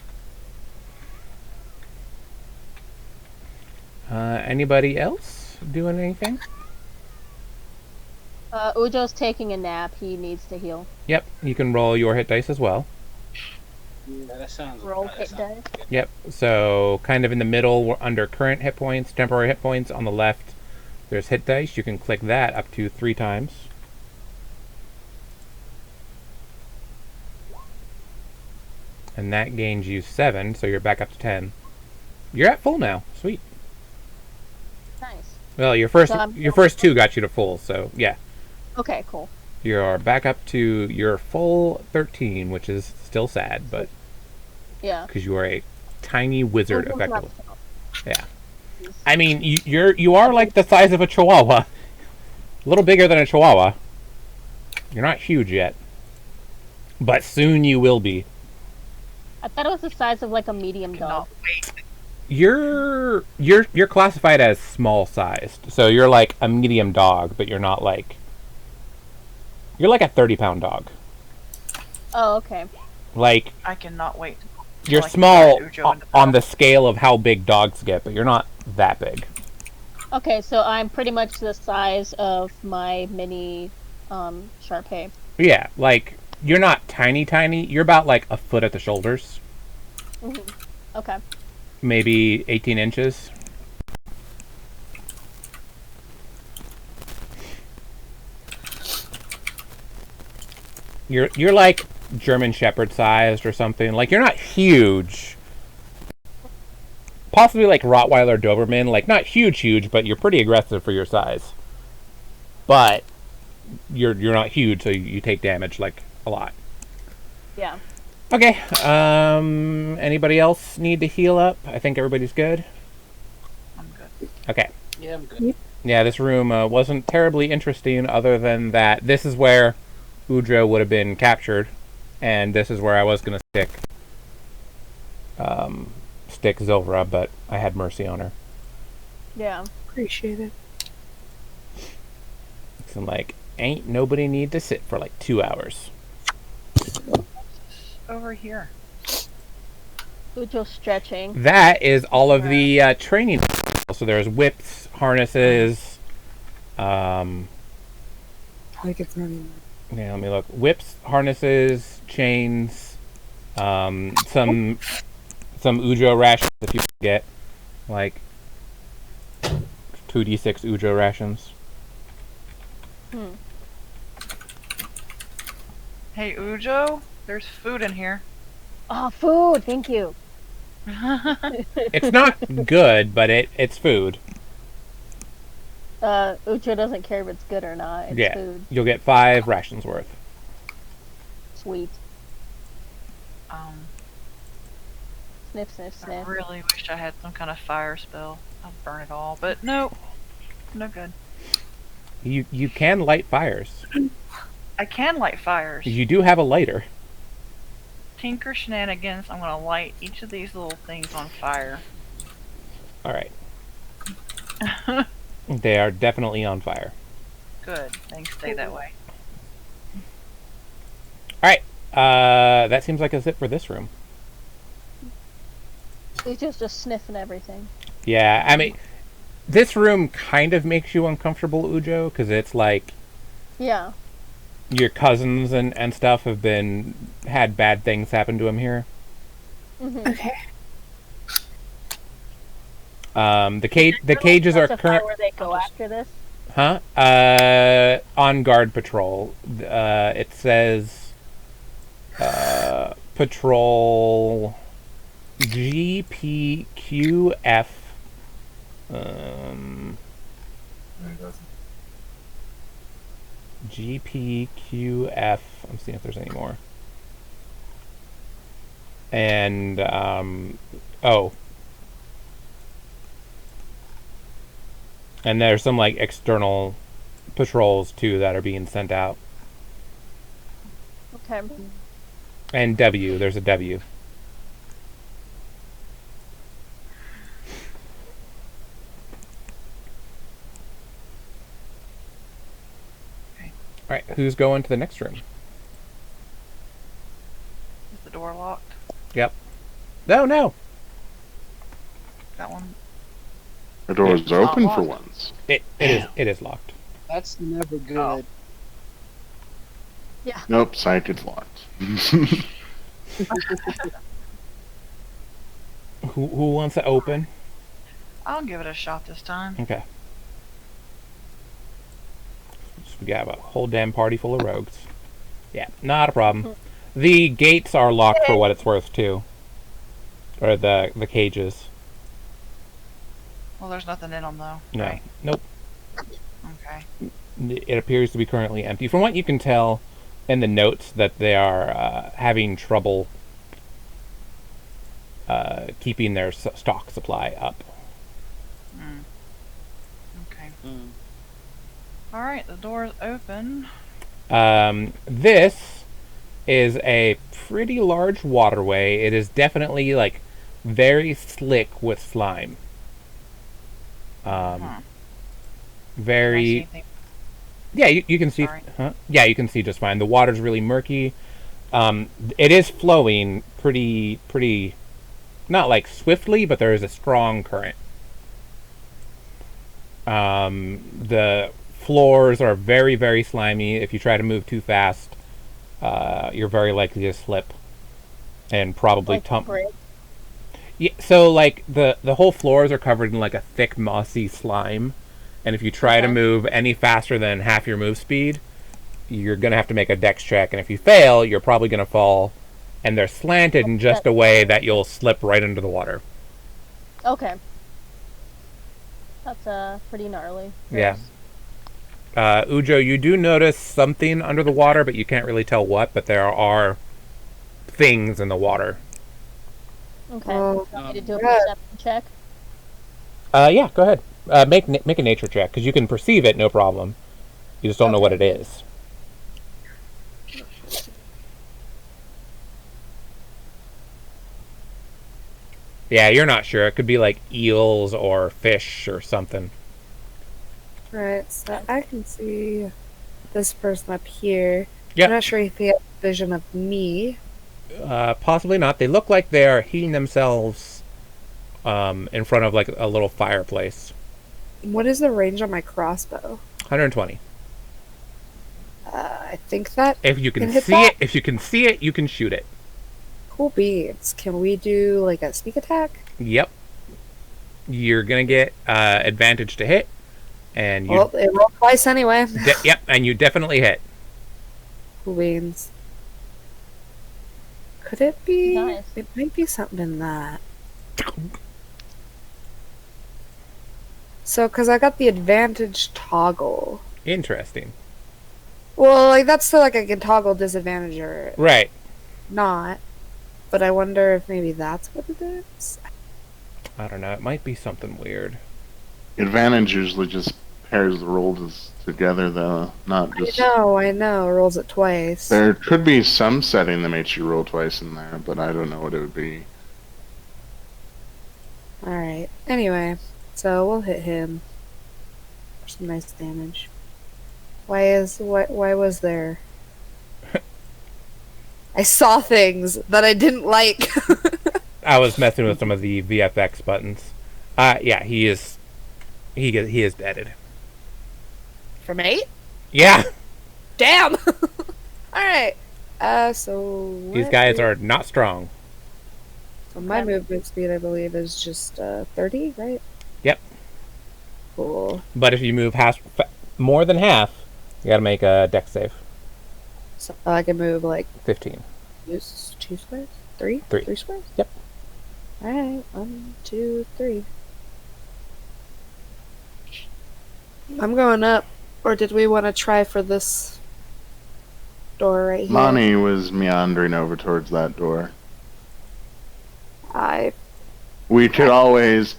Anybody else doing anything?
Ujo's taking a nap. He needs to heal.
Yep, you can roll your hit dice as well.
Yeah, that sounds.
Roll hit dice.
Yep, so kind of in the middle, we're under current hit points, temporary hit points. On the left, there's hit dice. You can click that up to 3 times. And that gains you 7, so you're back up to 10. You're at full now. Sweet.
Nice.
Well, your first
So
your first 2 got you to full, so yeah.
Okay, cool.
You're back up to your full 13, which is still sad, but
Yeah.
because you are a tiny wizard,
Ujo's
effectively.
not-
Yeah. I mean, you are like the size of a chihuahua. A little bigger than a chihuahua. You're not huge yet. But soon you will be.
I thought it was the size of like a medium dog.
Cannot wait.
You're classified as small sized. So you're like a medium dog, but you're not like you're like a 30-pound dog.
Oh, okay.
Like
I cannot wait.
you're
Like,
small
Ujo into
on the
battle.
scale of how big dogs get, but you're not that big.
Okay, so I'm pretty much the size of my mini Sharpei.
Yeah, like you're not tiny. You're about like a foot at the shoulders,
Okay.
maybe 18 inches. You're like German Shepherd sized or something. Like you're not huge. Possibly like Rottweiler Doberman, like not huge, but you're pretty aggressive for your size. But you're not huge, so you take damage like a lot.
Yeah.
Okay. Anybody else need to heal up? I think everybody's good.
I'm good.
Okay.
Yeah, I'm good.
Yeah, this room wasn't terribly interesting, other than that this is where Ujo would have been captured, and this is where I was gonna stick Zilvra, but I had mercy on her.
Yeah.
Appreciate it.
So like, ain't nobody need to sit for like 2 hours.
Over here.
Ujo's stretching.
That is all of the training. So there's whips, harnesses.
I get running.
Yeah, let me look. Whips, harnesses, chains, some Ujo rations if you get, like 2d6 Ujo rations.
Hey, Ujo, there's food in here.
Oh, food! Thank you.
It's not good, but it's food.
Ujo doesn't care if it's good or not. It's
Yeah,
food.
you'll get 5 rations worth.
Sweet.
Um,
Sniff, sniff,
I
sniff.
really wish I had some kind of fire spell. I'll burn it all, but no. No good.
You can light fires.
I can light fires.
You do have a lighter.
Tinker shenanigans, I'm gonna light each of these little things on fire.
All right. They are definitely on fire.
Good. Things stay that way.
All right. That seems like it's it for this room.
Ujo's just sniffing everything.
Yeah, I mean, this room kind of makes you uncomfortable, Ujo, because it's like
Yeah.
your cousins and stuff have had bad things happen to them here.
Okay.
The cages are
Specify
current.
where they go after this.
Huh? On guard patrol. It says patrol GPQF. GPQF. I'm seeing if there's any more. And oh. And there's some like external patrols too that are being sent out.
Okay.
And W, there's a W.
Okay.
Alright, who's going to the next room?
Is the door locked?
Yep. No, no.
That one?
The door is
It's
open
not
for
locked.
once.
It is locked.
That's never good.
Oh.
Nope, psych, it's locked.
Who wants to open?
I'll give it a shot this time.
Okay. So we got a whole damn party full of rogues. Yeah, not a problem. The gates are locked for what it's worth too. Or the cages.
Well, there's nothing in them though.
No.
Right?
Nope.
Okay.
It appears to be currently empty. From what you can tell in the notes, that they are having trouble keeping their stock supply up.
Okay.
Mm.
All right, the door is open.
This is a pretty large waterway. It is definitely like very slick with slime.
Can I see
Very.
anything?
Yeah, you can see.
Sorry.
Huh? Yeah, you can see just fine. The water's really murky. It is flowing pretty, not like swiftly, but there is a strong current. The floors are very, very slimy. If you try to move too fast, you're very likely to slip and probably
Like
tumble.
brick.
Yeah, so like the whole floors are covered in like a thick mossy slime, and if you try to
Okay.
move any faster than half your move speed, you're gonna have to make a dex check, and if you fail, you're probably gonna fall. And they're slanted in just a way that you'll slip right into the water.
Okay. That's pretty gnarly.
Yeah. Ujo, you do notice something under the water, but you can't really tell what. But there are things in the water.
Okay.
Oh,
Want me to do a
yeah.
perception check?
Yeah, go ahead. Make a nature check because you can perceive it, no problem. You just don't know what it is. Yeah, you're not sure. It could be like eels or fish or something.
Right, so I can see this person up here.
Yep.
I'm not sure if he has vision of me.
Possibly not. They look like they are heating themselves in front of like a little fireplace.
What is the range on my crossbow?
120.
I think that
If you can
Can hit
see
that?
it, if you can see it, you can shoot it.
cool beans. Can we do like a sneak attack?
Yep. You're gonna get advantage to hit, and you
Well, it rolled twice anyway.
yep, and you definitely hit.
Cool beans. Could it be?
Nice.
It might be something in that. So, because I got the advantage toggle.
Interesting.
Well, like that's so like I can toggle disadvantage or
Right.
not. But I wonder if maybe that's what it is.
I don't know. It might be something weird.
Advantage usually just pairs the rolls together, though, not just.
I know. Rolls it twice.
There could be some setting that makes you roll twice in there, but I don't know what it would be.
Alright. Anyway, so we'll hit him for some nice damage. Why was there? I saw things that I didn't like.
I was messing with some of the VFX buttons. Yeah, he is deaded.
From 8?
Yeah,
Damn! Alright. So
these
what
guys
is-
are not strong.
So my movement speed, I believe, is just 30, right?
Yep.
Cool.
But if you move more than half, you gotta make a dex save.
So I can move like
15.
use 2 squares? 3?
Three.
3 squares?
Yep.
Alright, 1, 2, 3. I'm going up. Or did we want to try for this door right here?
Monty was meandering over towards that door. We could always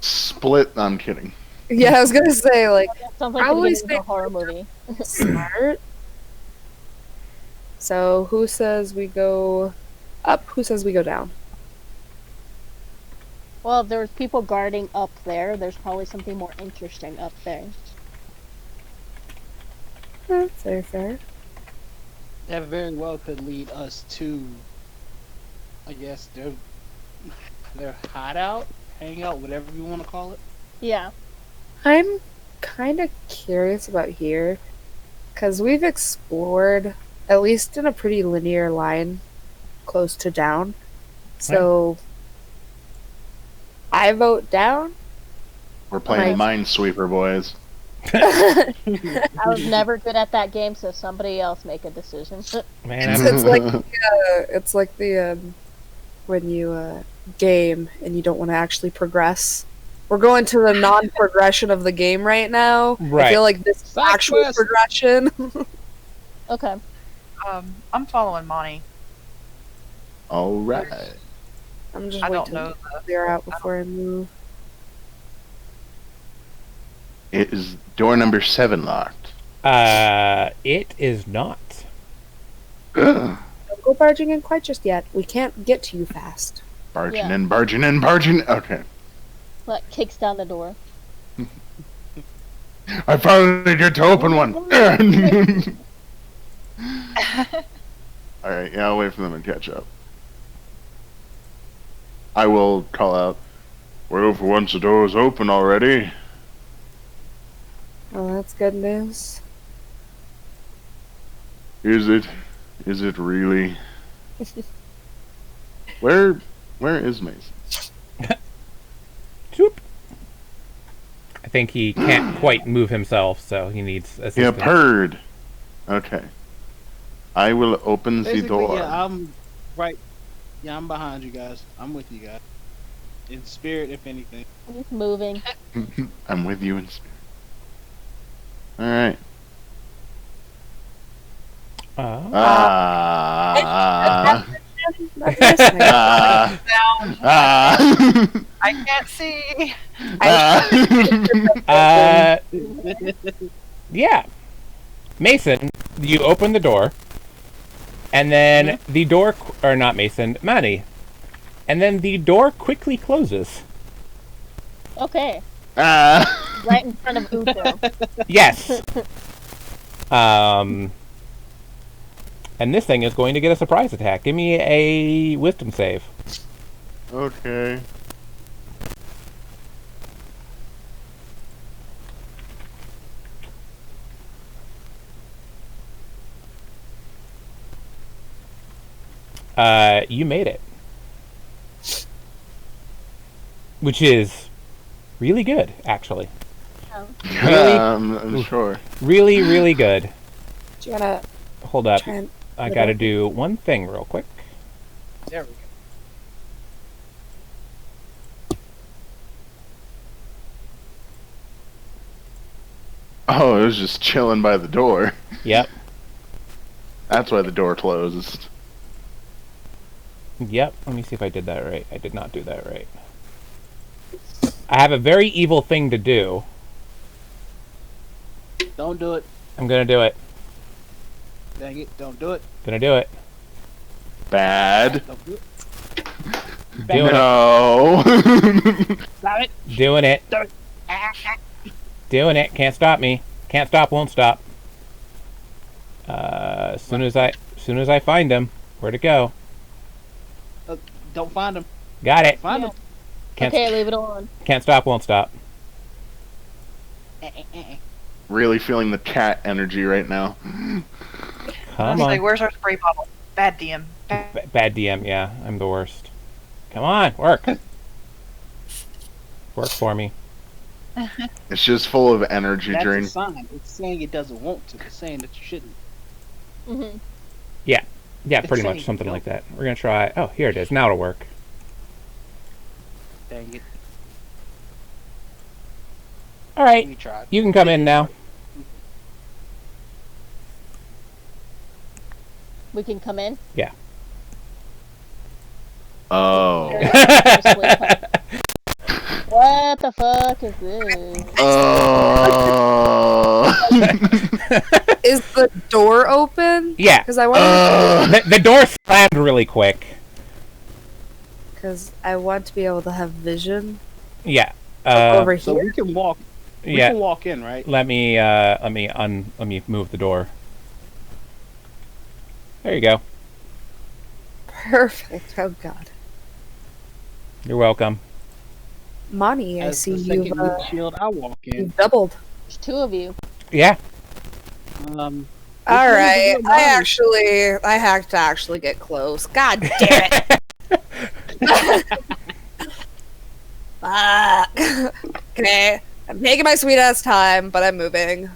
split. I'm kidding.
Yeah, I was gonna say, like,
Sounds like
probably
the beginning of a horror movie.
smart. So, who says we go up? Who says we go down?
Well, if there's people guarding up there, there's probably something more interesting up there.
Fair, fair.
That very well could lead us to, I guess, their hideout, hangout, whatever you want to call it.
Yeah.
I'm kind of curious about here, because we've explored, at least in a pretty linear line, close to down. So, I vote down.
We're playing Minesweeper, boys.
I was never good at that game, so somebody else make a decision.
Man,
It's like the when you game and you don't want to actually progress. We're going to the non-progression of the game right now.
Right.
I feel like this is actual progression.
Okay.
I'm following Monty.
All right.
I'm just
I
waiting
don't know
to clear out before I move.
Is door number 7 locked?
it is not.
Don't go barging in quite just yet. We can't get to you fast.
Barging in, barging in, barging. Okay.
Like, kicks down the door.
I finally get to open one. Alright, yeah, I'll wait for them to catch up. I will call out, well, for once the door is open already.
Oh, that's good news.
Is it? Is it really? Where is Mason?
Swoop. I think he can't quite move himself, so he needs assistance.
Yeah, purred. Okay. I will open the
Basically,
door.
yeah, I'm right. Yeah, I'm behind you guys. I'm with you guys. In spirit, if anything.
He's moving.
I'm with you in spirit. Alright.
I can't see.
Yeah. Mason, you open the door, and then the door, or not Mason, Manny, and then the door quickly closes.
Okay. Right in front of Uto.
Yes. And this thing is going to get a surprise attack. Give me a wisdom save.
Okay.
You made it. Which is really good, actually.
Oh.
Really?
I'm sure.
Really, really good.
Do you wanna
Hold up.
try and...
I gotta do one thing real quick.
There we go.
Oh, it was just chilling by the door.
Yep.
That's why the door closed.
Yep. Let me see if I did that right. I did not do that right. I have a very evil thing to do.
Don't do it.
I'm gonna do it.
Dang it. Don't do it.
Gonna do it.
Bad.
Don't do it.
Doing
No.
Stop it.
it. Doing it.
Stop it.
Doing it. Can't stop me. Can't stop. Won't stop. As soon as I find him, where'd it go?
Don't find him.
Got it.
Find him.
Can't
Okay, leave it alone.
Can't stop. Won't stop.
Really feeling the cat energy right now.
Come
Honestly,
on.
where's our spray bottle? Bad DM.
Bad DM. Yeah, I'm the worst. Come on, work. Work for me.
It's just full of energy
That's a
drink.
sign. It's saying it doesn't want to. It's saying that you shouldn't.
Hmm.
Yeah,
It's
pretty
saying
much something
no.
like that. We're gonna try. Oh, here it is. Now it'll work.
Dang it.
All right,
We tried.
you can come in now.
We can come in.
Yeah.
Oh.
What the fuck is this?
Oh.
Is the door open?
Yeah.
Because I want
The door slammed really quick.
because I want to be able to have vision
Yeah.
over
So
here.
we can walk. We
Yeah.
can walk in, right?
Let me move the door. There you go.
Perfect. Oh God,
You're welcome.
Monty, I
As
see
the second
you've
meat shield, I walk in.
you've doubled.
There's two of you.
Yeah.
All right, I have to actually get close. God damn it! Fuck. Okay, I'm taking my sweet ass time, but I'm moving.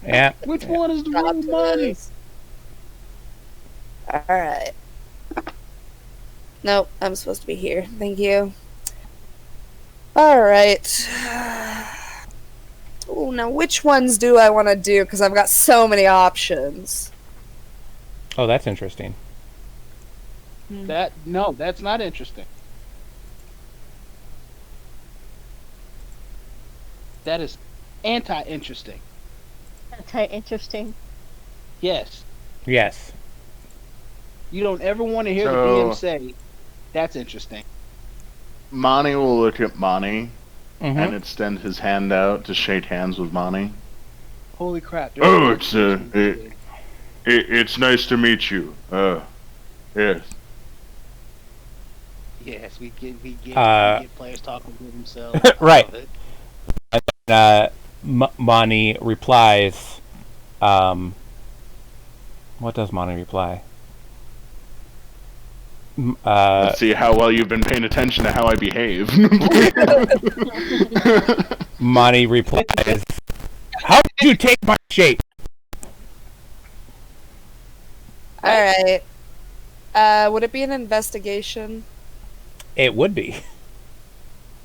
Yeah.
Which one is the
Drop
real
to
money?
this. All right. Nope, I'm supposed to be here. Thank you. All right. Oh, now which ones do I want to do? Because I've got so many options.
Oh, that's interesting.
No, that's not interesting. That is anti-interesting.
Interesting.
Yes.
Yes.
You don't ever want to hear the
So-
DM say, "That's interesting."
Monty will look at Monty
Mm-hmm.
and extend his hand out to shake hands with Monty.
Holy crap!
Oh, it's nice to meet you. Yes.
Yes, we get players talking to themselves.
Right.
I love it.
Monty replies. What does Monty reply?
Let's see how well you've been paying attention to how I behave.
Monty replies. How did you take my shape?
All right. Would it be an investigation?
It would be.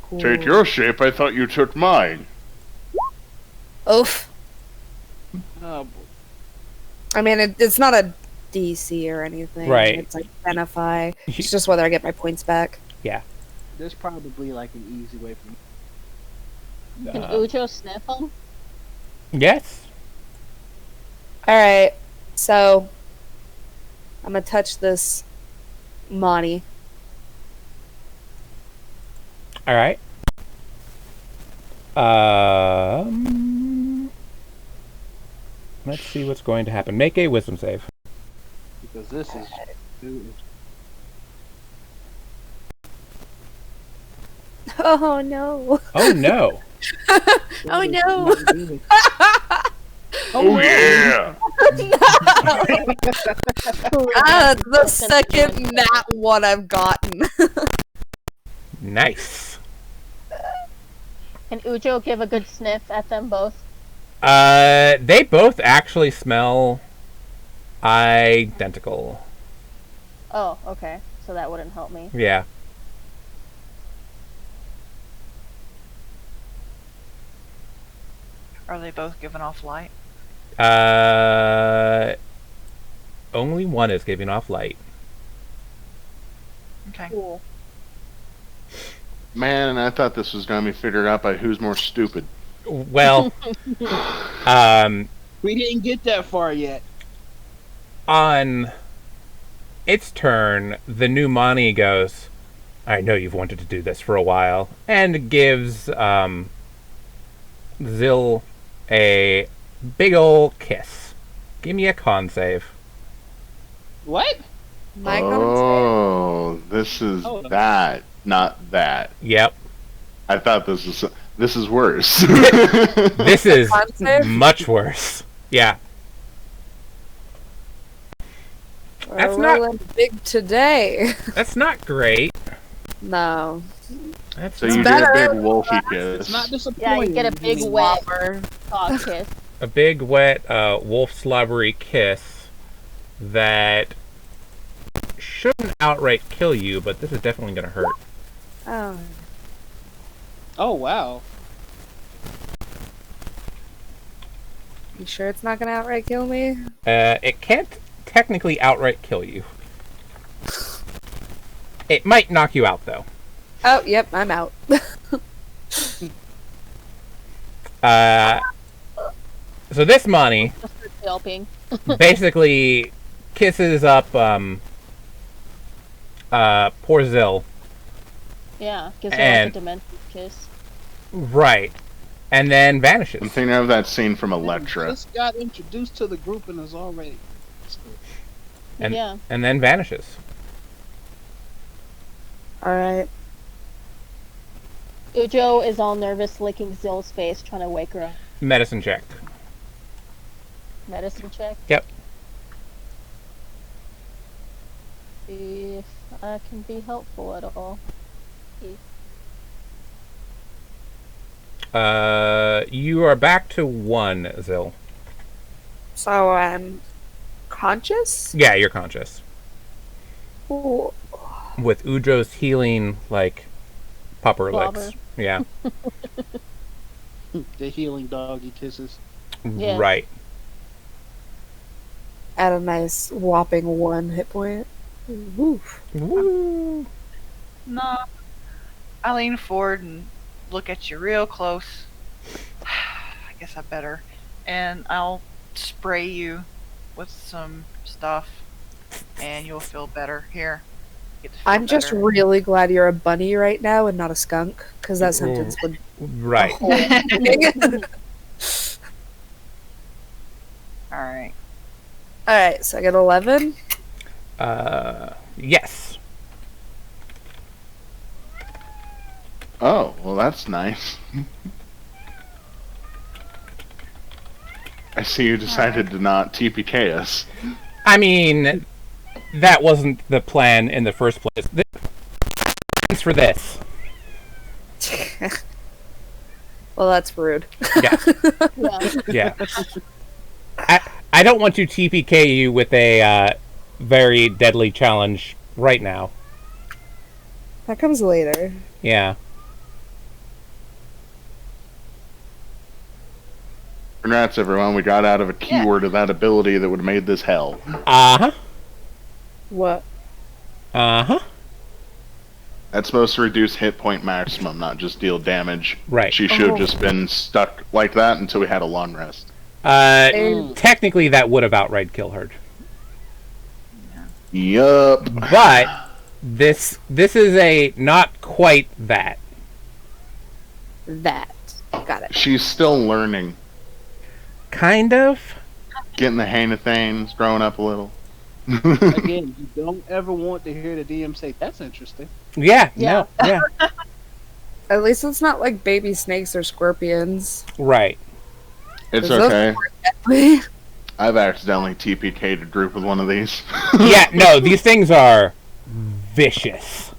Cool.
Take your shape. I thought you took mine.
Oof.
Oh, boy.
I mean, it's not a DC or anything.
Right.
It's like identify. It's just whether I get my points back.
There's probably like an easy way for me.
Can Ujo sniff them?
Yes.
All right. So I'm gonna touch this Monty.
All right. Let's see what's going to happen. Make a wisdom save.
Because this is.
Oh no!
Oh no.
Oh no!
Oh yeah!
Ah, the second nat one I've gotten.
Nice.
Can Ujo give a good sniff at them both?
They both actually smell identical.
Oh, okay. So that wouldn't help me.
Yeah.
Are they both giving off light?
Only one is giving off light.
Okay.
Cool.
Man, I thought this was gonna be figured out by who's more stupid.
Well,
We didn't get that far yet.
on its turn, the new Mani goes, I know you've wanted to do this for a while, and gives Zil a big ol' kiss. Give me a con save.
What?
My con
Oh, this is
Oh.
that, not that.
Yep.
I thought this is worse.
This is
Con save?
much worse. Yeah. That's
We're
not-
rolling big today.
That's not great.
No.
That's
So
not
you
better.
get a big wolfy kiss.
It's not
Yeah,
disappointing.
you get a big
mean,
wet
Whopper.
dog kiss.
a big, wet, wolf slobbery kiss that shouldn't outright kill you, but this is definitely going to hurt.
Oh.
Oh wow.
You sure it's not gonna outright kill me?
It can't technically outright kill you. It might knock you out, though.
Oh, yep, I'm out.
So this Monty
Just for helping.
basically kisses up poor Zill.
Yeah, gives her
And-
like a demented kiss.
Right. And then vanishes.
I'm thinking of that scene from Elektra.
Just got introduced to the group and is already.
And,
Yeah.
and then vanishes.
Alright.
Ujo is all nervous, licking Zill's face, trying to wake her up.
Medicine check.
Medicine check.
Yep.
See if I can be helpful at all.
You are back to 1, Zill.
So I'm conscious?
Yeah, you're conscious.
Ooh.
With Ujo's healing, like, pupper
Blobber.
licks. Yeah.
The healing doggy kisses.
Yeah.
Right.
At a nice whopping 1 hit point. Woof.
Woo.
No. I lean forward and look at you real close. I guess I better. And I'll spray you with some stuff, and you'll feel better. Here. Get to feel
I'm just
better.
really glad you're a bunny right now and not a skunk, because that sentence would.
Right.
Alright.
Alright, so I get 11.
Yes.
Oh, well, that's nice. I see you decided to not TPK us.
I mean, that wasn't the plan in the first place. Thanks for this.
Well, that's rude.
Yeah.
Yeah.
Yeah. I don't want to TPK you with a very deadly challenge right now.
That comes later.
Yeah.
Congrats, everyone. We got out of a keyword of that ability that would have made this hell.
Uh-huh.
What?
Uh-huh.
That's supposed to reduce hit point maximum, not just deal damage.
Right.
She should have just been stuck like that until we had a long rest.
Technically that would have outright killed her.
Yup.
But this is a not quite that.
That. Got it.
She's still learning.
Kind of.
Getting the hang of things, growing up a little.
Again, you don't ever want to hear the DM say, "That's interesting."
Yeah,
Yeah.
no, yeah.
At least it's not like baby snakes or scorpions.
Right.
It's
Those
okay. I've accidentally TPK'd a group with one of these.
Yeah, no, these things are vicious.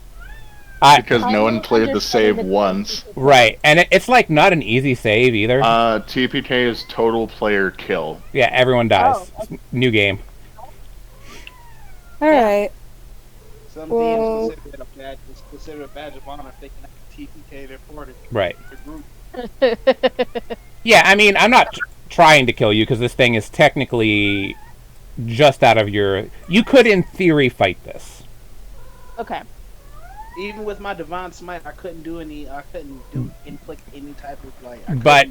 Because no one cleared the save once.
Right, and it's like not an easy save either.
TPK is total player kill.
Yeah, everyone dies.
Oh, okay.
New game.
Alright.
Some
Well-
DMs consider a badge of honor if they can TPK their party.
Right.
Their group.
Yeah, I mean, I'm not trying to kill you because this thing is technically just out of your... You could, in theory, fight this.
Okay.
Even with my divine smite, I couldn't do inflict any type of like.
But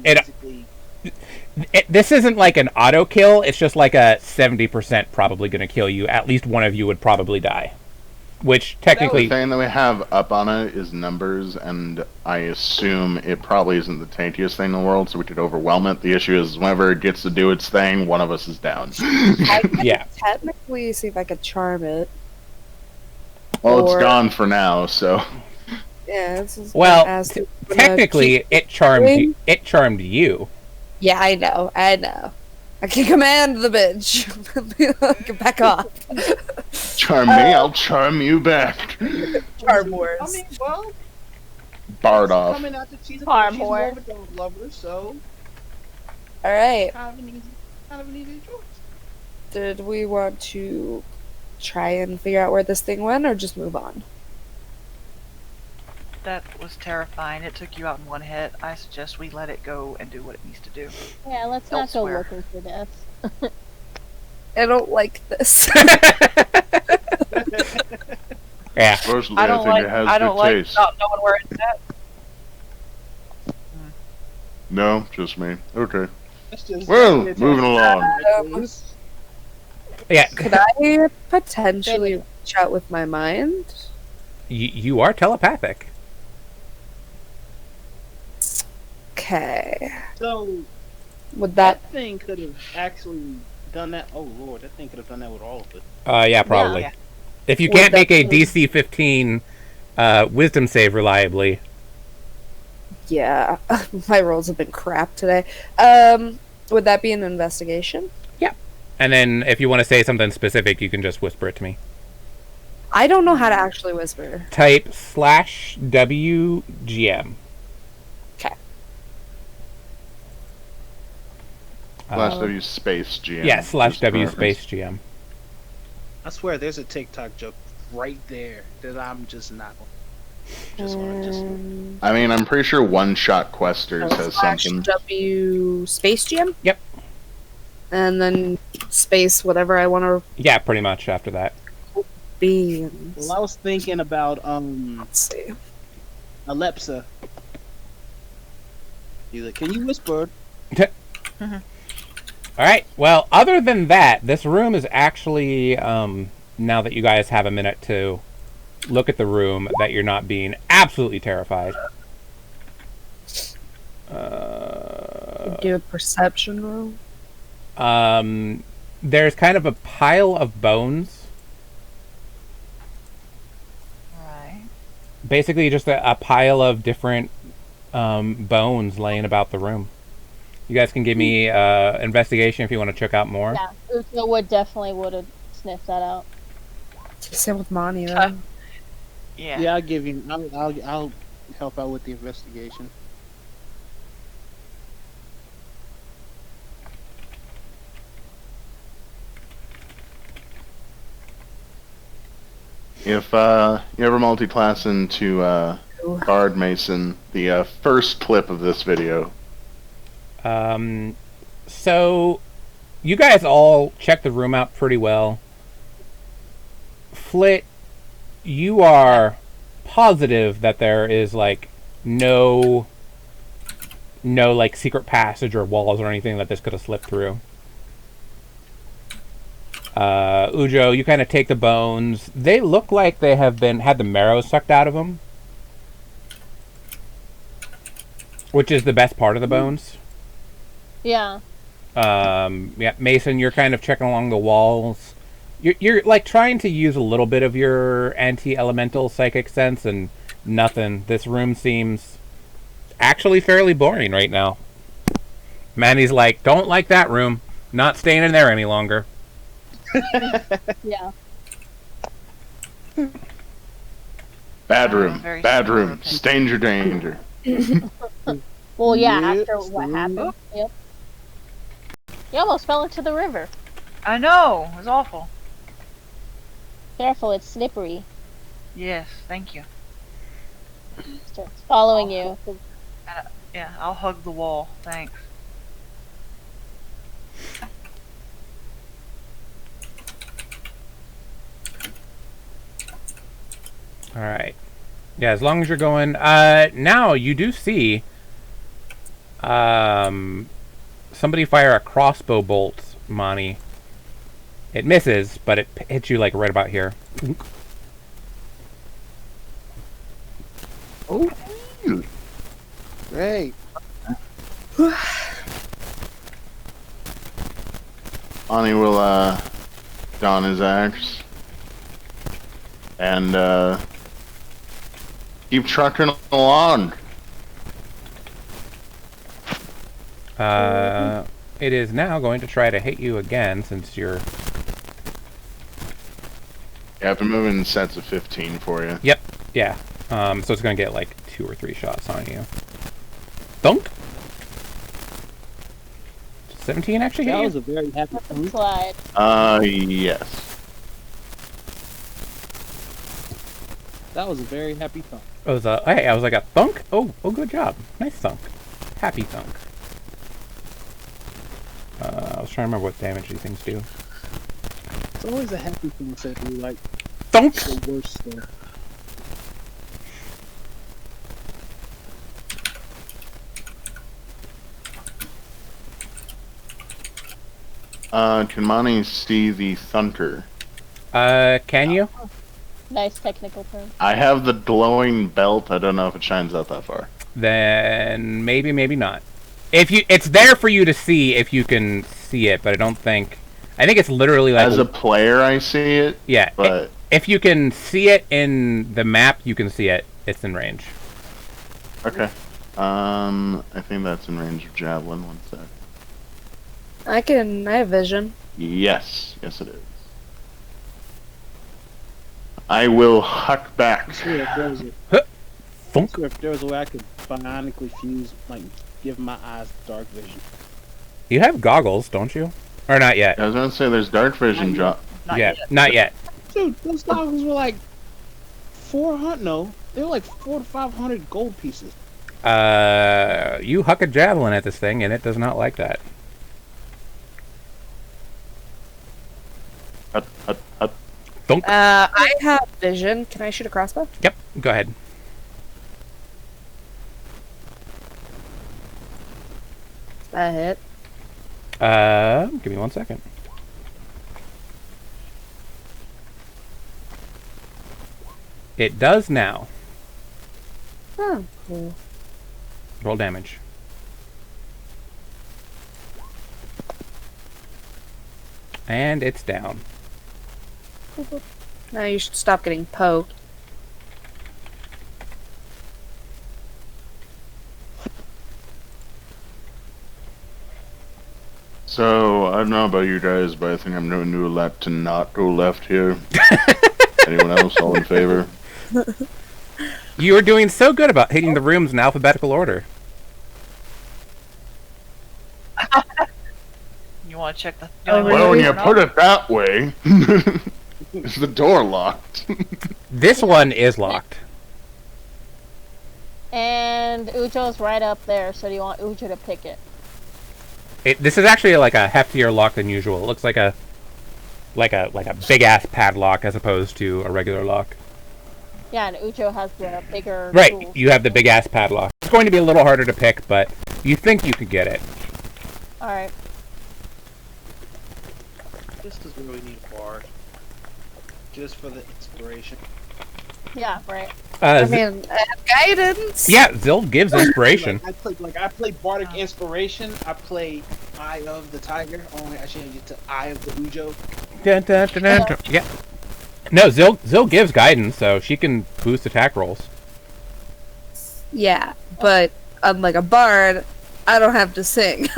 this isn't like an auto kill. It's just like a 70% probably going to kill you. At least one of you would probably die. Which
The
technically...
thing that we have up on it is numbers, and I assume it probably isn't the tankiest thing in the world, so we could overwhelm it. The issue is whenever it gets to do its thing, one of us is down.
I could
Yeah.
technically see if I could charm it.
Well, it's
Or-
gone for now, so...
Yeah, this is
Well,
gonna ask you to
technically,
keep-
it charmed you.
Yeah, I know. I can command the bitch. Back off.
Charm me, I'll charm you back.
Charm Wars.
I mean, well,
Barred
she's
off.
coming out that she's
Farm
more
whore.
of a dog lover, so
All right.
kind of an easy choice.
Did we want to try and figure out where this thing went, or just move on?
That was terrifying. It took you out in one hit. I suggest we let it go and do what it needs to do.
Yeah, let's not go
Elsewhere.
looking for death.
I don't like this.
Yeah.
Personally,
I don't
think
like.
it has
I
good
don't like
taste.
not knowing where it's at.
No, just me. Okay.
That's just
Well, moving along.
Yeah.
Could I potentially reach out with my mind?
You are telepathic.
Okay.
So
Would that?
that thing could have actually done that. Oh lord, that thing could have done that with all of it.
Yeah, probably.
Yeah.
If you
Would
can't make a
that-
DC 15 wisdom save reliably,
Yeah, my rolls have been crap today. Would that be an investigation?
and then if you want to say something specific, you can just whisper it to me.
I don't know how to actually whisper.
Type /WGM.
Okay.
/W space GM.
Yeah,
just
/W
for
space GM.
I swear, there's a TikTok joke right there that I'm just not. Just want to just.
I mean, I'm pretty sure One Shot Questers has something.
W space gem.
Yep.
And then space whatever I want to
Yeah, pretty much after that.
be.
Well, I was thinking about
Let's see.
Alexa. Can you whisper?
All right. Well, other than that, this room is actually, now that you guys have a minute to look at the room, that you're not being absolutely terrified.
Do a perception roll.
There's kind of a pile of bones.
Right.
Basically, just a pile of different bones laying about the room. You guys can give me investigation if you want to check out more.
Yeah, Uzo would have sniffed that out.
Same with Monty then.
Yeah.
Yeah, I'll give you. I'll help out with the investigation.
If you ever multi-class into Bard Mason, the first clip of this video.
So, you guys all check the room out pretty well. Flit, you are positive that there is like no like secret passage or walls or anything that this could have slipped through. Ujo, you kind of take the bones. They look like they have had the marrow sucked out of them, which is the best part of the bones.
Yeah.
Yeah, Mason, you're kind of checking along the walls. You're like trying to use a little bit of your anti-elemental psychic sense, and nothing. This room seems actually fairly boring right now. Manny's like, don't like that room. Not staying in there any longer.
Yeah.
Bad room.
Very
Bad
similar
room.
opinion.
Danger, danger.
Well, yeah,
Yep,
after what
sure.
happened. Yep. You almost fell into the river.
I know. It was awful.
Careful, it's slippery.
Yes. Thank you.
Starts following you.
Yeah. I'll hug the wall. Thanks.
All right. Yeah, as long as you're going. Now you do see somebody fire a crossbow bolt, Monty. It misses, but it hits you like right about here.
Oh, great.
Ani will don his axe and keep trucking along.
It is now going to try to hit you again since you're
Yeah, I've been moving sets of 15 for you.
Yep. Yeah. So it's gonna get like 2 or 3 shots on you. Thunk. 17 actually hit
That
you?
was a very happy thunk.
Slide.
Yes.
That was a very happy thunk.
It was a. Hey, I was like a thunk. Oh, good job. Nice thunk. Happy thunk. I was trying to remember what damage these things do.
It's always a happy thing to do, like
Thunk.
the worst stuff.
Can Monty see the thunter?
Can you?
Nice technical term.
I have the glowing belt. I don't know if it shines out that far.
Then maybe, maybe not. If you, it's there for you to see if you can see it, but I don't think. I think it's literally like.
As a player, I see it.
Yeah,
but
if you can see it in the map, you can see it. It's in range.
okay. I think that's in range of javelin. One sec.
I have vision.
Yes, yes it is. I will huck back.
I swear if there was a,
Thunk.
swear if there was a way I could bionically fuse, like, give my eyes dark vision.
You have goggles, don't you? Or not yet?
I was gonna say there's dark vision.
Not
Not
yeah,
yet.
not yet.
Dude, those goggles were like 400. No, they were like 400 to 500 gold pieces.
You huck a javelin at this thing, and it does not like that.
Hut, hut, hut.
Thunk.
I have vision. Can I shoot a crossbow?
Yep. Go ahead.
That hit.
Give me 1 second. It does now.
Oh, cool.
Roll damage. And it's down.
Now you should stop getting poked.
So I don't know about you guys, but I think I'm gonna do a lap to not go left here. Anyone else all in favor?
You were doing so good about hitting the rooms in alphabetical order.
You want to check the?
Oh,
Well, when
really?
you put it that way, is the door locked?
This one is locked.
And Ujo's right up there, so do you want Ujo to pick it?
This is actually like a heftier lock than usual. It looks like a big ass padlock as opposed to a regular lock.
Yeah, and Ujo has the bigger
Right,
tools.
you have the big ass padlock. It's going to be a little harder to pick, but you think you could get it.
Alright.
This is where we need a bard. Just for the inspiration.
Yeah, right.
I mean, I have guidance.
Yeah, Zil gives inspiration.
I play Bardic Inspiration. I play Eye of the Tiger. Only I changed it to Eye of the Ujo.
Dun, dun, dun, dun, dun. Yeah. No, Zil gives guidance, so she can boost attack rolls.
Yeah, but unlike a bard, I don't have to sing.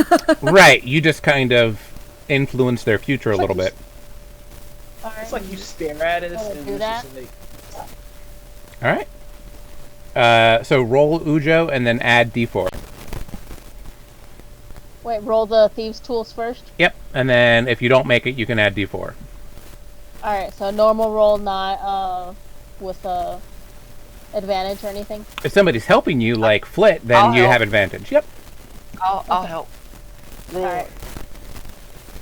Right, you just kind of influence their future a little bit.
Alright.
It's like you stare at it
Wanna
and
do
it's
that?
just like,
Alright. So roll Ujo and then add d4.
Wait, roll the thieves' tools first?
Yep, and then if you don't make it, you can add d4.
Alright, so normal roll, not with advantage or anything?
If somebody's helping you, like Flit, then
I'll
you
help.
have advantage. Yep.
I'll help.
Alright.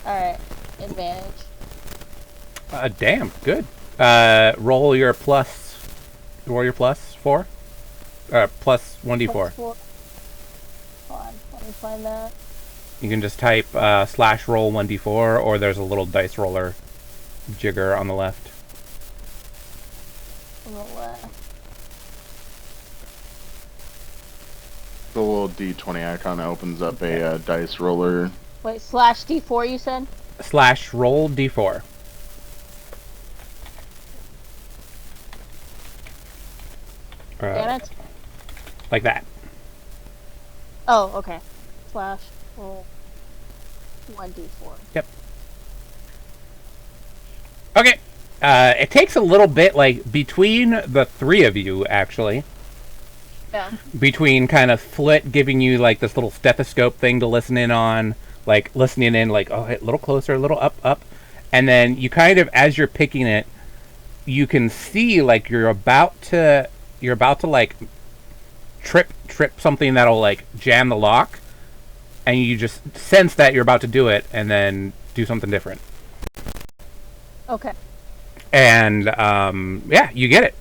Alright, advantage.
Damn, good. Roll your plus 4. Plus 1d4.
Plus 4. Hold on, let me find that.
You can just type slash roll 1d4, or there's a little dice roller jigger on the left.
On the left.
The little D20 icon opens up a dice roller.
Wait, slash D4 you said?
Slash roll d4.
Damn it.
Like that.
Oh, okay. Slash roll 1d4.
Okay. It takes a little bit, like, between the three of you, actually.
Yeah.
Between kind of Flit giving you, like, this little stethoscope thing to listen in on, like, listening in, like, oh, a little closer, a little up. And then you kind of, as you're picking it, you can see, like, you're about to, like, trip something that'll, like, jam the lock. And you just sense that you're about to do it, and then do something different.
Okay.
And, yeah, you get it.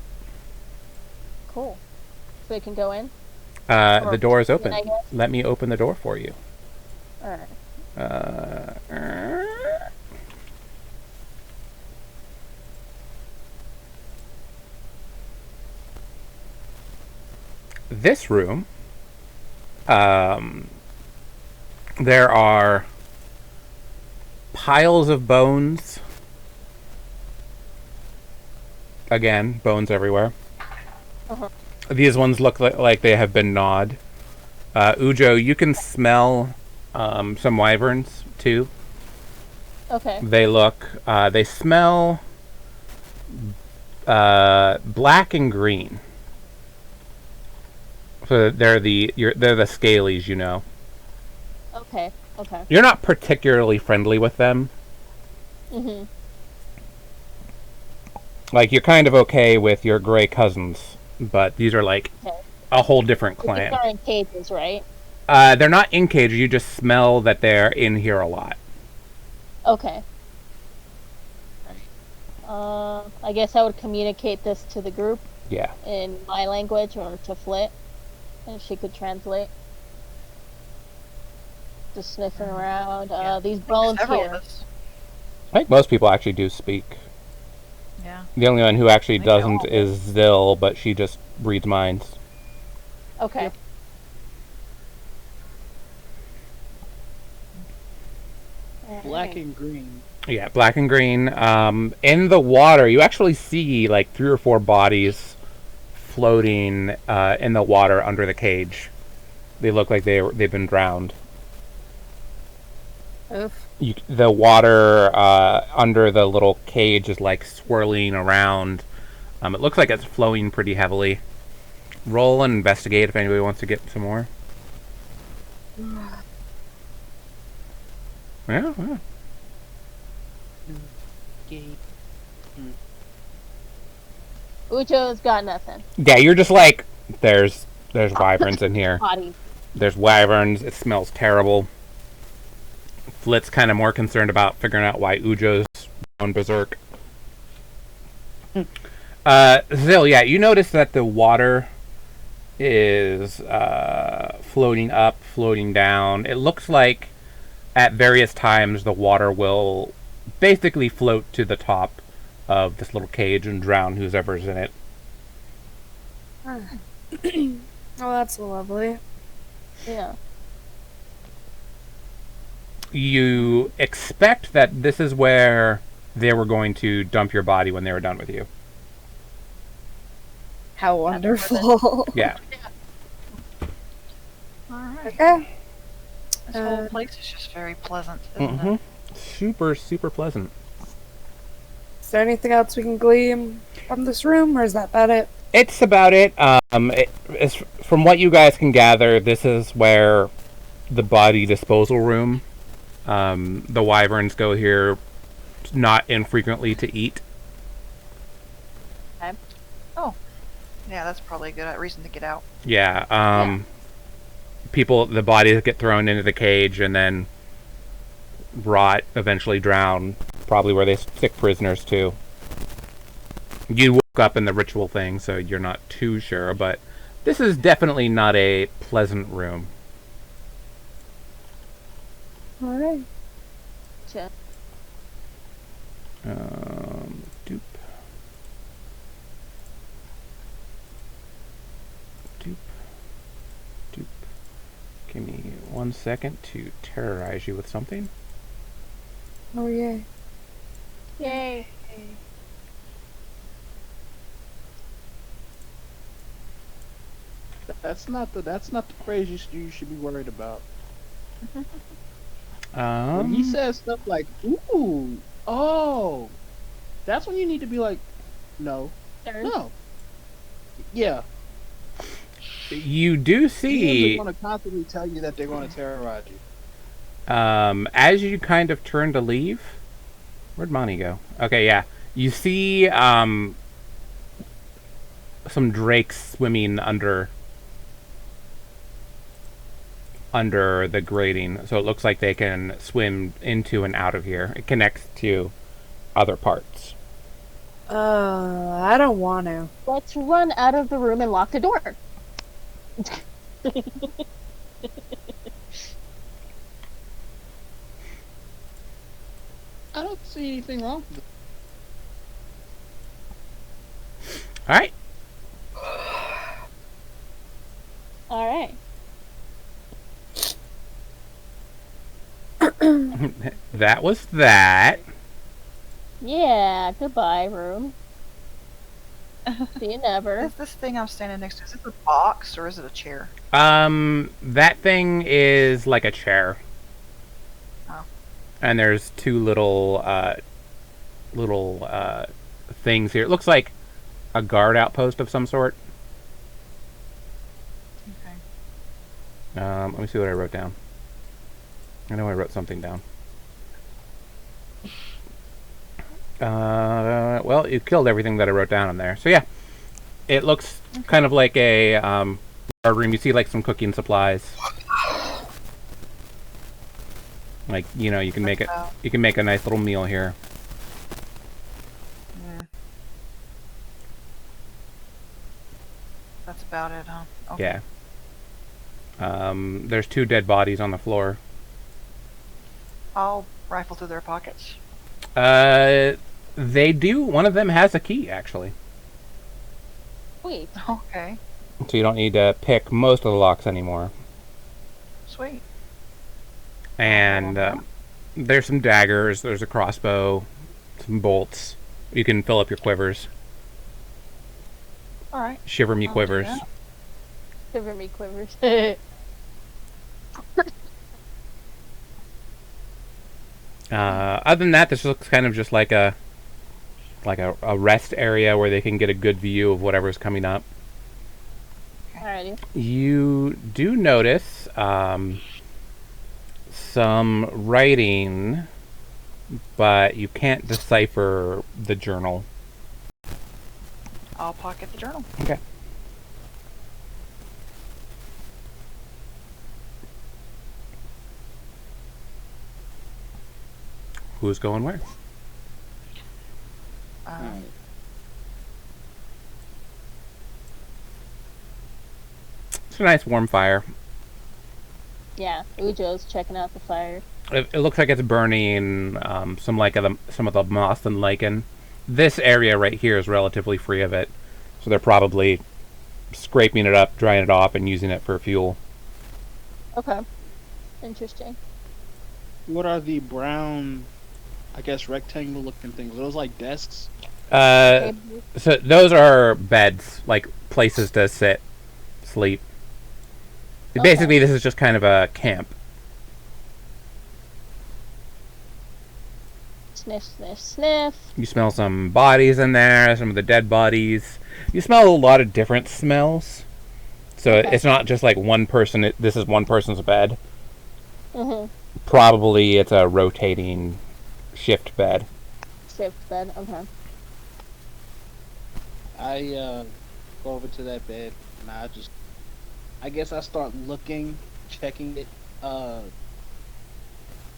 Cool. So we can go in?
The door is open.
I guess?
Let me open the door for you.
Alright.
This room, there are piles of bones. Again, bones everywhere.
Uh-huh.
These ones look like they have been gnawed. Ujo, you can smell some wyverns too.
Okay.
They smell black and green. So they're the scalies, you know.
Okay. Okay.
You're not particularly friendly with them.
Mm-hmm.
Like, you're kind of okay with your gray cousins, but these are like
Okay.
a whole different
These
clan.
are in cages, right?
They're not in cages. You just smell that they're in here a lot.
Okay. I guess I would communicate this to the group
Yeah.
in my language or to Flit, and she could translate. Just sniffing around.
Yeah.
These bones
Several
here.
of us.
I think most people actually do speak.
Yeah.
The only one who actually
Maybe all
doesn't
of
is Zill, but she just reads minds.
Okay.
Black and green.
Yeah, black and green. In the water, you actually see like 3 or 4 bodies floating in the water under the cage. They look like they've been drowned.
Oof.
The water under the little cage is like swirling around. It looks like it's flowing pretty heavily. Roll and investigate if anybody wants to get some more. Yeah.
Ucho's got nothing.
Yeah, you're just like, there's wyverns in here.
Bodies.
There's wyverns. It smells terrible. Flit's kind of more concerned about figuring out why Ujo's gone berserk. Zill, yeah, you notice that the water is floating up, floating down. It looks like at various times the water will basically float to the top of this little cage and drown whoever's in it.
Oh, that's lovely.
Yeah.
You expect that this is where they were going to dump your body when they were done with you.
How wonderful.
Yeah.
Alright.
Okay.
This whole place is just very pleasant, isn't
Mm-hmm.
it?
Super, super pleasant.
Is there anything else we can glean from this room, or is that about it?
It's about it. From what you guys can gather, this is where the body disposal room. The wyverns go here not infrequently to eat.
Okay. Oh. Yeah, that's probably a good reason to get out.
Yeah. The bodies get thrown into the cage and then rot, eventually drown. Probably where they stick prisoners too. You woke up in the ritual thing, so you're not too sure, but this is definitely not a pleasant room.
Alright.
Sure.
Doop. Doop. Doop. Give me 1 second to terrorize you with something.
Oh, yeah.
Yay.
That's not the phrase you should be worried about. When he says stuff like "ooh," "oh," That's when you need to be like, no,
Sure.
no. Yeah.
You do see,
They're going to constantly tell you that they're going to terrorize you.
as you kind of turn to leave, where'd Monty go? Okay, yeah. You see some drakes swimming under the grating, so it looks like they can swim into and out of here. It connects to other parts.
I don't want to.
Let's run out of the room and lock the door.
I don't see anything wrong with it.
All right.
All right.
That was that.
Yeah. Goodbye, room. See you never.
Is this thing I'm standing next to, is it a box or is it a chair?
That thing is like a chair.
Oh.
And there's two little things here. It looks like a guard outpost of some sort.
Okay.
Let me see what I wrote down. I know I wrote something down. Well, you killed everything that I wrote down in there. So yeah, it looks kind of like a guard room. You see like some cooking supplies. Like, you know, you can make a nice little meal here.
Yeah. That's about it, huh? Okay.
Yeah. There's two dead bodies on the floor.
I'll rifle through their pockets.
They do. One of them has a key, actually.
Sweet.
Okay.
So you don't need to pick most of the locks anymore.
Sweet.
And there's some daggers. There's a crossbow, some bolts. You can fill up your quivers.
All right.
Shiver me
I'll do
quivers.
that.
Shiver me quivers.
Other than that, this looks kind of just like a rest area where they can get a good view of whatever's coming up.
Alrighty.
You do notice some writing, but you can't decipher the journal.
I'll pocket the journal.
Okay. Who's going where? It's a nice warm fire.
Yeah, Ujo's checking out the fire.
It looks like it's burning some of the moss and lichen. This area right here is relatively free of it, so they're probably scraping it up, drying it off, and using it for fuel.
Okay. Interesting.
What are the brown, I guess, rectangle looking things? Are those like desks?
So those are beds, like places to sit, sleep.
Okay.
Basically, this is just kind of a camp.
Sniff, sniff, sniff.
You smell some bodies in there, some of the dead bodies. You smell a lot of different smells. So
Okay.
it's not just like one person, this is one person's bed.
Mm-hmm.
Probably it's a rotating shift bed.
Shift bed. Okay.
I go over to that bed and I guess I start looking, checking it,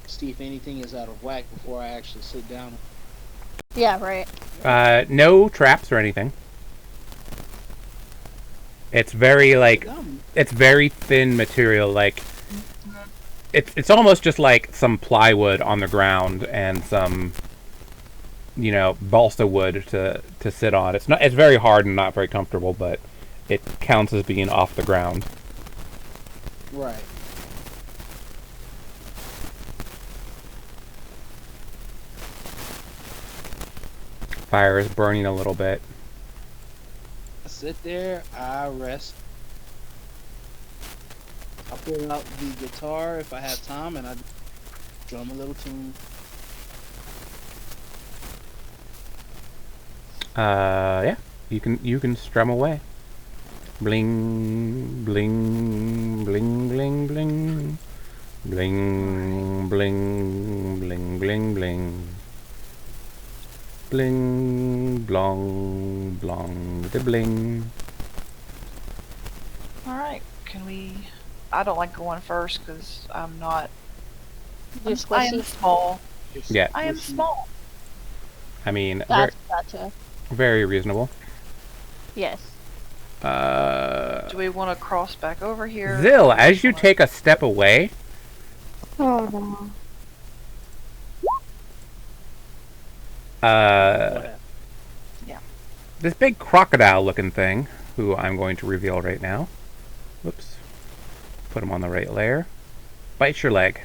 see if anything is out of whack before I actually sit down.
Yeah, right.
No traps or anything. It's very it's very thin material. Like it's almost just like some plywood on the ground and some, you know, balsa wood to sit on. It's very hard and not very comfortable, but it counts as being off the ground.
Right.
Fire is burning a little bit.
I sit there, I rest. I pull out the guitar if I have time, and I drum a little tune.
Yeah. You can strum away. Bling, bling, bling, bling, bling. Bling, bling, bling, bling, bling. Bling, blong, blong, the bling.
Alright, can we... I don't like going first because I'm not...
You're
I am
squishy.
small.
Yeah.
I am small.
I mean, very,
Gotcha.
very reasonable.
Yes.
Do we want to cross back over here?
Zill, as you take a step away,
Oh no.
this big crocodile-looking thing, who I'm going to reveal right now. Whoops. Put him on the right layer. Bites your leg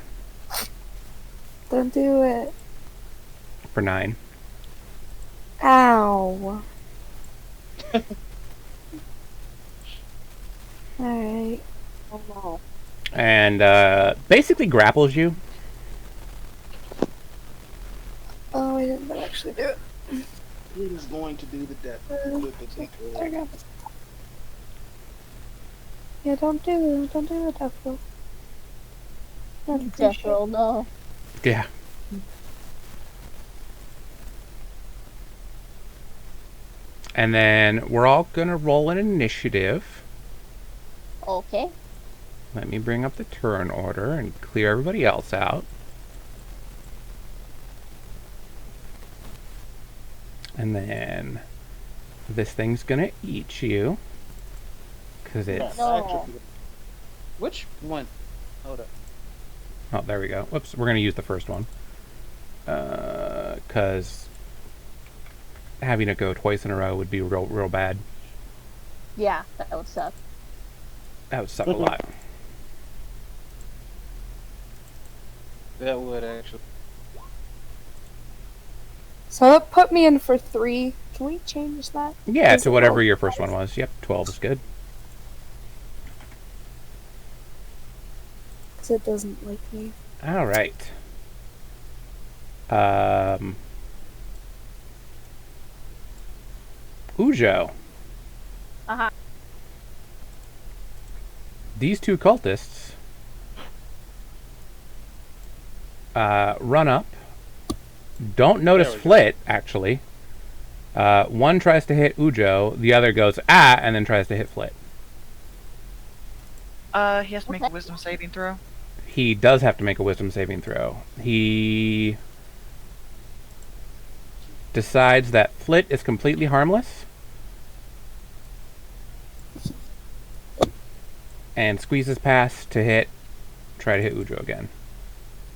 Don't do it.
for 9.
Ow. Alright.
Oh no.
And basically grapples you.
Oh, I didn't actually do it.
It is going to do the death with the
There
tickle.
we go. Yeah, don't do the death roll.
Death roll, no.
Yeah. And then we're all gonna roll an initiative.
Okay.
Let me bring up the turn order and clear everybody else out. And then this thing's gonna eat you. Because it's...
No.
Which one? Hold up.
Oh, there we go. Whoops, we're gonna use the first one. Because having it go twice in a row would be real bad.
Yeah, that would suck.
That would suck a lot.
That would actually.
So that put me in for 3. Can we change that?
Yeah,
Is
to
it
whatever
12?
your first one was. Yep, 12 is good.
Because it doesn't like me.
All right. Ujo.
Uh-huh.
These two cultists run up. Don't notice Flit, actually. One tries to hit Ujo, the other goes, and then tries to hit Flit.
He has to make a wisdom saving throw.
He does have to make a wisdom saving throw. He decides that Flit is completely harmless and squeezes past to try to hit Ujo again.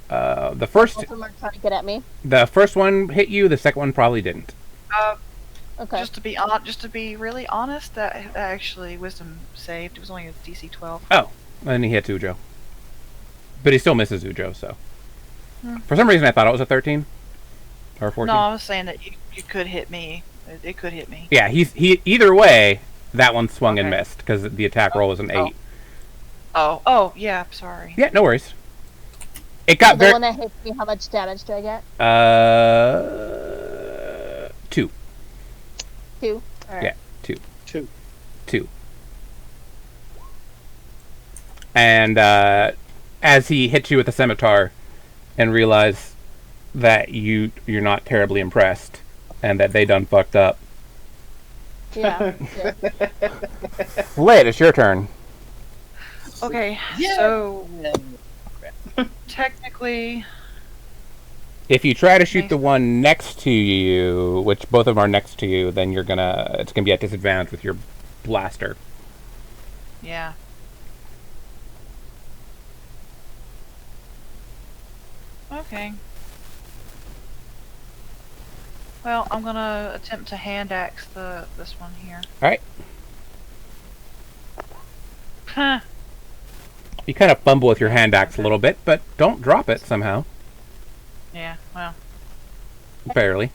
The
Both of them are trying to get at me.
first one hit you. The second one probably didn't.
Okay.
Just to be really honest, that actually wisdom saved. It was only a DC 12.
Oh, and he hits Ujo, but he still misses Ujo. So, for some reason, I thought it was a 13 or 14.
No, I was saying that you could hit me. It could hit me.
Yeah, he either way. That one swung and
Okay.
missed because the attack roll was an 8.
Oh, yeah. Sorry.
Yeah, no worries. It got
The one that hits me, how much damage do I get?
2.
2. Alright.
Yeah, 2.
Two.
2. And as he hits you with the scimitar and realize that you're not terribly impressed and that they done fucked up.
Yeah.
Flit, it's your turn.
Okay. So technically,
If you try to shoot the one next to you, which both of them are next to you, then it's gonna be at disadvantage with your blaster.
yeah. Okay. Well, I'm gonna attempt to hand axe this one here.
All right.
Huh.
You kind of fumble with your hand axe a little bit, but don't drop it somehow.
Yeah. Well,
Barely.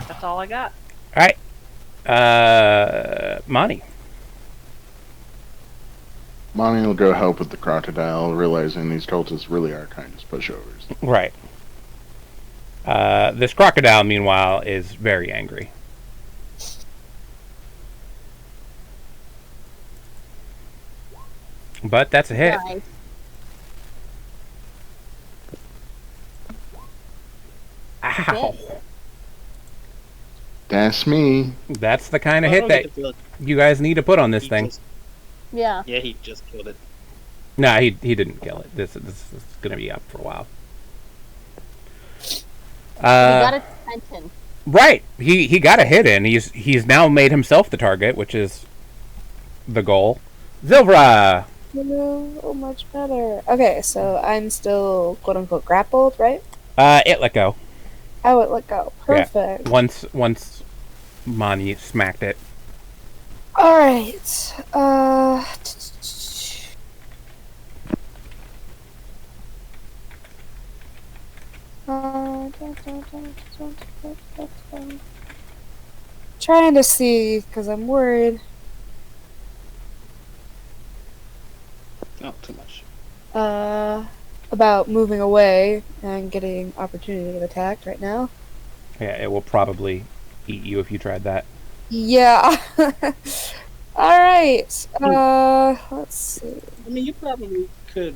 that's all I got.
All right. Monty.
Monty will go help with the crocodile, realizing these cultists really are kind of pushovers.
Right. This crocodile, meanwhile, is very angry. But that's a hit.
Nice.
Ow.
That's me.
That's the kind of
Well, I
hit
don't
that
get the feeling
you guys need to put on this
he
thing.
just-
Yeah.
yeah, he just killed it.
Nah, he didn't kill it. This is gonna be up for a while.
We got its attention.
Right. He got a hit in. He's now made himself the target, which is the goal. Zilvra!
Oh, much better. Okay, so I'm still quote unquote grappled, right?
It let go.
I would let go. Perfect.
Yeah. Once Mani smacked it.
Alright. Trying to see, because I'm worried.
Not too much.
About moving away and getting opportunity of attack right now.
Yeah, it will probably eat you if you tried that.
Yeah. Alright. Let's see.
I mean, you probably could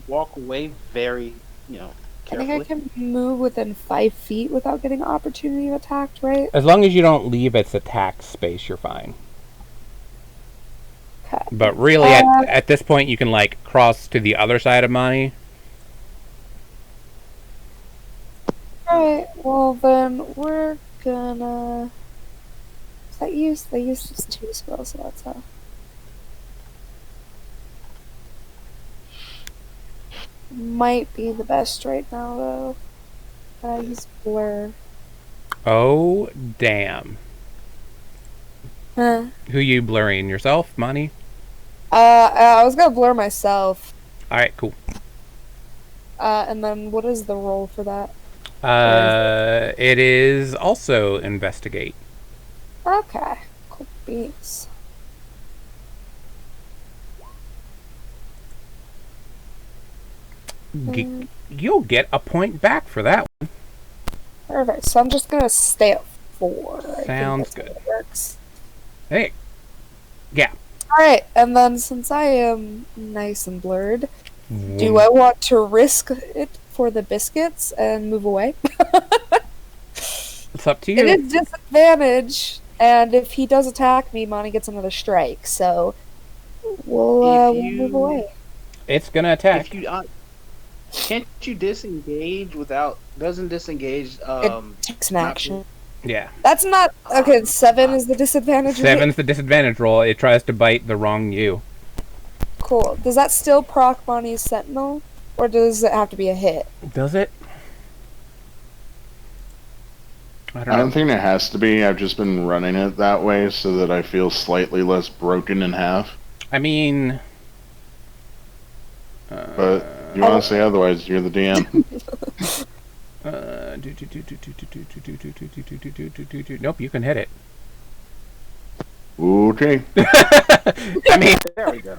walk away very,
I
carefully.
think I can move within 5 feet without getting opportunity of attack, right?
As long as you don't leave its attack space, you're fine.
Okay.
But really, at this point, you can like cross to the other side of Mani.
Alright, well then we're gonna... Is that use? They used just 2 spells, so that's how. Might be the best right now, though. Use blur.
Oh, damn.
Huh.
Who you blurring? Yourself, Mani?
I was gonna blur myself.
Alright, cool.
And then what is the roll for that?
It is also investigate.
Okay. Cool beats.
You'll get a point back for that one.
Perfect. So I'm just gonna stay at 4. I think
Sounds
that's how
good.
it works.
Hey. Yeah.
Alright, and then since I am nice and blurred, do I want to risk it for the biscuits and move away?
It's up to you.
It is disadvantage, and if he does attack me, Monty gets another strike, so we'll move away.
It's gonna attack.
If you can't you disengage without? Doesn't disengage?
It takes an action.
Yeah.
That's not okay. 7 is the disadvantage. right?
7's the disadvantage roll. It tries to bite the wrong you.
Cool. Does that still proc Monty's Sentinel, or does it have to be a hit?
Does it? I
I don't think it has to be. I've just been running it that way so that I feel slightly less broken in half.
I mean...
But you want to say otherwise, you're the DM.
Nope, you can hit it.
Okay.
I mean,
There we go.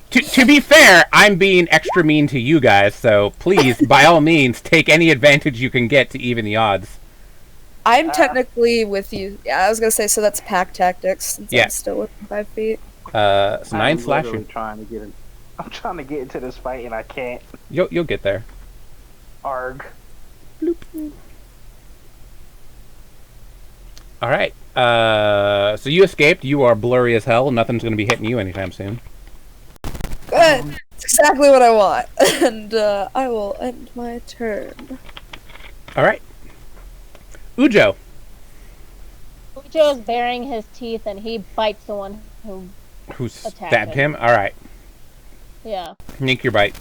to be fair, I'm being extra mean to you guys, so please, by all means, take any advantage you can get to even the odds.
I'm technically with you. Yeah, I was gonna say, so that's pack tactics, since
Yeah.
I'm still within 5 feet.
So 9
I'm
slashing.
literally trying to get in. I'm trying to get into this fight and I can't.
You'll get there.
Arg.
All right. So you escaped. You are blurry as hell. Nothing's going to be hitting you anytime soon.
Good. That's exactly what I want. And I will end my turn.
All right. Ujo.
Ujo is baring his teeth and he bites the one who
Stabbed
attacked
him. All right.
Yeah.
Make your bite.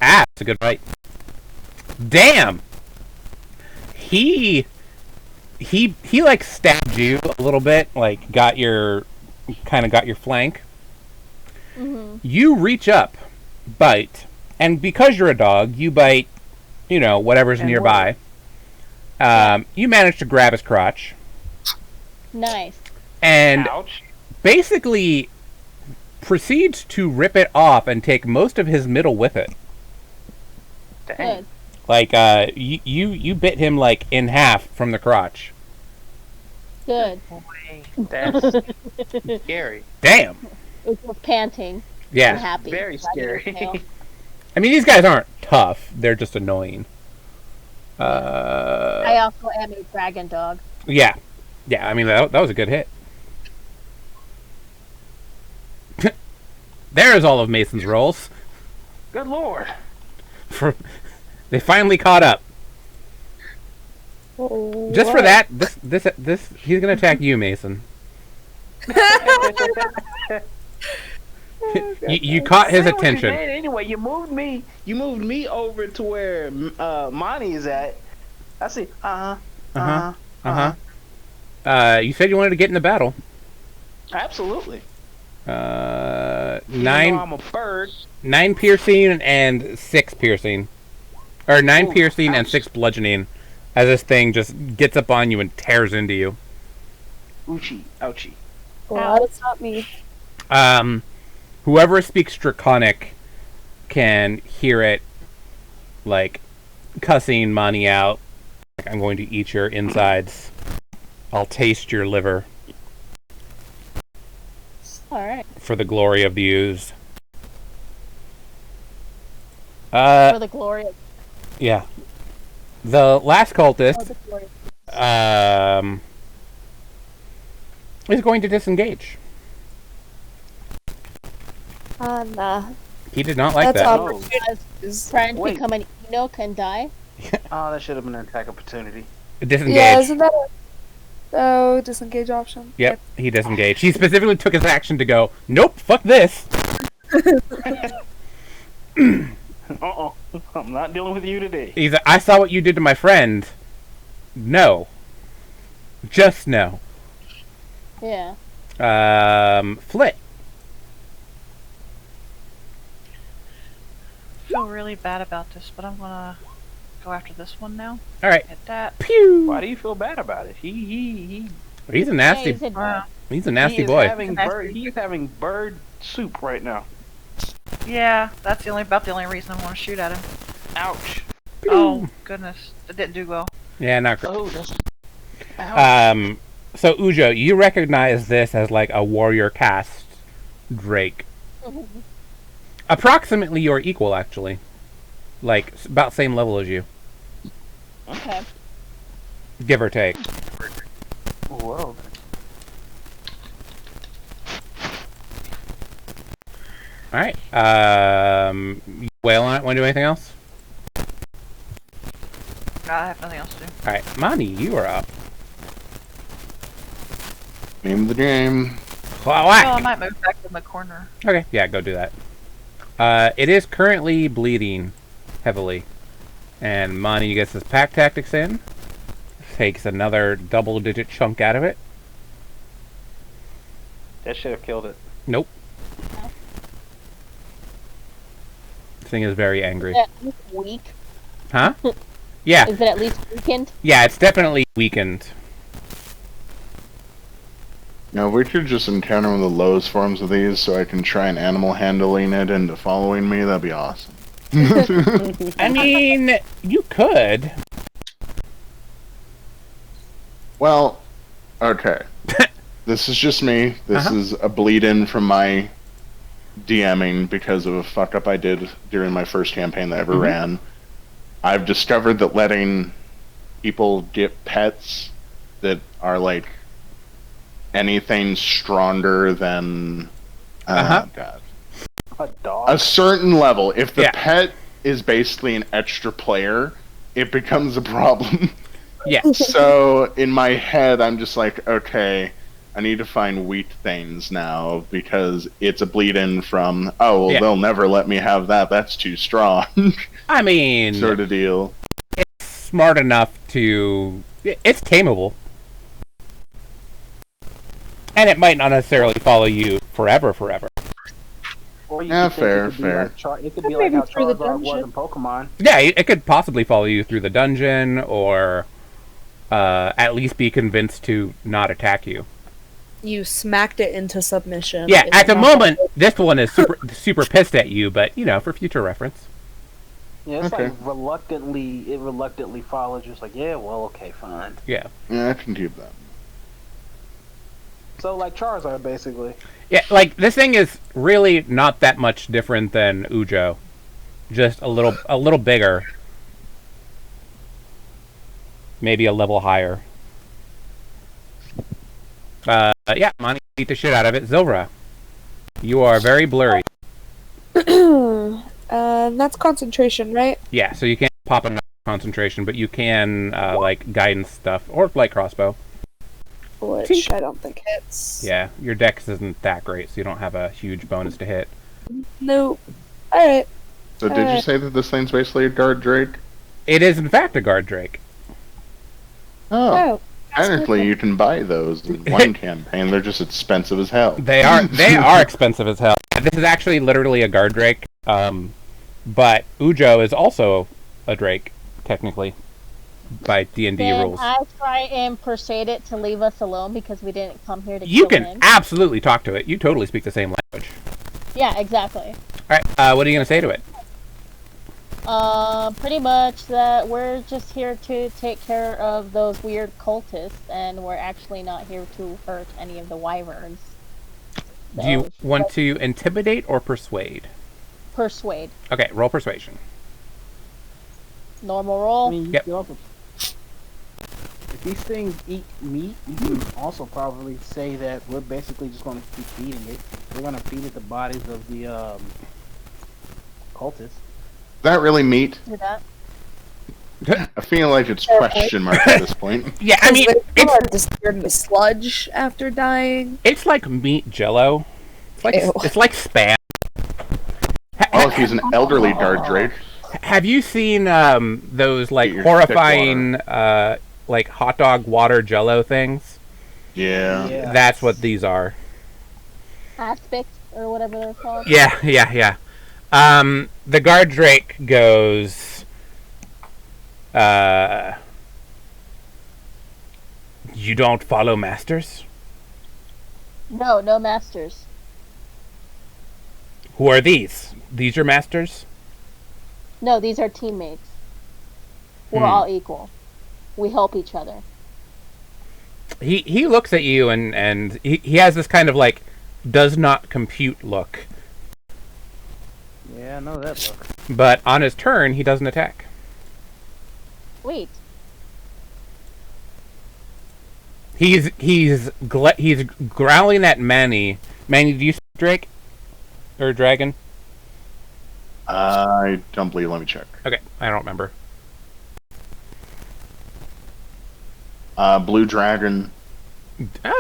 Ah, it's a good bite. Damn. He like stabbed you a little bit, like got your flank.
Mm-hmm.
You reach up, bite, and because you're a dog, you bite, whatever's
And
nearby. You manage to grab his crotch
Nice.
and
Ouch.
basically proceeds to rip it off and take most of his middle with it.
Dang.
Good.
Like, you bit him, like, in half from the crotch.
Good.
Boy, that's scary.
Damn!
It's just panting.
Yeah.
Unhappy.
Very scary.
I mean, these guys aren't tough. They're just annoying.
I also am a dragon dog.
Yeah. Yeah, I mean, that was a good hit. There's all of Mason's rolls.
Good lord.
They finally caught up.
Oh,
Just for that, this he's gonna attack you, Mason. You caught his
Say what you
attention.
did anyway, you moved me over to where Monty is at. I see.
You said you wanted to get in the battle.
Absolutely.
Nine.
I'm a bird.
9 piercing and 6 piercing, or 9
Ooh,
piercing and
ouch.
6 bludgeoning, as this thing just gets up on you and tears into you.
Ouchie, ouchie.
glad it's not me.
Whoever speaks Draconic can hear it, like, cussing Mani out. Like, I'm going to eat your insides. I'll taste your liver
Alright.
for the glory of the ooze.
For the glory of
Yeah. The last cultist,
the glory.
is going to disengage.
Nah.
He did not like
That's
that.
opportunity.
Does friend
Wait.
become an Enoch and die?
Oh, that should have been an attack opportunity.
Disengage.
Yeah, isn't that a disengage option?
Yep, he disengaged. He specifically took his action to go, nope, fuck this.
I'm not dealing with you today.
He's like, I saw what you did to my friend. No. Just no.
Yeah.
Flit.
I feel really bad about this, but I'm gonna go after this one now.
Alright.
Hit that.
Pew!
Why do you feel bad about it?
He's a nasty,
Yeah, he's a
he's a nasty
he is
boy.
Having bird, he is having bird soup right now.
Yeah, that's about the only reason I want to shoot at him.
Ouch.
Oh goodness, that didn't do well.
Yeah, not great.
Oh, that's. Ouch.
So Ujo, you recognize this as like a warrior caste Drake. Approximately your equal, actually. Like, about same level as you.
Okay.
Give or take.
Whoa.
Alright. You wail on it? Want to do anything else?
I have nothing else to do.
Alright, Mani, you are up.
Name of the game.
Whack!
Well, I might move back in the corner.
Okay, yeah, go do that. It is currently bleeding heavily. And Mani gets his pack tactics in. Takes another double-digit chunk out of it.
That should have killed it.
Nope. This thing is very angry.
Is it at least weak?
Huh? Yeah.
Is it at least weakened?
Yeah, it's definitely weakened.
Now, if we could just encounter one of the lowest forms of these so I can try and animal handling it into following me, that'd be awesome.
I mean, you could.
Well, okay. This is just me. This is a bleed-in from my DMing because of a fuck-up I did during my first campaign that I ever ran. I've discovered that letting people get pets that are, like, anything stronger than... God.
A dog.
A certain level. If the pet is basically an extra player, it becomes a problem.
Yeah.
So in my head, I'm just like, okay, I need to find weak things now because it's a bleed-in from, oh, well, they'll never let me have that. That's too strong.
I mean,
sort of deal.
It's smart enough to. It's tameable. And it might not necessarily follow you forever.
Or you
Yeah,
could think
fair,
it could be
fair.
like it could be like how Charizard was in Pokemon.
Yeah, it could possibly follow you through the dungeon, or at least be convinced to not attack you.
You smacked it into submission.
Yeah,
It's
at the
not-
moment, this one is super pissed at you, but, you know, for future reference.
Yeah, it's
Okay.
like reluctantly followed. Just like, yeah, well, okay, fine.
Yeah.
Yeah, I can do that.
So like Charizard, basically.
Yeah, like this thing is really not that much different than Ujo, just a little bigger, maybe a level higher. Yeah, Monty beat the shit out of it. Zilra, you are very blurry.
That's concentration, right?
Yeah, so you can't pop enough concentration, but you can like guidance stuff or light crossbow.
Which I don't think hits.
Yeah, your dex isn't that great, so you don't have a huge bonus to hit.
Nope. Alright.
So did you say that this thing's basically a guard drake?
It is in fact a guard drake.
Oh. Technically, you can buy those in one campaign. They're just expensive as hell.
They are expensive as hell. This is actually literally a guard drake, but Ujo is also a drake, technically, by D&D rules.
I try and persuade it to leave us alone because we didn't come here to
You
kill
can
him.
absolutely talk to it. You totally speak the same language.
Yeah, exactly.
Alright, what are you going to say to it?
Pretty much that we're just here to take care of those weird cultists, and we're actually not here to hurt any of the wyverns. So,
Do you want to intimidate or persuade?
persuade?
Okay, roll persuasion.
Normal roll?
I mean, you
Yep.
could also, if these things eat meat, you can also probably say that we're basically just going to keep feeding it. We're going to feed it the bodies of the cultists.
Is that really meat?
Do that.
I feel like it's question mark at this point.
Yeah, I mean,
it's dirty sludge after dying.
it's like meat jello.
Ew.
It's like spam.
Oh, if he's an elderly guard drake.
Have you seen those like
Get your
horrifying like hot dog water jello things?
Yeah.
Yeah.
That's what these are.
Aspects, or whatever they're called.
Yeah. The guard drake goes. You don't follow masters?
No, no masters.
Who are these? These your masters?
No, these are teammates. We're all equal. We help each other.
He looks at you and he has this kind of like does not compute look.
Yeah, I know that look.
But on his turn, he doesn't attack.
Wait.
He's growling at Manny. Manny, do you speak Drake or dragon?
I don't believe. Let me check.
Okay, I don't remember.
Blue dragon.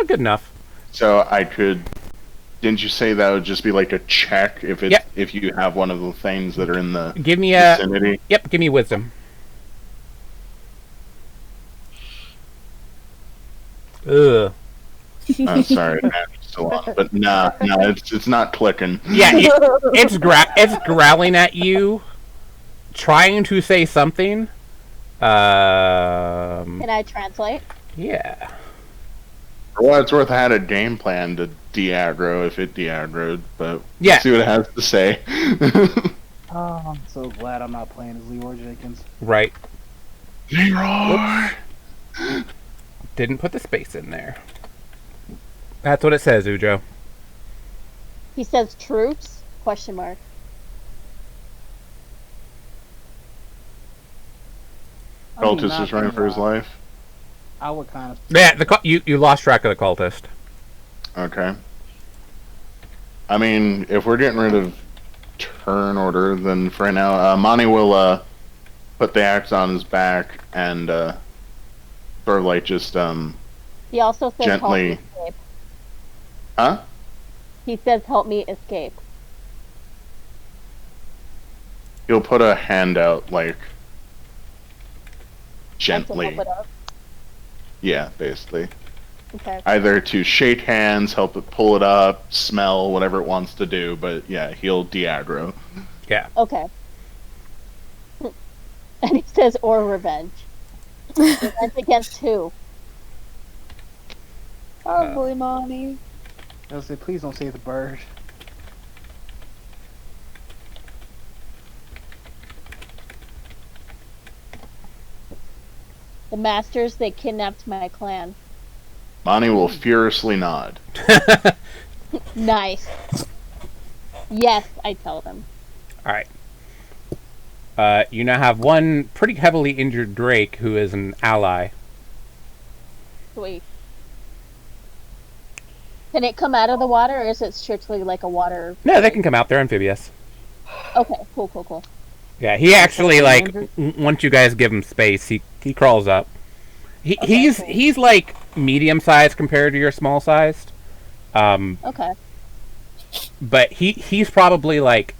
Good enough.
So I could. Didn't you say that would just be like a check if it
Yep.
if you have one of the things that are in the
Give me a
vicinity?
Yep. Give me wisdom. Ugh.
I'm sorry, man, it's still on, but no, it's not clicking.
Yeah, it's growling at you, trying to say something.
Can I translate?
Yeah.
For what it's worth, I had a game plan to de-aggro if it de-aggroed, but
Yeah.
let's see what it has to say.
Oh, I'm so glad I'm not playing as Leroy Jenkins.
Right.
Leroy!
Didn't put the space in there. That's what it says, Ujo.
He says troops? Question mark.
I mean,
Cultist
not
is running
gonna
for his
lie.
life.
I would kind of.
Yeah, you lost track of the cultist.
Okay. I mean, if we're getting rid of turn order, then for right now, Monty will put the axe on his back and sort of like just
He also says
Gently.
help me escape.
huh?
He says help me escape.
He'll put a hand out like
Like to
gently.
help it up.
Yeah, basically.
Okay.
Either to shake hands, help it pull it up, smell, whatever it wants to do, but yeah, he'll de-aggro.
Yeah.
Okay. And he says or revenge. Revenge against who?
Probably Monty.
I'll say, please don't say the bird.
The masters, they kidnapped my clan.
Monty will furiously nod.
Nice. Yes, I tell them.
All right. You now have one pretty heavily injured Drake who is an ally.
Sweet. Can it come out of the water, or is it strictly like a water?
No, they can come out. They're amphibious.
Okay, cool.
Yeah, he actually like once you guys give him space, he crawls up. He's like medium sized compared to your small sized.
Okay.
But he's probably like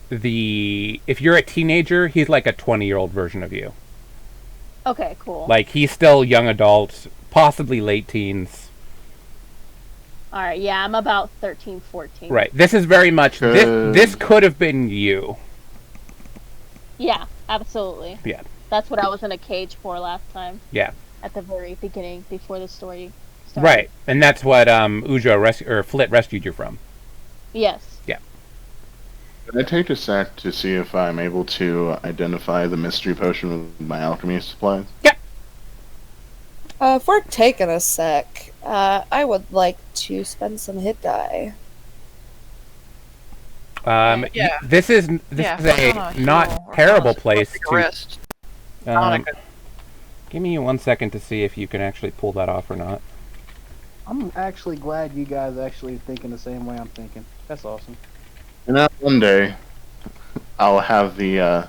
if you're a teenager, he's like a 20-year-old version of you.
Okay, cool.
Like he's still young adult, possibly late teens.
All right, yeah, I'm about 13, 14.
Right. This is very much this could have been you.
Yeah, absolutely.
Yeah.
That's what I was in a cage for last time.
Yeah.
At the very beginning, before the story started.
Right, and that's what Flit rescued you from.
Yes.
Yeah.
Can I take a sec to see if I'm able to identify the mystery potion with my alchemy supplies?
Yeah.
If we're taking a sec, I would like to spend some hit die.
Yeah.
This is a not terrible place to.
Rest.
Give me 1 second to see if you can actually pull that off or not.
I'm actually glad you guys actually thinking the same way I'm thinking. That's awesome.
And that one day, I'll have the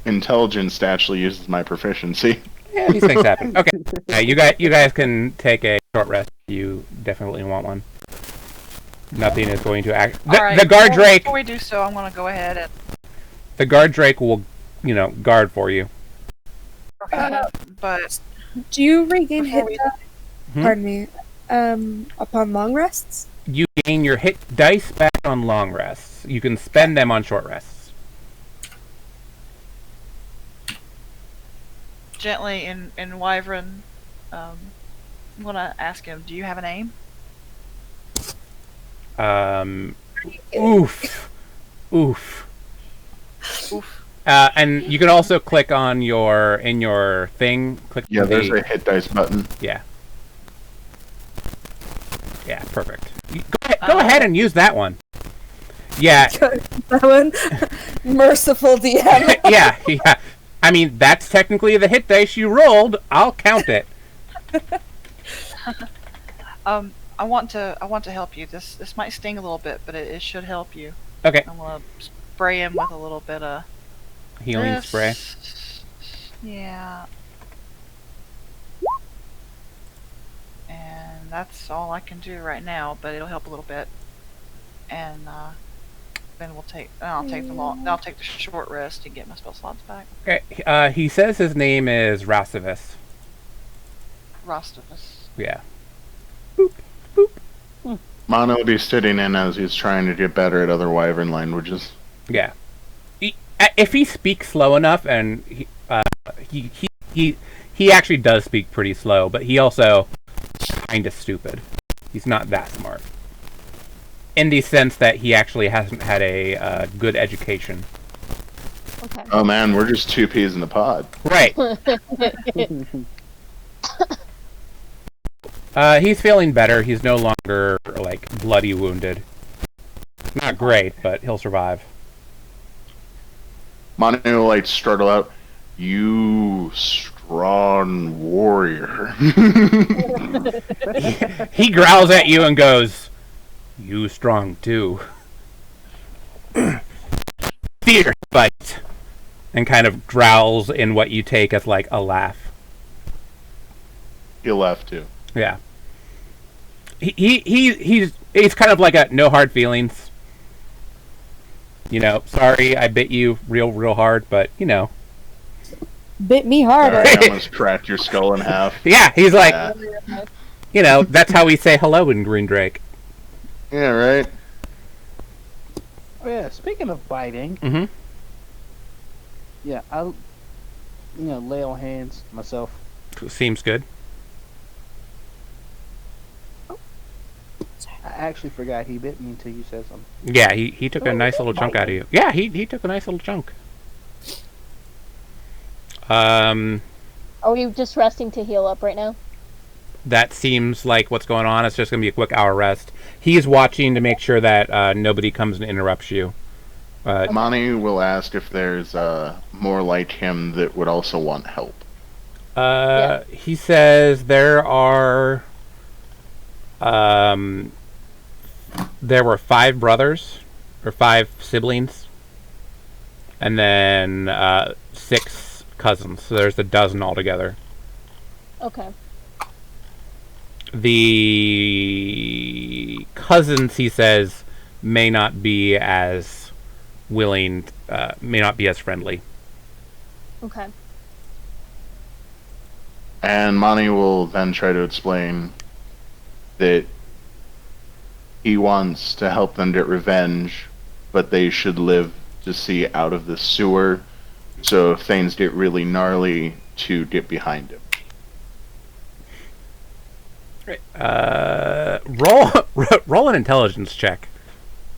intelligence to actually use as my proficiency.
Yeah, these things happen. Okay, you guys can take a short rest. You definitely want one. Nothing is going to act. The guard drake.
Before we do so, I'm going to go ahead and.
The guard drake will, guard for you.
But
do you regain hit
we...
die? Pardon me. Upon long rests?
You gain your hit dice back on long rests. You can spend them on short rests.
Gently in Wyvern, I'm going to ask him, do you have a name?
Oof. And you can also click on in your thing. Click.
Yeah, there's a hit dice button.
Yeah. Yeah, perfect. Go ahead and use that one. Yeah.
That one? Merciful DM.
Yeah. I mean, that's technically the hit dice you rolled. I'll count it.
I want to help you. This might sting a little bit, but it should help you.
Okay.
I'm gonna spray him with a little bit of
healing spray.
Yeah. And that's all I can do right now, but it'll help a little bit. And then I'll take the short rest and get my spell slots back.
Okay. He says his name is Rasivus.
Rostovus.
Yeah.
Mono will be sitting in as he's trying to get better at other wyvern languages.
Yeah. If he speaks slow enough, and he actually does speak pretty slow, but he also kind of stupid. He's not that smart. In the sense that he actually hasn't had a good education.
Okay.
Oh man, we're just two peas in a pod.
Right. He's feeling better. He's no longer, like, bloody wounded. Not great, but he'll survive.
Mono will, like, struggle out. You strong warrior.
He growls at you and goes, "You strong too." Fear bite. And kind of growls in what you take as, like, a laugh.
He'll laugh too.
Yeah. He's kind of like a no hard feelings. Sorry I bit you real hard, but
Bit me harder.
Sorry, I almost cracked your skull in half.
Yeah, he's like, that's how we say hello in Green Drake.
Yeah, right.
Oh yeah, speaking of biting,
Mm-hmm.
yeah, I'll lay on hands myself.
Seems good.
I actually forgot he bit me until you said something.
Yeah, he took a nice little chunk out of you. Yeah, he took a nice little chunk.
Are we just resting to heal up right now?
that seems like what's going on. It's just going to be a quick hour rest. He's watching to make sure that nobody comes and interrupts you.
Monty will ask if there's more like him that would also want help.
He says there are. There were 5 brothers, or 5 siblings, and then 6 cousins. So there's a dozen altogether.
Okay.
The cousins, he says, may not be as willing, may not be as friendly.
Okay.
And Monty will then try to explain that he wants to help them get revenge, but they should live to see out of the sewer, so if things get really gnarly, to get behind him.
Roll an intelligence check.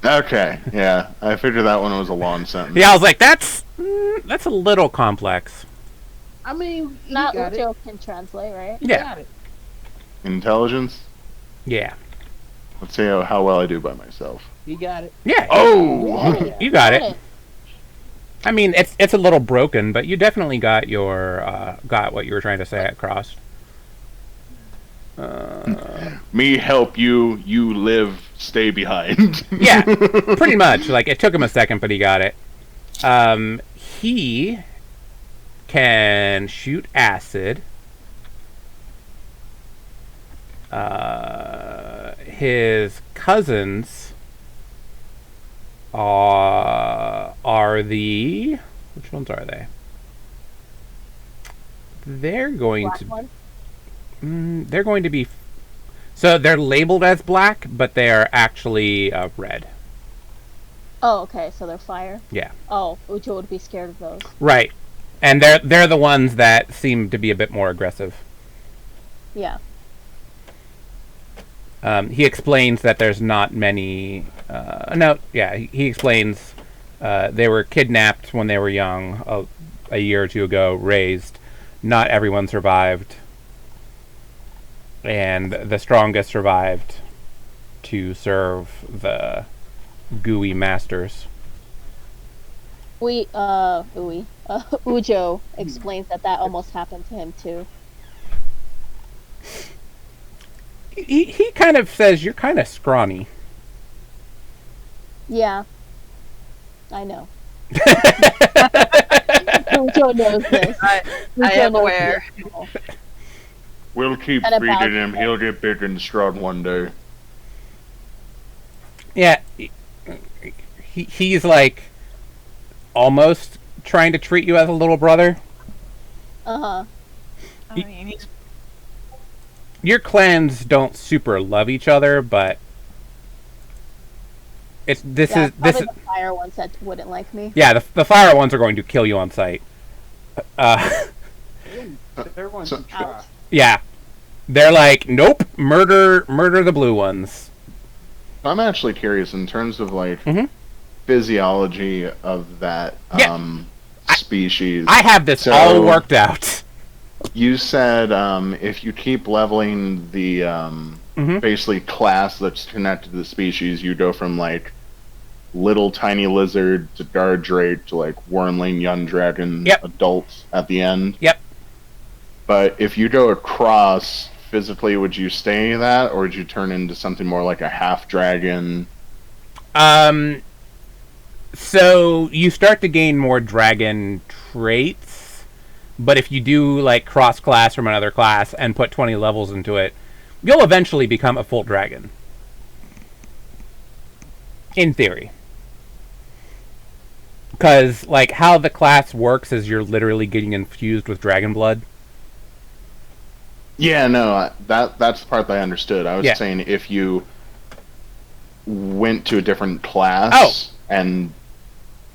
Okay, yeah. I figured that one was a long sentence.
Yeah, I was like, that's a little complex.
I mean,
Not
got
Ucho
it.
can translate, right?
He
Yeah.
got it.
Intelligence?
Yeah.
Let's see how well I do by myself.
He got it.
Yeah.
Oh!
Hey,
You got it. I mean, it's a little broken, but you definitely got your got what you were trying to say across.
Me help you, you live, stay behind.
Yeah, pretty much. Like, it took him a second, but he got it. He can shoot acid. His cousins are the... Which ones are they? They're going
Black
to...
one?
They're going to be... So they're labeled as black, but they are actually red.
Oh, okay, so they're fire.
Yeah.
Oh, Ucho would be scared of those.
Right. And they're the ones that seem to be a bit more aggressive.
Yeah.
He explains that there's not many... he explains they were kidnapped when they were young, a year or two ago, raised. Not everyone survived. And the strongest survived to serve the gooey masters.
Ujo explains that almost happened to him too.
He kind of says, you're kind of scrawny.
Yeah. I know. Ujo knows this.
I am aware.
We'll keep
And about-
feeding him. He'll get big and strong one day.
Yeah. He's like almost trying to treat you as a little brother.
Uh-huh.
I mean, he's
Your clans don't super love each other, but this is
the fire ones that wouldn't like me.
yeah, the fire ones are going to kill you on sight.
They're going
so-
to try.
Yeah, they're like, nope, murder the blue ones.
I'm actually curious in terms of like
Mhm.
physiology of that
Yeah.
species.
I have this
So-
all worked out.
You said if you keep leveling the
Mhm.
basically class that's connected to the species, you go from like little tiny lizard to guard drake to like wormling young dragon
Yep.
adults at the end.
Yep.
But if you go across physically, would you stay that, or would you turn into something more like a half dragon?
So you start to gain more dragon traits, but if you do like cross class from another class and put 20 levels into it, you'll eventually become a full dragon. In theory. Because like how the class works is you're literally getting infused with dragon blood.
Yeah, no, that's the part that I understood. I was
Yeah.
saying if you went to a different class
Oh.
and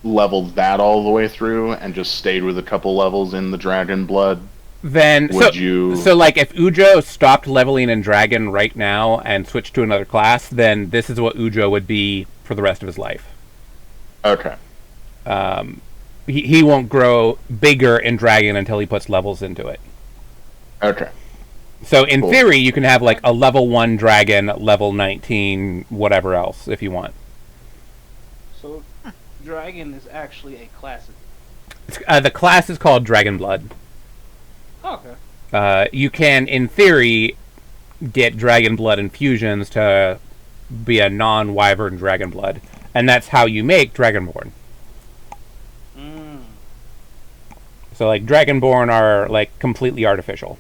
leveled that all the way through and just stayed with a couple levels in the dragon blood,
Then
would you...
So like if Ujo stopped leveling in dragon right now and switched to another class, then this is what Ujo would be for the rest of his life.
Okay.
He won't grow bigger in dragon until he puts levels into it.
Okay.
So in
Cool.
theory, you can have like a level 1 dragon, level 19, whatever else, if you want.
So, dragon is actually a class.
The class is called Dragon Blood.
Okay.
You can, in theory, get Dragon Blood infusions to be a non-Wyvern Dragon Blood. And that's how you make Dragonborn.
Mm.
So, like, Dragonborn are, like, completely artificial.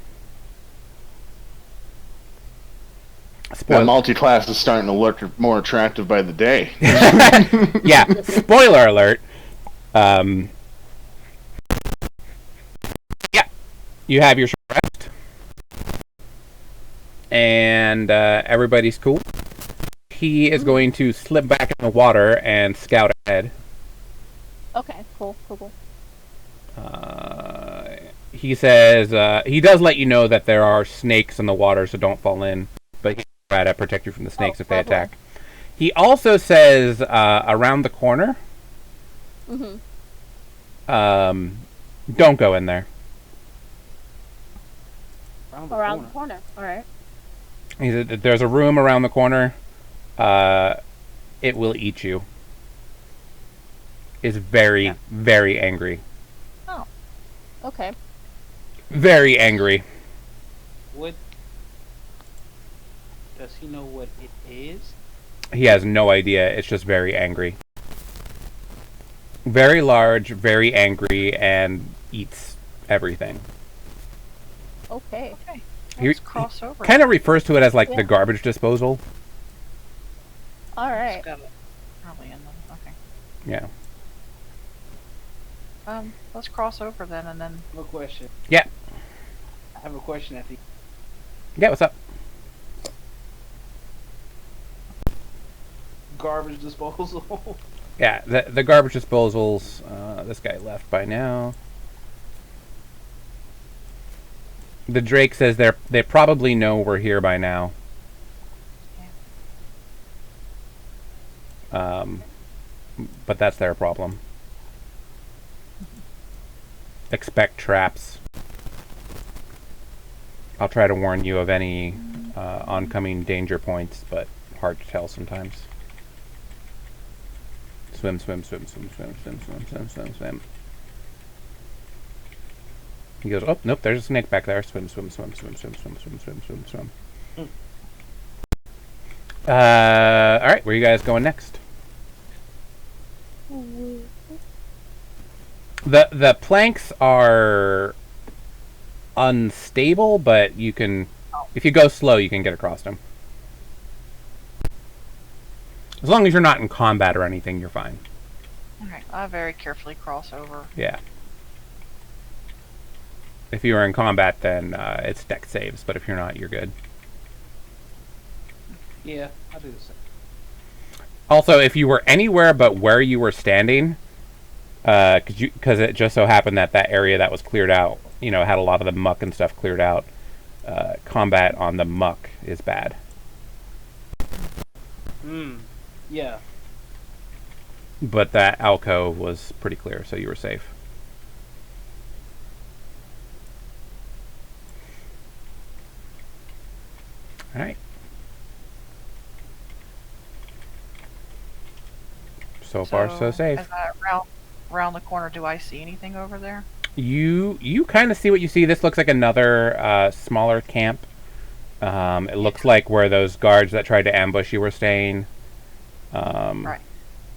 That multi-class is starting to look more attractive by the day.
Yeah, spoiler alert. Yeah, you have your short rest. And everybody's cool. He is going to slip back in the water and scout ahead.
Okay, cool.
He says, he does let you know that there are snakes in the water, so don't fall in. But he's try to protect you from the snakes if they attack. He also says, around the corner, don't go in there.
Around the corner. All right.
He said, there's a room around the corner. It will eat you. Is very, very angry.
Oh. Okay.
Very angry.
What? Does he know what it is?
He has no idea. It's just very angry. Very large, very angry, and eats everything.
Okay.
Let's cross over.
Kind of refers to it as like the garbage disposal.
All right.
Probably in them. Okay.
Yeah.
Let's cross over then, and then.
No question.
Yeah.
I have a question at the.
Yeah. What's up?
Garbage disposal.
Yeah. The garbage disposals. This guy left by now. The Drake says they probably know we're here by now. But that's their problem. Expect traps. I'll try to warn you of any oncoming danger points, but hard to tell sometimes. Swim. He goes, oh, nope, there's a snake back there. Swim. Alright, where are you guys going next? The planks are unstable, but you can, if you go slow, you can get across them. As long as you're not in combat or anything, you're fine.
Okay, I very carefully cross over.
Yeah. If you are in combat, then it's deck saves, but if you're not, you're good.
Yeah, I'll do the same.
Also, if you were anywhere but where you were standing, because it just so happened that that area that was cleared out, you know, had a lot of the muck and stuff cleared out, combat on the muck is bad.
Yeah.
But that alcove was pretty clear, so you were safe. Alright. So far, so safe.
As I round the corner, do I see anything over there?
You kind of see what you see. This looks like another smaller camp. It looks like where those guards that tried to ambush you were staying.
Right.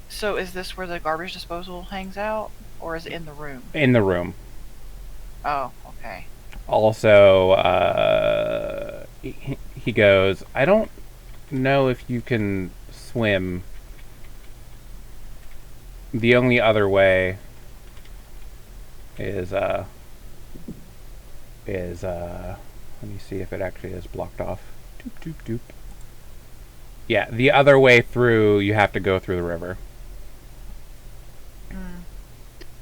So is this where the garbage disposal hangs out, or is it in the room?
In the room.
Oh, okay.
Also, he goes, I don't know if you can swim. The only other way is let me see if it actually is blocked off. Doop. Yeah, the other way through, you have to go through the river.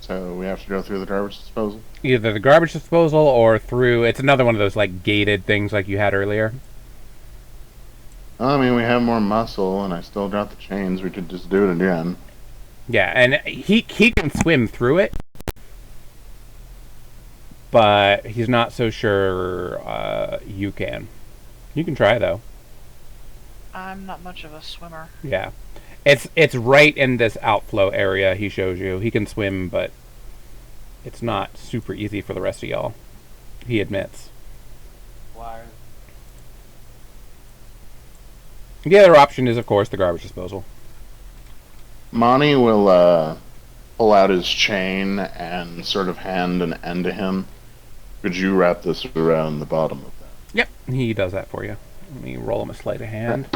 So we have to go through the garbage disposal?
Either the garbage disposal or through, it's another one of those like gated things like you had earlier.
I mean, we have more muscle, and I still got the chains. We could just do it again.
Yeah, and he can swim through it. but he's not so sure you can. You can try though.
I'm not much of a swimmer.
Yeah, it's right in this outflow area he shows you. He can swim, but it's not super easy for the rest of y'all. He admits.
Why?
The other option is, of course, the garbage disposal.
Monty will pull out his chain and sort of hand an end to him. Could you wrap this around the bottom of that?
Yep, he does that for you. Let me roll him a sleight of hand.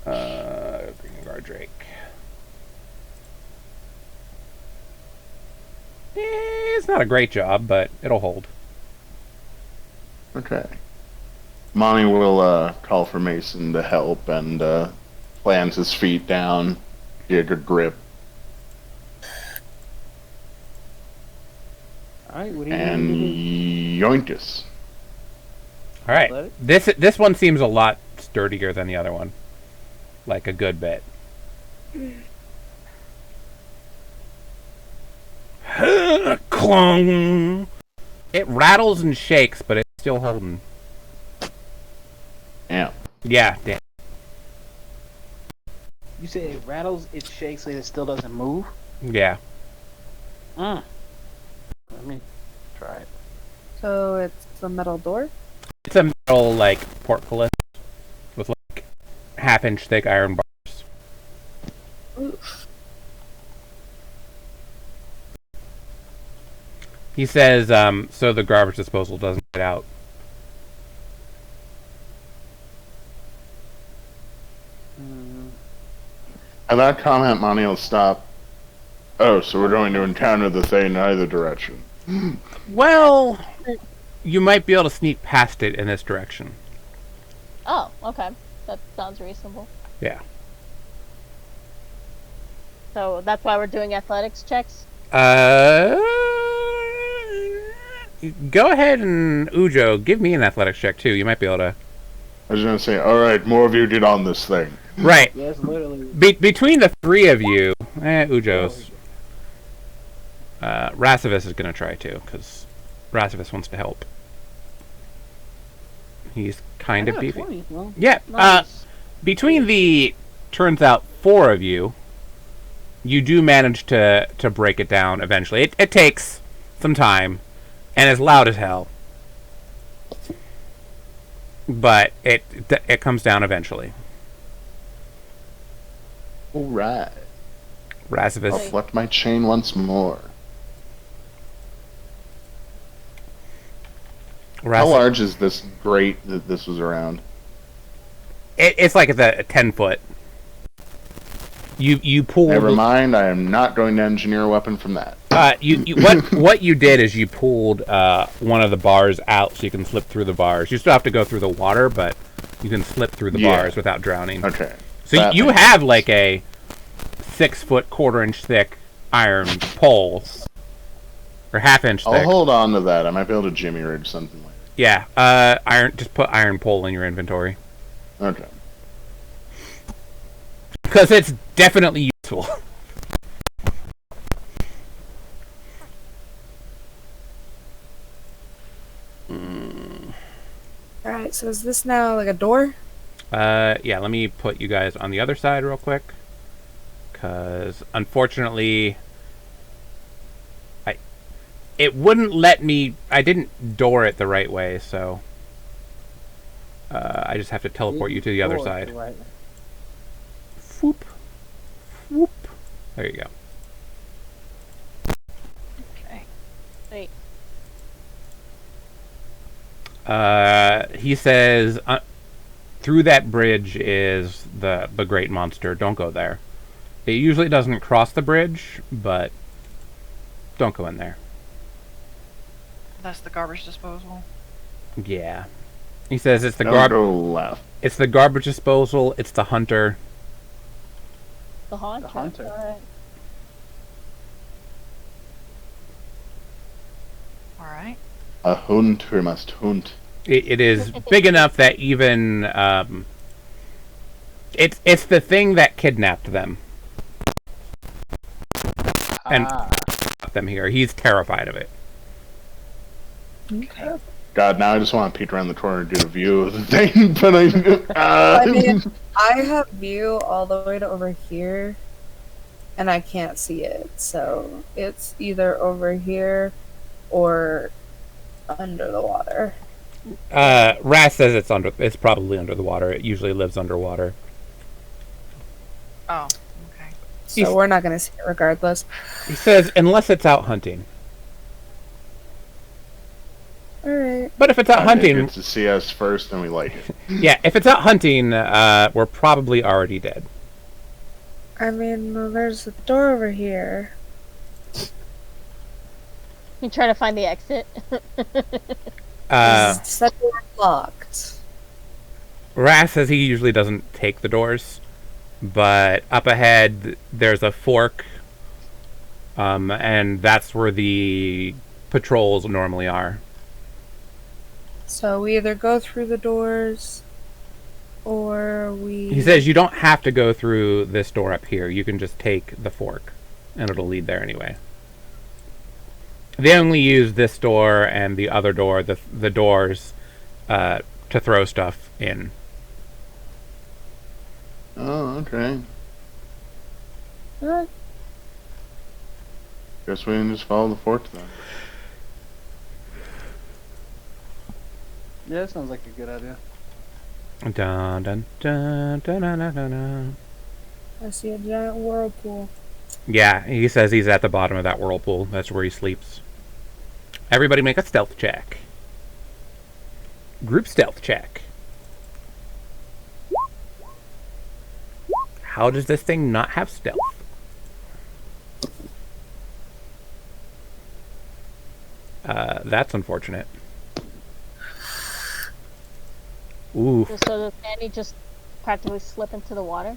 Green Guard Drake. It's not a great job, but it'll hold.
Okay. Monty will call for Mason to help and plants his feet down, get a good grip,
Alright, what do you
and yoinkus.
All right. This one seems a lot sturdier than the other one. Like a good bit. Clong. It rattles and shakes, but it's still holding.
Yeah.
Yeah, damn.
You say it rattles, it shakes, and it still doesn't move?
Yeah.
Let me try it.
So it's the metal door?
It's a metal, like, portcullis with, like, half-inch thick iron bars.
Oof.
He says, so the garbage disposal doesn't get out.
At that comment, Monty will stop. Oh, so we're going to encounter the thing in either direction.
Well, you might be able to sneak past it in this direction.
Oh, okay. That sounds reasonable.
Yeah.
So that's why we're doing athletics checks?
Go ahead and, Ujo, give me an athletics check, too. You might be able to...
I was going to say, alright, more of you get on this thing.
Right.
Yes, literally.
Between the three of you, Ujo's... Rasivus is going to try, too, because Rasivus wants to help. He's kind of beefy.
20. Well,
Yeah,
nice.
between the, turns out, four of you, you do manage to break it down eventually. It takes some time, and it's loud as hell. But it comes down eventually.
Alright. I'll
Rasivus.
flex my chain once more. How large is this grate that this was around?
It's like a 10-foot. You pull.
Never mind, I am not going to engineer a weapon from that.
What you did is you pulled one of the bars out so you can slip through the bars. You still have to go through the water, but you can slip through the bars without drowning.
Okay.
So you have like a 6-foot, quarter-inch thick iron pole, or half-inch thick.
I'll hold on to that. I might be able to jimmy rig something later.
Yeah, iron. Just put iron pole in your inventory
Okay.
because it's definitely useful.
Alright, so is this now like a door?
Yeah, let me put you guys on the other side real quick. Because, unfortunately, it wouldn't let me... I didn't door it the right way, so... I just have to teleport you to the other side.
Right.
Whoop. Whoop. There you go.
Okay.
Wait.
He says... through that bridge is the great monster. Don't go there. It usually doesn't cross the bridge, but don't go in there.
That's the garbage disposal.
Yeah. He says it's the
Don't go left.
It's the garbage disposal. It's the hunter.
The Haunter.
The Haunter.
Alright.
Alright.
A hunter must hunt.
It is big enough that even it's the thing that kidnapped them and brought them here. He's terrified of it.
Okay.
God, now I just want to peek around the corner and get a view of the thing, but I
mean, I have view all the way to over here, and I can't see it, so it's either over here or under the water.
Ras says it's probably under the water. It usually lives underwater.
Oh, okay.
So we're not going to see it regardless.
He says unless it's out hunting.
Alright.
But if it's out hunting,
it gets to see us first, and we like it.
Yeah, if it's out hunting, we're probably already dead.
I mean, well, there's a door over here.
You trying to find the exit?
Is that door locked?
Ras says he usually doesn't take the doors, but up ahead there's a fork, and that's where the patrols normally are.
So we either go through the doors, or we...
He says you don't have to go through this door up here. You can just take the fork, and it'll lead there anyway. They only use this door and the other door, the doors, to throw stuff in.
Oh, okay.
What?
Guess we can just follow the fork then.
Yeah, that sounds like a good idea.
Dun, dun, dun, dun, dun, dun, dun, dun.
I see a giant whirlpool.
Yeah, he says he's at the bottom of that whirlpool. That's where he sleeps. Everybody make a stealth check. Group stealth check. How does this thing not have stealth? That's unfortunate. Ooh.
So does Annie just practically slip into the water?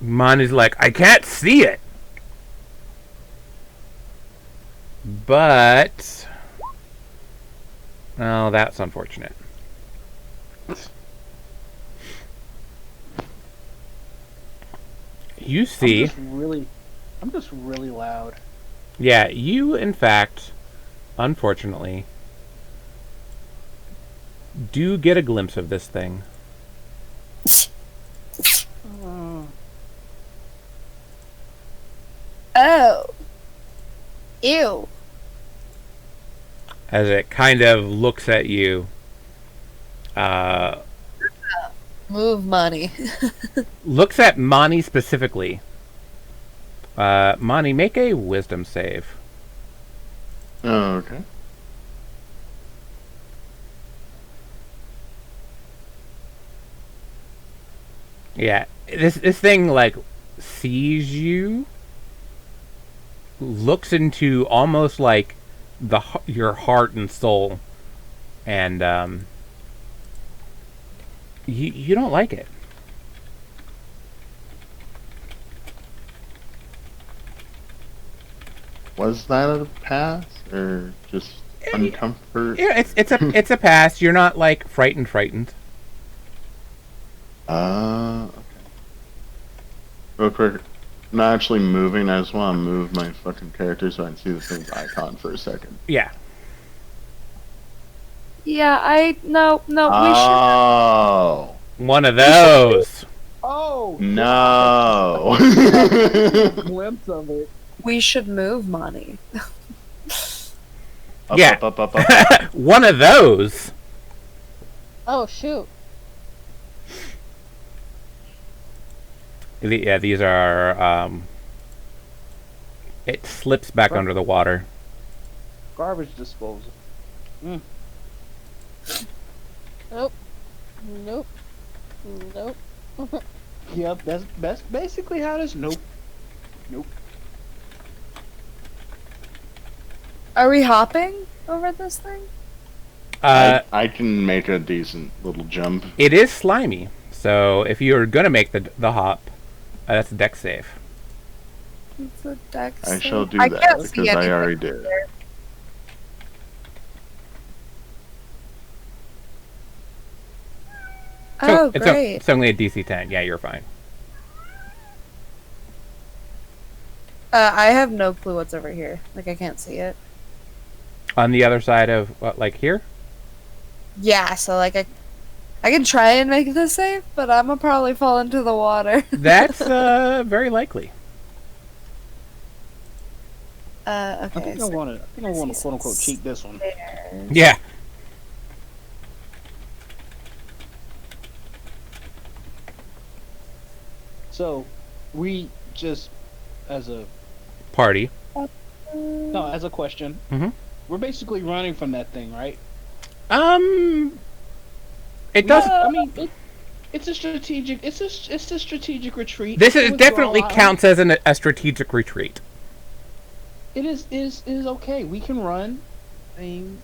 Mani's like, I can't see it. But... oh, that's unfortunate. You see...
I'm just really loud.
Yeah, you, in fact, unfortunately, do get a glimpse of this thing.
Oh. Ew.
As it kind of looks at you.
Move money.
Looks at Mani specifically. Mani, make a wisdom save.
Oh, okay.
Yeah, this thing, like, sees you, looks into almost like your heart and soul, and you don't like it.
Was that a pass or just uncomfort?
Yeah, it's a pass. You're not like frightened.
Okay. Real quick, not actually moving. I just want to move my fucking character so I can see the thing's icon for a second.
Yeah.
Yeah, no,
Oh.
One of those.
Oh
No.
glimpse of it.
we should move money.
Yeah.
Up.
One of those.
Oh shoot!
Yeah, these are. It slips back under the water.
Garbage disposal.
Nope.
Yep, that's basically how this. Nope.
Are we hopping over this thing?
I can make a decent little jump.
It is slimy, so if you're gonna make the hop, that's a dex save.
It's a dex
I
save.
shall do
I
that
can't
because
see
I
anything
already did.
there. Oh, great.
It's only a DC 10. Yeah, you're fine.
I have no clue what's over here. Like, I can't see it.
On the other side of, what, like here?
Yeah, so like I can try and make this safe, but I'm gonna probably fall into the water.
That's very likely.
I
Okay.
think I want to quote unquote cheat this one.
Yeah.
So, we just as a
Party.
no, as a question,
Mhm.
we're basically running from that thing, right?
It does.
I mean, it's a strategic. It's a strategic retreat.
This
It's
is
a
definitely
withdrawal.
counts as a strategic retreat.
It is okay. We can run. I mean,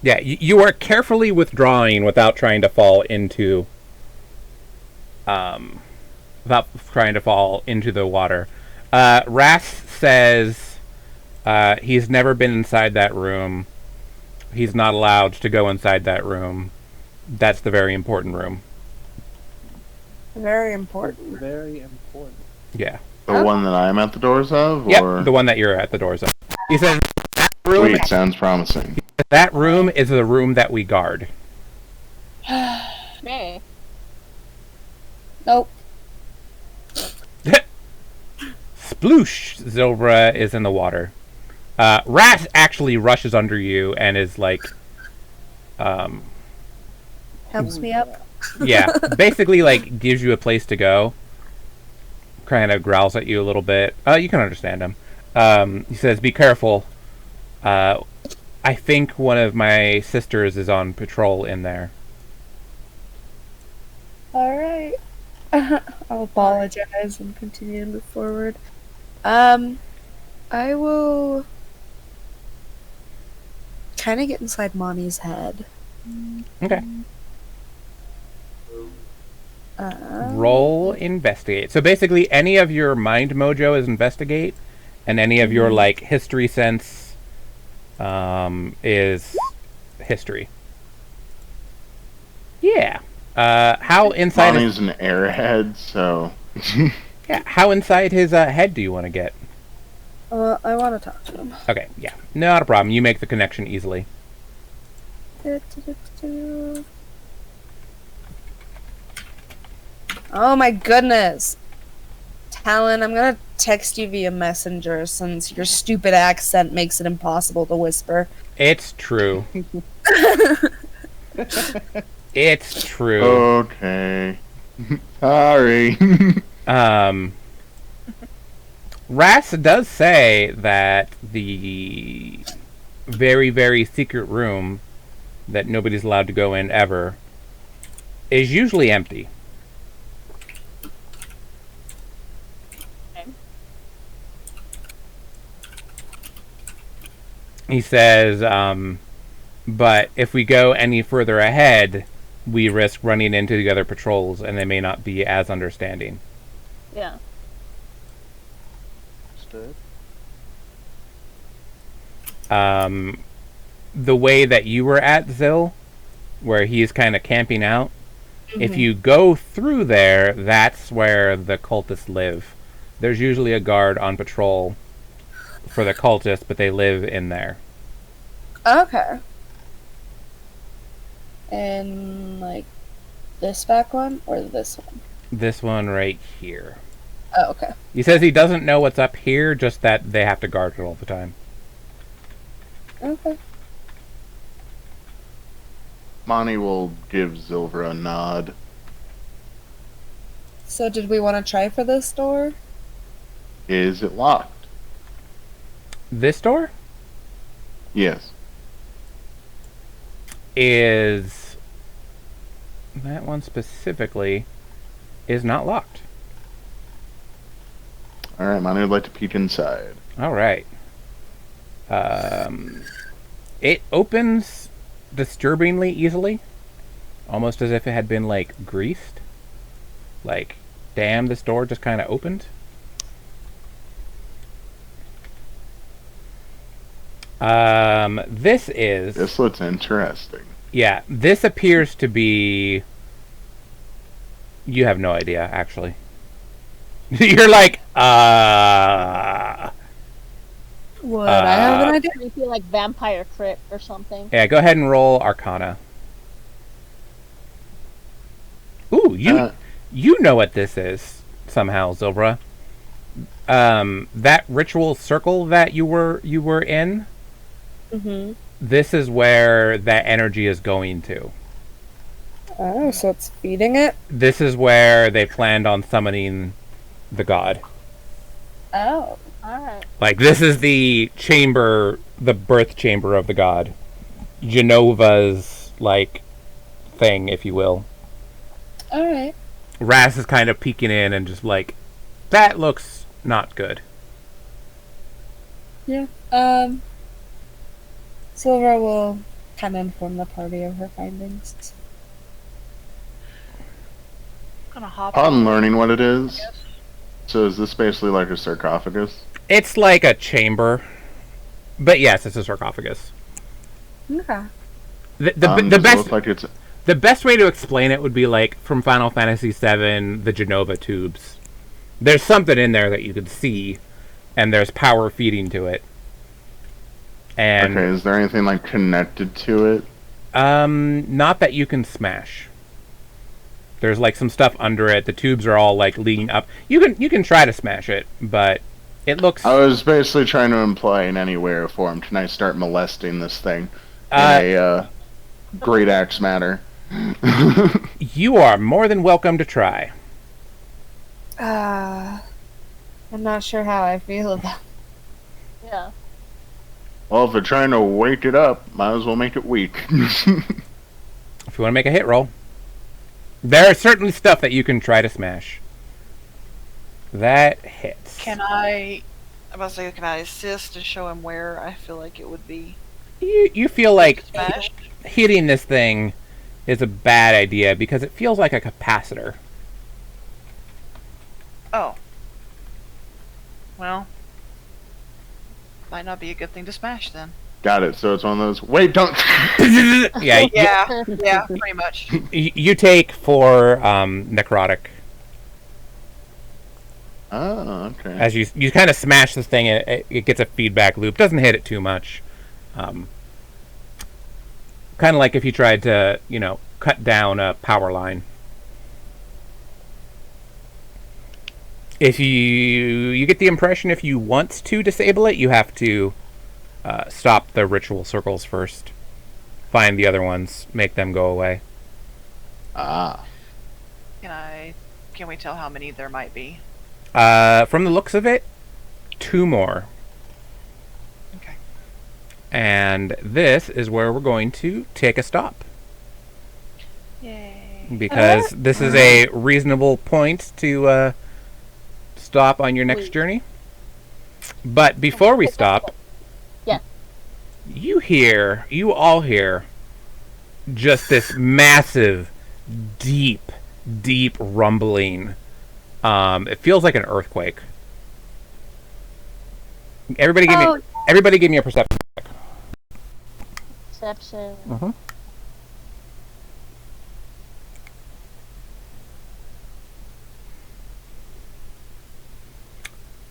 Yeah, you are carefully withdrawing without trying to fall into, the water. Ras says he's never been inside that room. He's not allowed to go inside that room. That's the very important room.
Very important.
very important.
Yeah.
The one that I'm at the doors of?
Yep,
Or...
the one that you're at the doors of. He says room.
Sweet, sounds promising.
That room is the room that we guard.
Hey.
Nope.
Sploosh! Zilbra is in the water. Rat actually rushes under you and is like,
Helps me up.
yeah, basically like gives you a place to go. Kind of growls at you a little bit. You can understand him. He says, "Be careful. I think one of my sisters is on patrol in there."
Alright. I'll apologize and continue to move forward. I will kind of get inside Monty's head.
Okay.
Um,
Roll investigate. So basically, any of your mind mojo is investigate, and any of your like history sense is history. Yeah. How inside?
Bonnie's an airhead, so...
Yeah. How inside his head do you want to get?
I want to talk to him.
Okay. Yeah. Not a problem. You make the connection easily.
Oh my goodness. Talon, I'm gonna text you via messenger since your stupid accent makes it impossible to whisper.
It's true. It's true.
Okay. Sorry.
Ras does say that the very, very secret room that nobody's allowed to go in ever is usually empty. He says, but if we go any further ahead, we risk running into the other patrols, and they may not be as understanding.
Yeah.
Understood.
The way that you were at Zil, where he's kind of camping out, if you go through there, that's where the cultists live. There's usually a guard on patrol for the cultists, but they live in there.
Okay. And like this back one or this one?
This one right here.
Oh, okay.
He says he doesn't know what's up here, just that they have to guard it all the time.
Okay.
Monty will give Zilvra a nod.
So did we want to try for this door?
Is it locked?
This door
Yes.
is... that one specifically is not locked.
Alright, Monty would like to peek inside.
Alright. It opens disturbingly easily. Almost as if it had been, like, greased. Like, damn, this door just kind of opened.
This looks interesting.
Yeah, this appears to be... You have no idea, actually. You're like,
Would I have an idea?
Creepy, like vampire crypt or something.
Yeah, go ahead and roll Arcana. Ooh, you know what this is somehow, Zilbra. That ritual circle that you were in.
Mm-hmm.
This is where that energy is going to.
Oh, so it's feeding it?
This is where they planned on summoning the god.
Oh.
Alright.
Like, this is the chamber, the birth chamber of the god. Genova's, like, thing, if you will.
Alright.
Raz is kind of peeking in and just like, that looks not good.
Yeah. Silver will kind of inform the party of her findings.
Gonna hop
I'm
on.
learning what it is. So is this basically like a sarcophagus?
It's like a chamber. But yes, it's a sarcophagus.
Okay.
The
Does it
best
look like it's
the best way to explain it would be like from Final Fantasy VII, the Genova tubes. There's something in there that you can see, and there's power feeding to it. And
okay? Is there anything like connected to it?
not that you can smash. There's like some stuff under it. The tubes are all like leading up. You can try to smash it, but it looks.
I was basically trying to imply in any way or form. Can I start molesting this thing in a great axe manner?
You are more than welcome to try.
I'm not sure how I feel about
Yeah.
Well, if they're trying to wake it up, might as well make it weak.
If you want to make a hit roll, there is certainly stuff that you can try to smash. That hits.
Can I? I'm about to say, can I assist and show him where I feel like it would be
You feel like
smashed?
hitting this thing is a bad idea because it feels like a capacitor.
Oh. Well, might not be a good thing to smash then.
Got it. So it's one of those. Wait, don't.
Yeah,
Yeah, pretty much.
you take 4 necrotic
Oh, okay.
as you kind of smash this thing. It gets a feedback loop. Doesn't hit it too much. Kind of like if you tried to cut down a power line. If you get the impression if you want to disable it, you have to stop the ritual circles first. Find the other ones, make them go away.
Ah.
Can we tell how many there might be?
From the looks of it, 2 more.
Okay.
And this is where we're going to take a stop.
Yay.
Because this is a reasonable point to stop on your next journey. But before we stop,
Yeah.
you all hear just this massive, deep rumbling. It feels like an earthquake. Everybody give me a perception check.
Perception.
Uh-huh.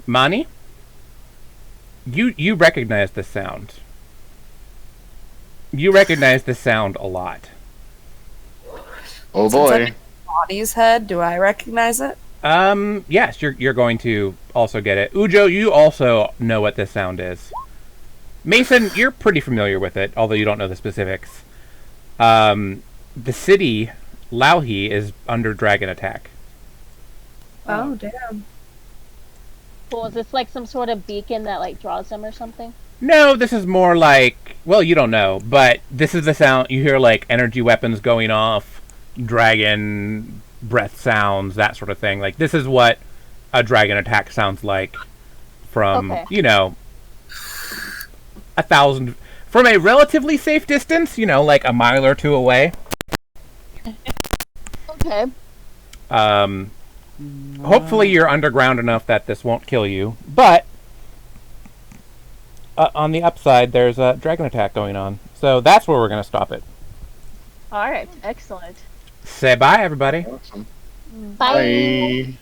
Mani, you recognize the sound. You recognize the sound a lot.
Oh
Since
boy.
Bonnie's head. Do I recognize it?
Yes, you're going to also get it. Ujo, you also know what this sound is. Mason, you're pretty familiar with it, although you don't know the specifics. The city, Lauhi, is under dragon attack.
Oh, damn.
Cool. Is this like some sort of beacon that like draws them or something?
No, this is more like, well, you don't know, but this is the sound you hear, like energy weapons going off, dragon breath sounds, that sort of thing. Like, this is what a dragon attack sounds like from,
Okay.
1,000, from a relatively safe distance, like a mile or 2 away.
Okay.
Hopefully you're underground enough that this won't kill you, but on the upside, there's a dragon attack going on. So that's where we're going to stop it.
All right. Excellent.
Say bye, everybody.
Awesome.
Bye.
Bye.